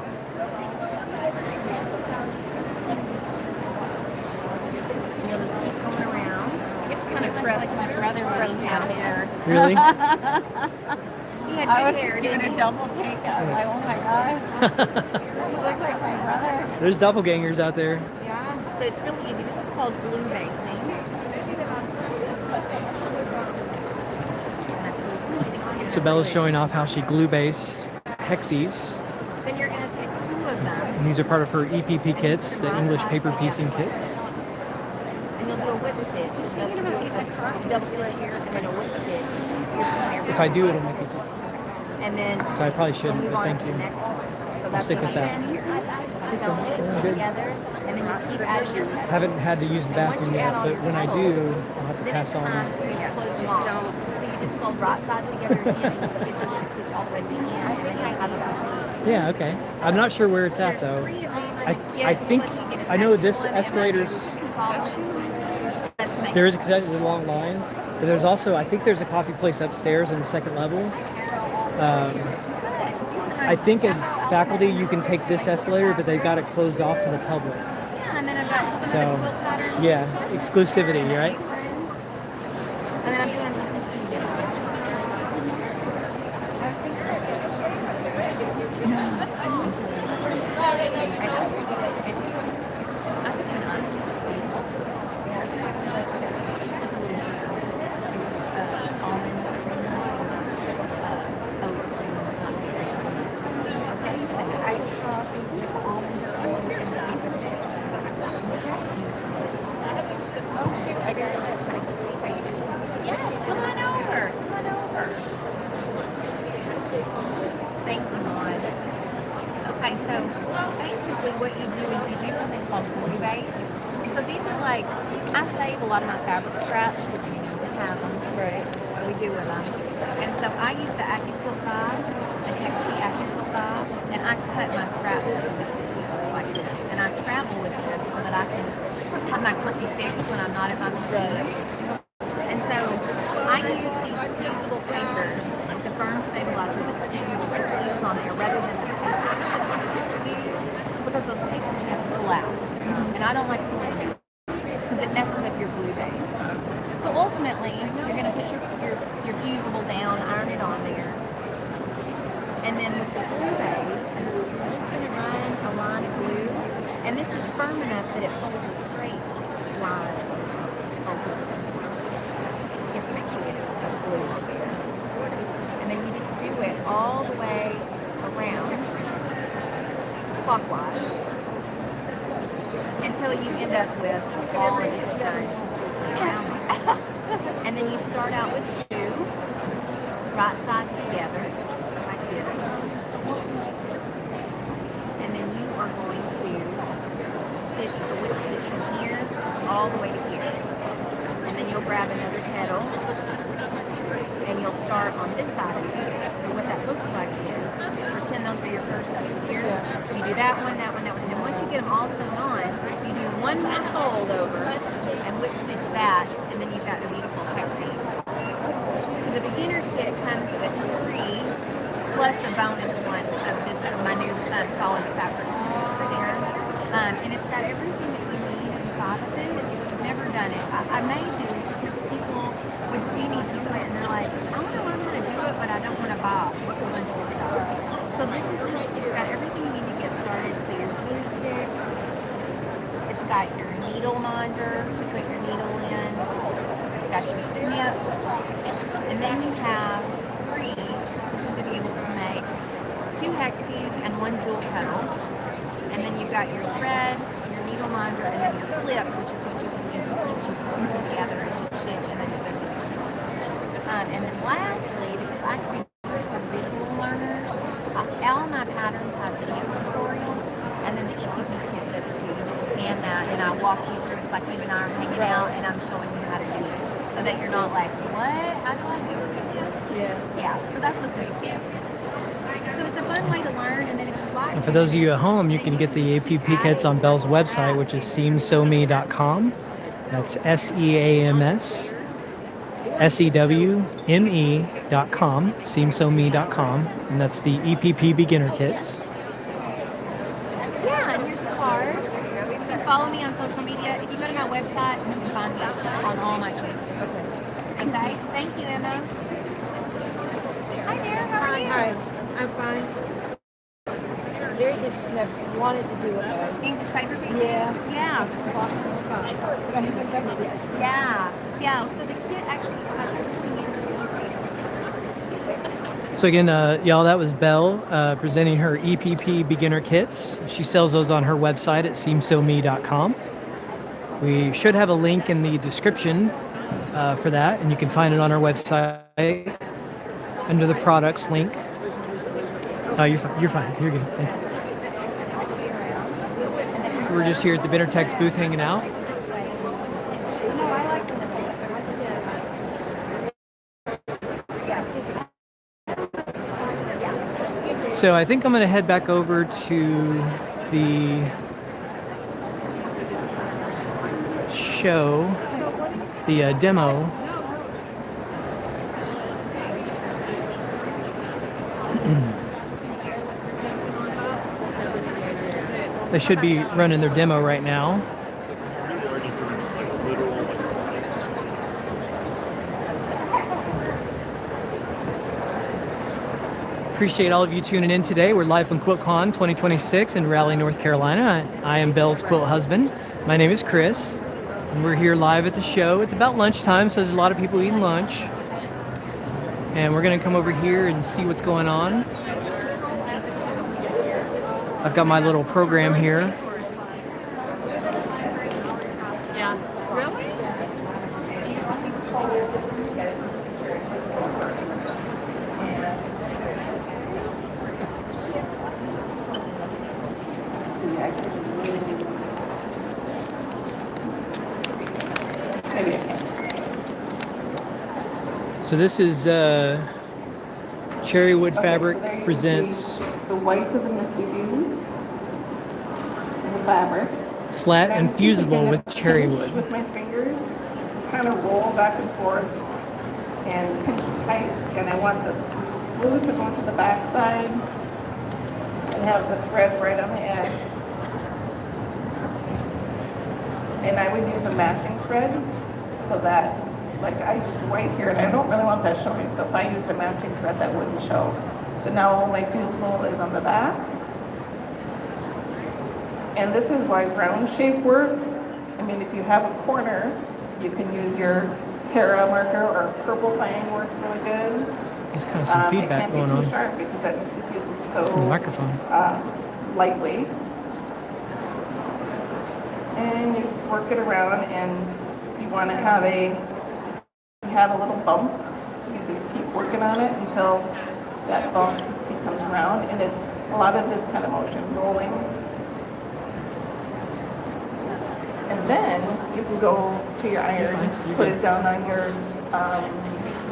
You'll just keep going around. You have to kind of press down here. Really? He had I good was hair, just doing didn't a he? double take. I'm like, oh my gosh. You look like my brother. There's doppelgangers out there. Yeah. So it's really easy. This is called glue basing. So Bella's showing off how she glue-based hexies. Then you're going to take 2 of them, And these are part of her EPP kits, the English paper piecing kits. and you'll do a whip stitch. You'll do a double stitch here, and then a whip stitch. If I do, it'll make it. And then So I probably you'll shouldn't, move but on thank to you. the next one. So I'll that's stick what with you that. do here. Sew these two together, and then you keep adding your I haven't had to use the bathroom yet, but when I do, I'll have to Then it's pass on. time to close them off. So you just fold right sides together again, and you stitch a little stitch all the way to the end, and then you have a complete. Yeah, okay. I'm not sure where it's at though. I think I know this escalator's. There is a long line, but there's also I think there's a coffee place upstairs in the second level. I think as faculty you can take this escalator, but they've got it closed off to the public. Yeah, and then I've got some of the quilt patterns. Yeah, exclusivity, right? And then I'm doing Okay, so basically what you do is you do something called glue based. So these are like, I save a lot of my fabric scraps because you know we have them. Right. We do with them. And so I use the AccuQuilt die, the Hexie AccuQuilt die, and I cut my scraps into pieces like this. And I travel with this so that I can have my quilty fixed when I'm not at my machine. And so I use these fusible papers. It's a firm stabilizer that's fusible to glues on there rather than the I don't like pulling tape because it messes up your glue base. So ultimately, you're going to put your fusible down, iron it on there, and then with the glue base, you're just going to run a line of glue, and this is firm enough that it folds a straight line. Folds over. So you have to make sure you get enough glue on there. And then you just do it all the way around, clockwise, until you end up with all of it done. And then you start out with two, right sides together, like this. And then you are going to stitch a whip stitch from here all the way to here. And then you'll grab another petal, and you'll start on this side of it. So what that looks like is, pretend those were your first two here. You do that one, that one, that one. And then once you get them all sewn on, you do one more fold over and whip stitch that, and then you've got a beautiful hexie. So the beginner kit comes with 3 plus a bonus one of this of my new solids fabric for there. And it's got everything that you need inside of it. If you've never done it, I made these because people would see me do it and they're like, I want to learn how to do it, but I don't want to buy a bunch of stuff. So this is just, it's got everything you need to get started. So your glue stick, it's got your needle minder to put your needle in, it's got your snips, and then you have 3, this is to be able to make 2 hexies and 1 jewel petal, and then you've got your thread, your needle minder, and then your clip, which is what you can use to keep 2 pieces together as you stitch, and then there's a and then lastly, because I create for visual learners, all my patterns have video tutorials, and then the EPP kit does too. You just scan that, and I walk you through. It's like you and I are hanging out, and I'm showing you how to do it, so that you're not like, what? How do I do this? Yeah. So that's what's in the kit. So it's a fun way to learn, and then if you like. And for those of you at home, you can get the APP kits on Belle's website, which is seamsewme.com. That's SEAMS. SEWME.com, seamsewme.com, and that's the EPP beginner kits. Yeah, and here's the card. You can follow me on social media. If you go to my website, you can find me on all my channels. Okay? Thank you, Emma. Hi there, how are you? Hi, I'm fine. Very interesting. I've wanted to do it. English paper piece? Yeah. Yeah. Yeah. So the kit actually has everything in. So again, y'all, that was Belle presenting her EPP beginner kits. She sells those on her website at seamsewme.com. We should have a link in the description for that, and you can find it on our website under the products link. Oh, you're fine. You're fine. You're good. Thank you. So we're just here at the Bennerex booth hanging out. So I think I'm going to head back over to the show, the demo. They should be running their demo right now. Appreciate all of you tuning in today. We're live from QuiltCon 2026 in Raleigh, North Carolina. I am Belle's quilt husband. My name is Chris, and we're here live at the show. It's about lunchtime, so there's a lot of people eating lunch. And we're gonna come over here and see what's going on. I've got my little program here. Yeah. Really? So this is Cherry Wood Fabric presents the white of the Misty Views, the fabric. Flat and Fusible with Cherry Wood. With my fingers, kind of roll back and forth and pinch tight, and I want the glue to go to the back side and have the thread right on the edge. And I would use a matching thread so that, like I use white here, and I don't really want that showing, so if I used a matching thread, that wouldn't show. But now my Fusible is on the back. And this is why round shape works. I mean, if you have a corner, you can use your para marker, or purple fang works really good. There's kind of some feedback going on. It can't be too sharp because that Mr. Fuse is so the microphone. Lightweight. And you just work it around, and you want to have a little bump. You just keep working on it until that bump becomes round, and it's a lot of this kind of motion, rolling. And then you can go to your iron, put it down on your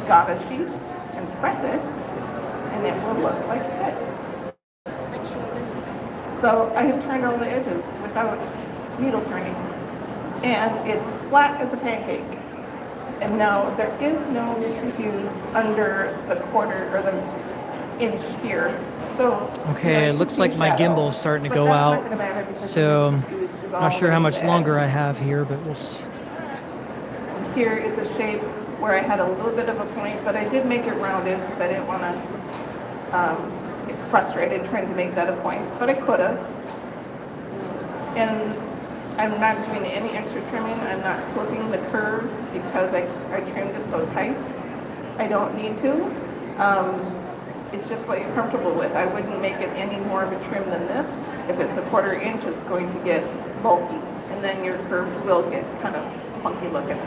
gava sheet, and press it, and it will look like this. So I have turned all the edges without needle turning, and it's flat as a pancake. And now there is no Misty Fuse under the quarter or the inch here. So okay, it looks like my gimbal is starting to go out. So I'm not sure how much longer I have here, but we'll see. Here is a shape where I had a little bit of a point, but I did make it rounded because I didn't want to get frustrated trying to make that a point, but I could have. And I'm not doing any extra trimming. I'm not clipping the curves because I trimmed it so tight. I don't need to. It's just what you're comfortable with. I wouldn't make it any more of a trim than this. If it's a 1/4 inch, it's going to get bulky, and then your curves will get kind of funky looking.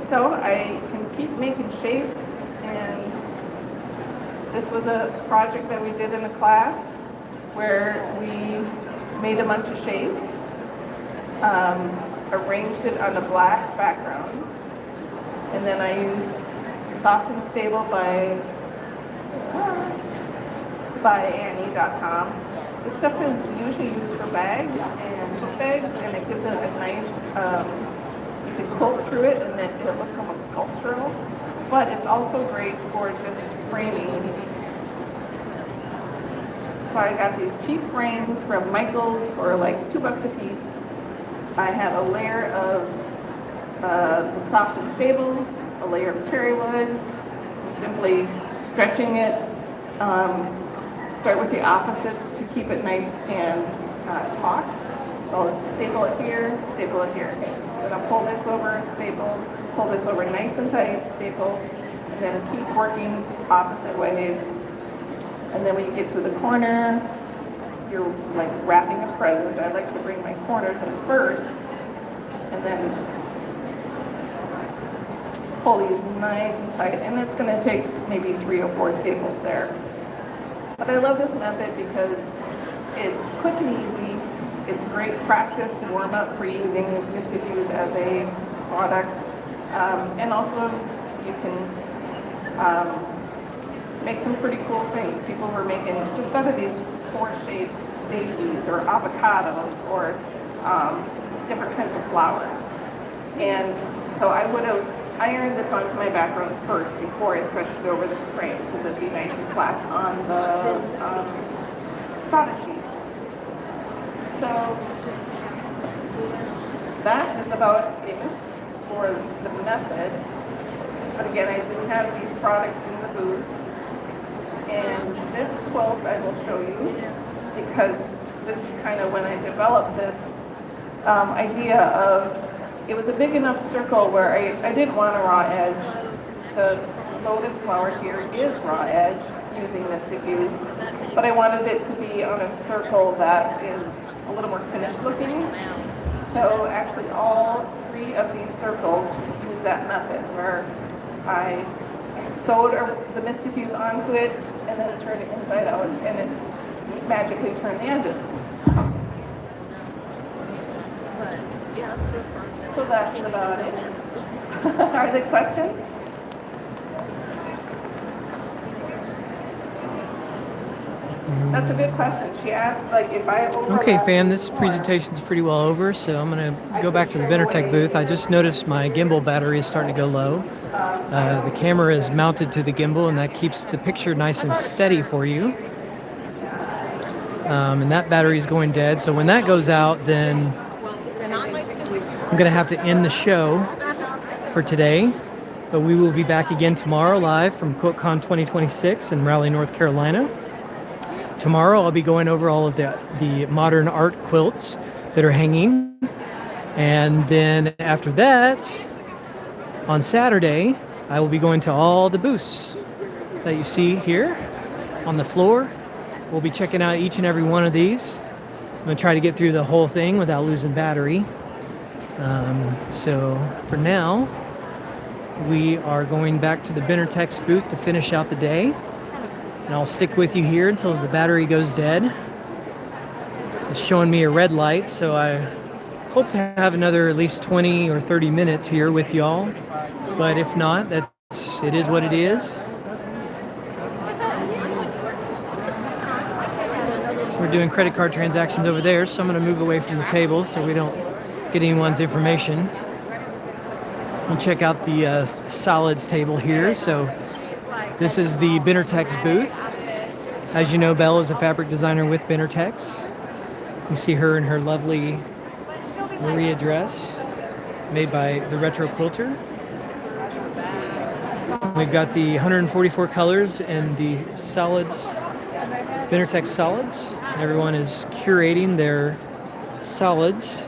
So I can keep making shapes, and this was a project that we did in a class where we made a bunch of shapes, arranged it on a black background, and then I used Soft and Stable by Annie.com. This stuff is usually used for bags and book bags, and it gives it a nice, you can quilt through it, and then it looks almost sculptural, but it's also great for just framing. So I got these cheap frames from Michael's for like $2 a piece. I have a layer of the Soft and Stable, a layer of cherry wood. I'm simply stretching it. Start with the opposites to keep it nice and taut. So I'll staple it here, staple it here. Then I'll pull this over, staple, pull this over nice and tight, staple, and then keep working opposite ways. And then when you get to the corner, you're like wrapping a present. I like to bring my corners in first, and then pull these nice and tight. And it's going to take maybe 3 or 4 staples there. But I love this method because it's quick and easy. It's great practice to warm up for using Misty Fuse as a product. And also you can make some pretty cool things. People were making just out of these 4-shaped daisies or avocados or different kinds of flowers. And so I would have ironed this onto my background first before I stretched it over the frame because it'd be nice and flat on the product sheet. So that is about it for the method. But again, I do have these products in the booth. And this quilt I will show you because this is kind of when I developed this idea of, it was a big enough circle where I didn't want a raw edge. The lotus flower here is raw edge using Misty Fuse, but I wanted it to be on a circle that is a little more finished looking. So actually all 3 of these circles use that method where I sewed the Misty Fuse onto it and then turned it inside out, and it magically turned the edges. So that's about it. Are there questions? That's a good question. She asked, like, if I overlap. Okay, fam, this presentation's pretty well over, so I'm going to go back to the Benartex booth. I just noticed my gimbal battery is starting to go low. The camera is mounted to the gimbal, and that keeps the picture nice and steady for you. and that battery is going dead. So when that goes out, then I'm gonna have to end the show for today. But we will be back again tomorrow live from QuiltCon 2026 in Raleigh, North Carolina. Tomorrow I'll be going over all of the modern art quilts that are hanging. And then after that, on Saturday, I will be going to all the booths that you see here on the floor. We'll be checking out each and every one of these. I'm gonna try to get through the whole thing without losing battery. So for now, we are going back to the Benartex booth to finish out the day. And I'll stick with you here until the battery goes dead. It's showing me a red light, so I hope to have another at least 20 or 30 minutes here with y'all. But if not, it is what it is. We're doing credit card transactions over there, so I'm going to move away from the table so we don't get anyone's information. We'll check out the solids table here. So this is the Benartex booth. As you know, Belle is a fabric designer with Benartex. You see her in her lovely Maria dress made by the Retro Quilter. We've got the 144 colors and the solids, Benartex solids. Everyone is curating their solids.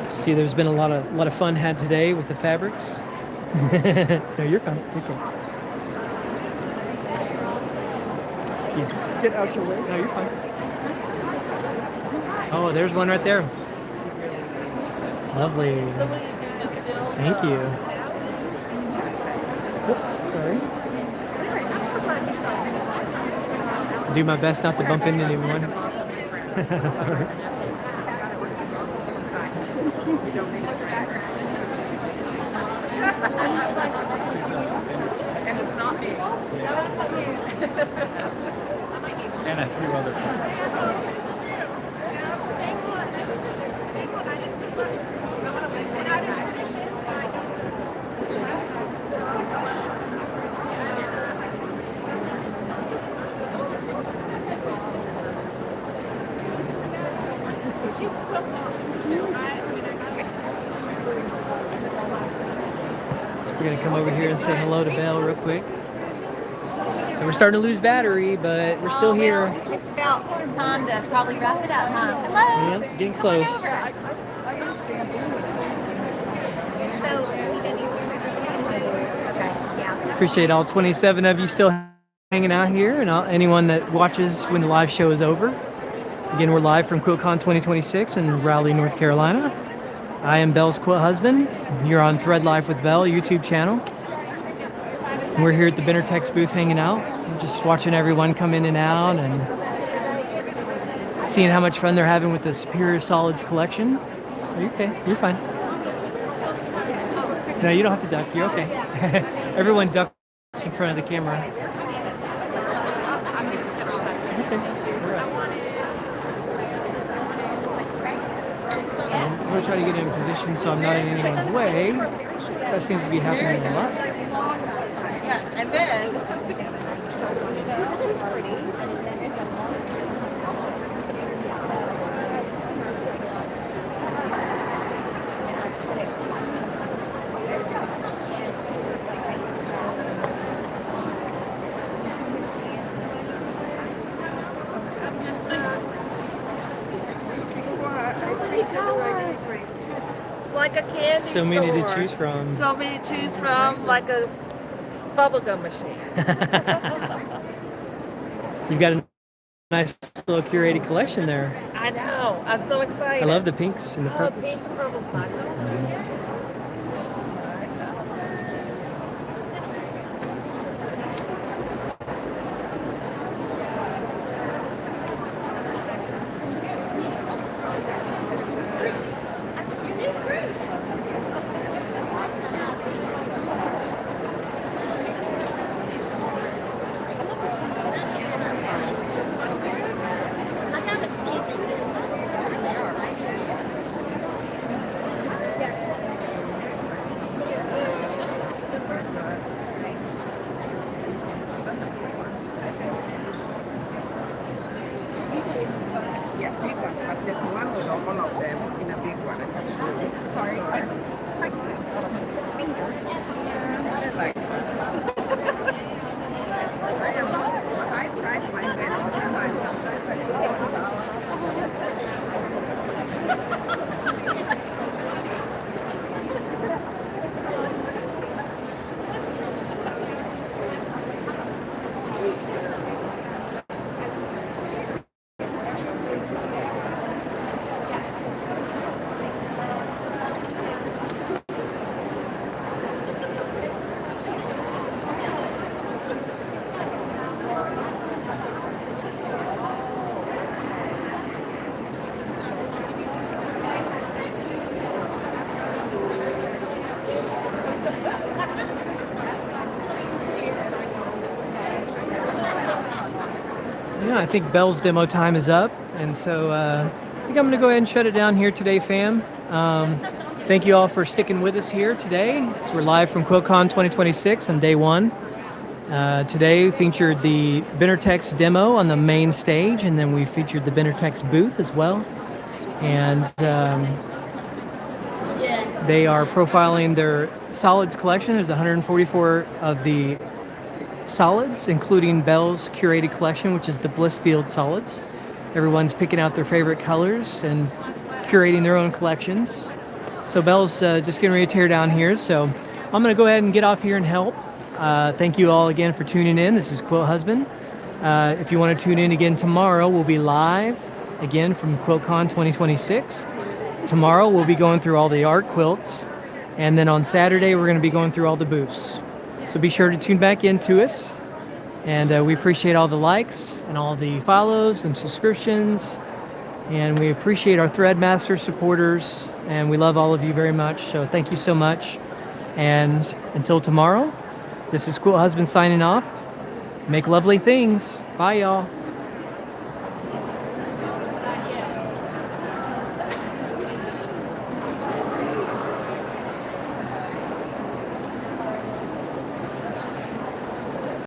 See, there's been a lot of fun had today with the fabrics. No, you're fine. You're fine. Excuse me. Get out your way. No, you're fine. Oh, there's one right there. Lovely. Thank you. Oops, sorry. I'll do my best not to bump into anyone. Sorry. And it's not me. And a few other things. We're gonna come over here and say hello to Belle real quick. So we're starting to lose battery, but we're still here. Well, it's about time to probably wrap it up, huh? Hello. Yep, getting close. So, we didn't even... Appreciate all 27 of you still hanging out here, and anyone that watches when the live show is over. Again, we're live from QuiltCon 2026 in Raleigh, North Carolina. I am Belle's Quilt Husband. You're on Thread Life with Belle YouTube channel. We're here at the Benartex booth hanging out. We're just watching everyone come in and out and seeing how much fun they're having with the Superior Solids collection. Are you okay? You're fine. No, you don't have to duck. You're okay. Everyone ducks in front of the camera. Okay. I'm going to try to get in position so I'm not in anyone's way. So that seems to be happening a lot. Yes, and then let's come together. That's so funny. This one's pretty. I'm just looking for so many colors. It's like a candy store. So many to choose from. So many to choose from, like a bubblegum machine. You've got a nice little curated collection there. I know. I'm so excited. I love the pinks and the purples. Oh, pinks and purples, Michael. Yeah, I think Belle's demo time is up, and so I think I'm going to go ahead and shut it down here today, fam. Thank you all for sticking with us here today. So we're live from QuiltCon 2026 on day one. Today we featured the Benartex demo on the main stage, and then we featured the Benartex booth as well. And they are profiling their solids collection. There's 144 of the solids, including Belle's curated collection, which is the Blissfield Solids. Everyone's picking out their favorite colors and curating their own collections. So Belle's just getting ready to tear down here. So I'm going to go ahead and get off here and help. Thank you all again for tuning in. This is Quilt Husband. If you want to tune in again tomorrow, we'll be live again from QuiltCon 2026. Tomorrow we'll be going through all the art quilts, and then on Saturday we're going to be going through all the booths. So be sure to tune back into us, and we appreciate all the likes and all the follows and subscriptions, and we appreciate our Threadmaster supporters, and we love all of you very much. So thank you so much, and until tomorrow, this is Quilt Husband signing off. Make lovely things. Bye, y'all.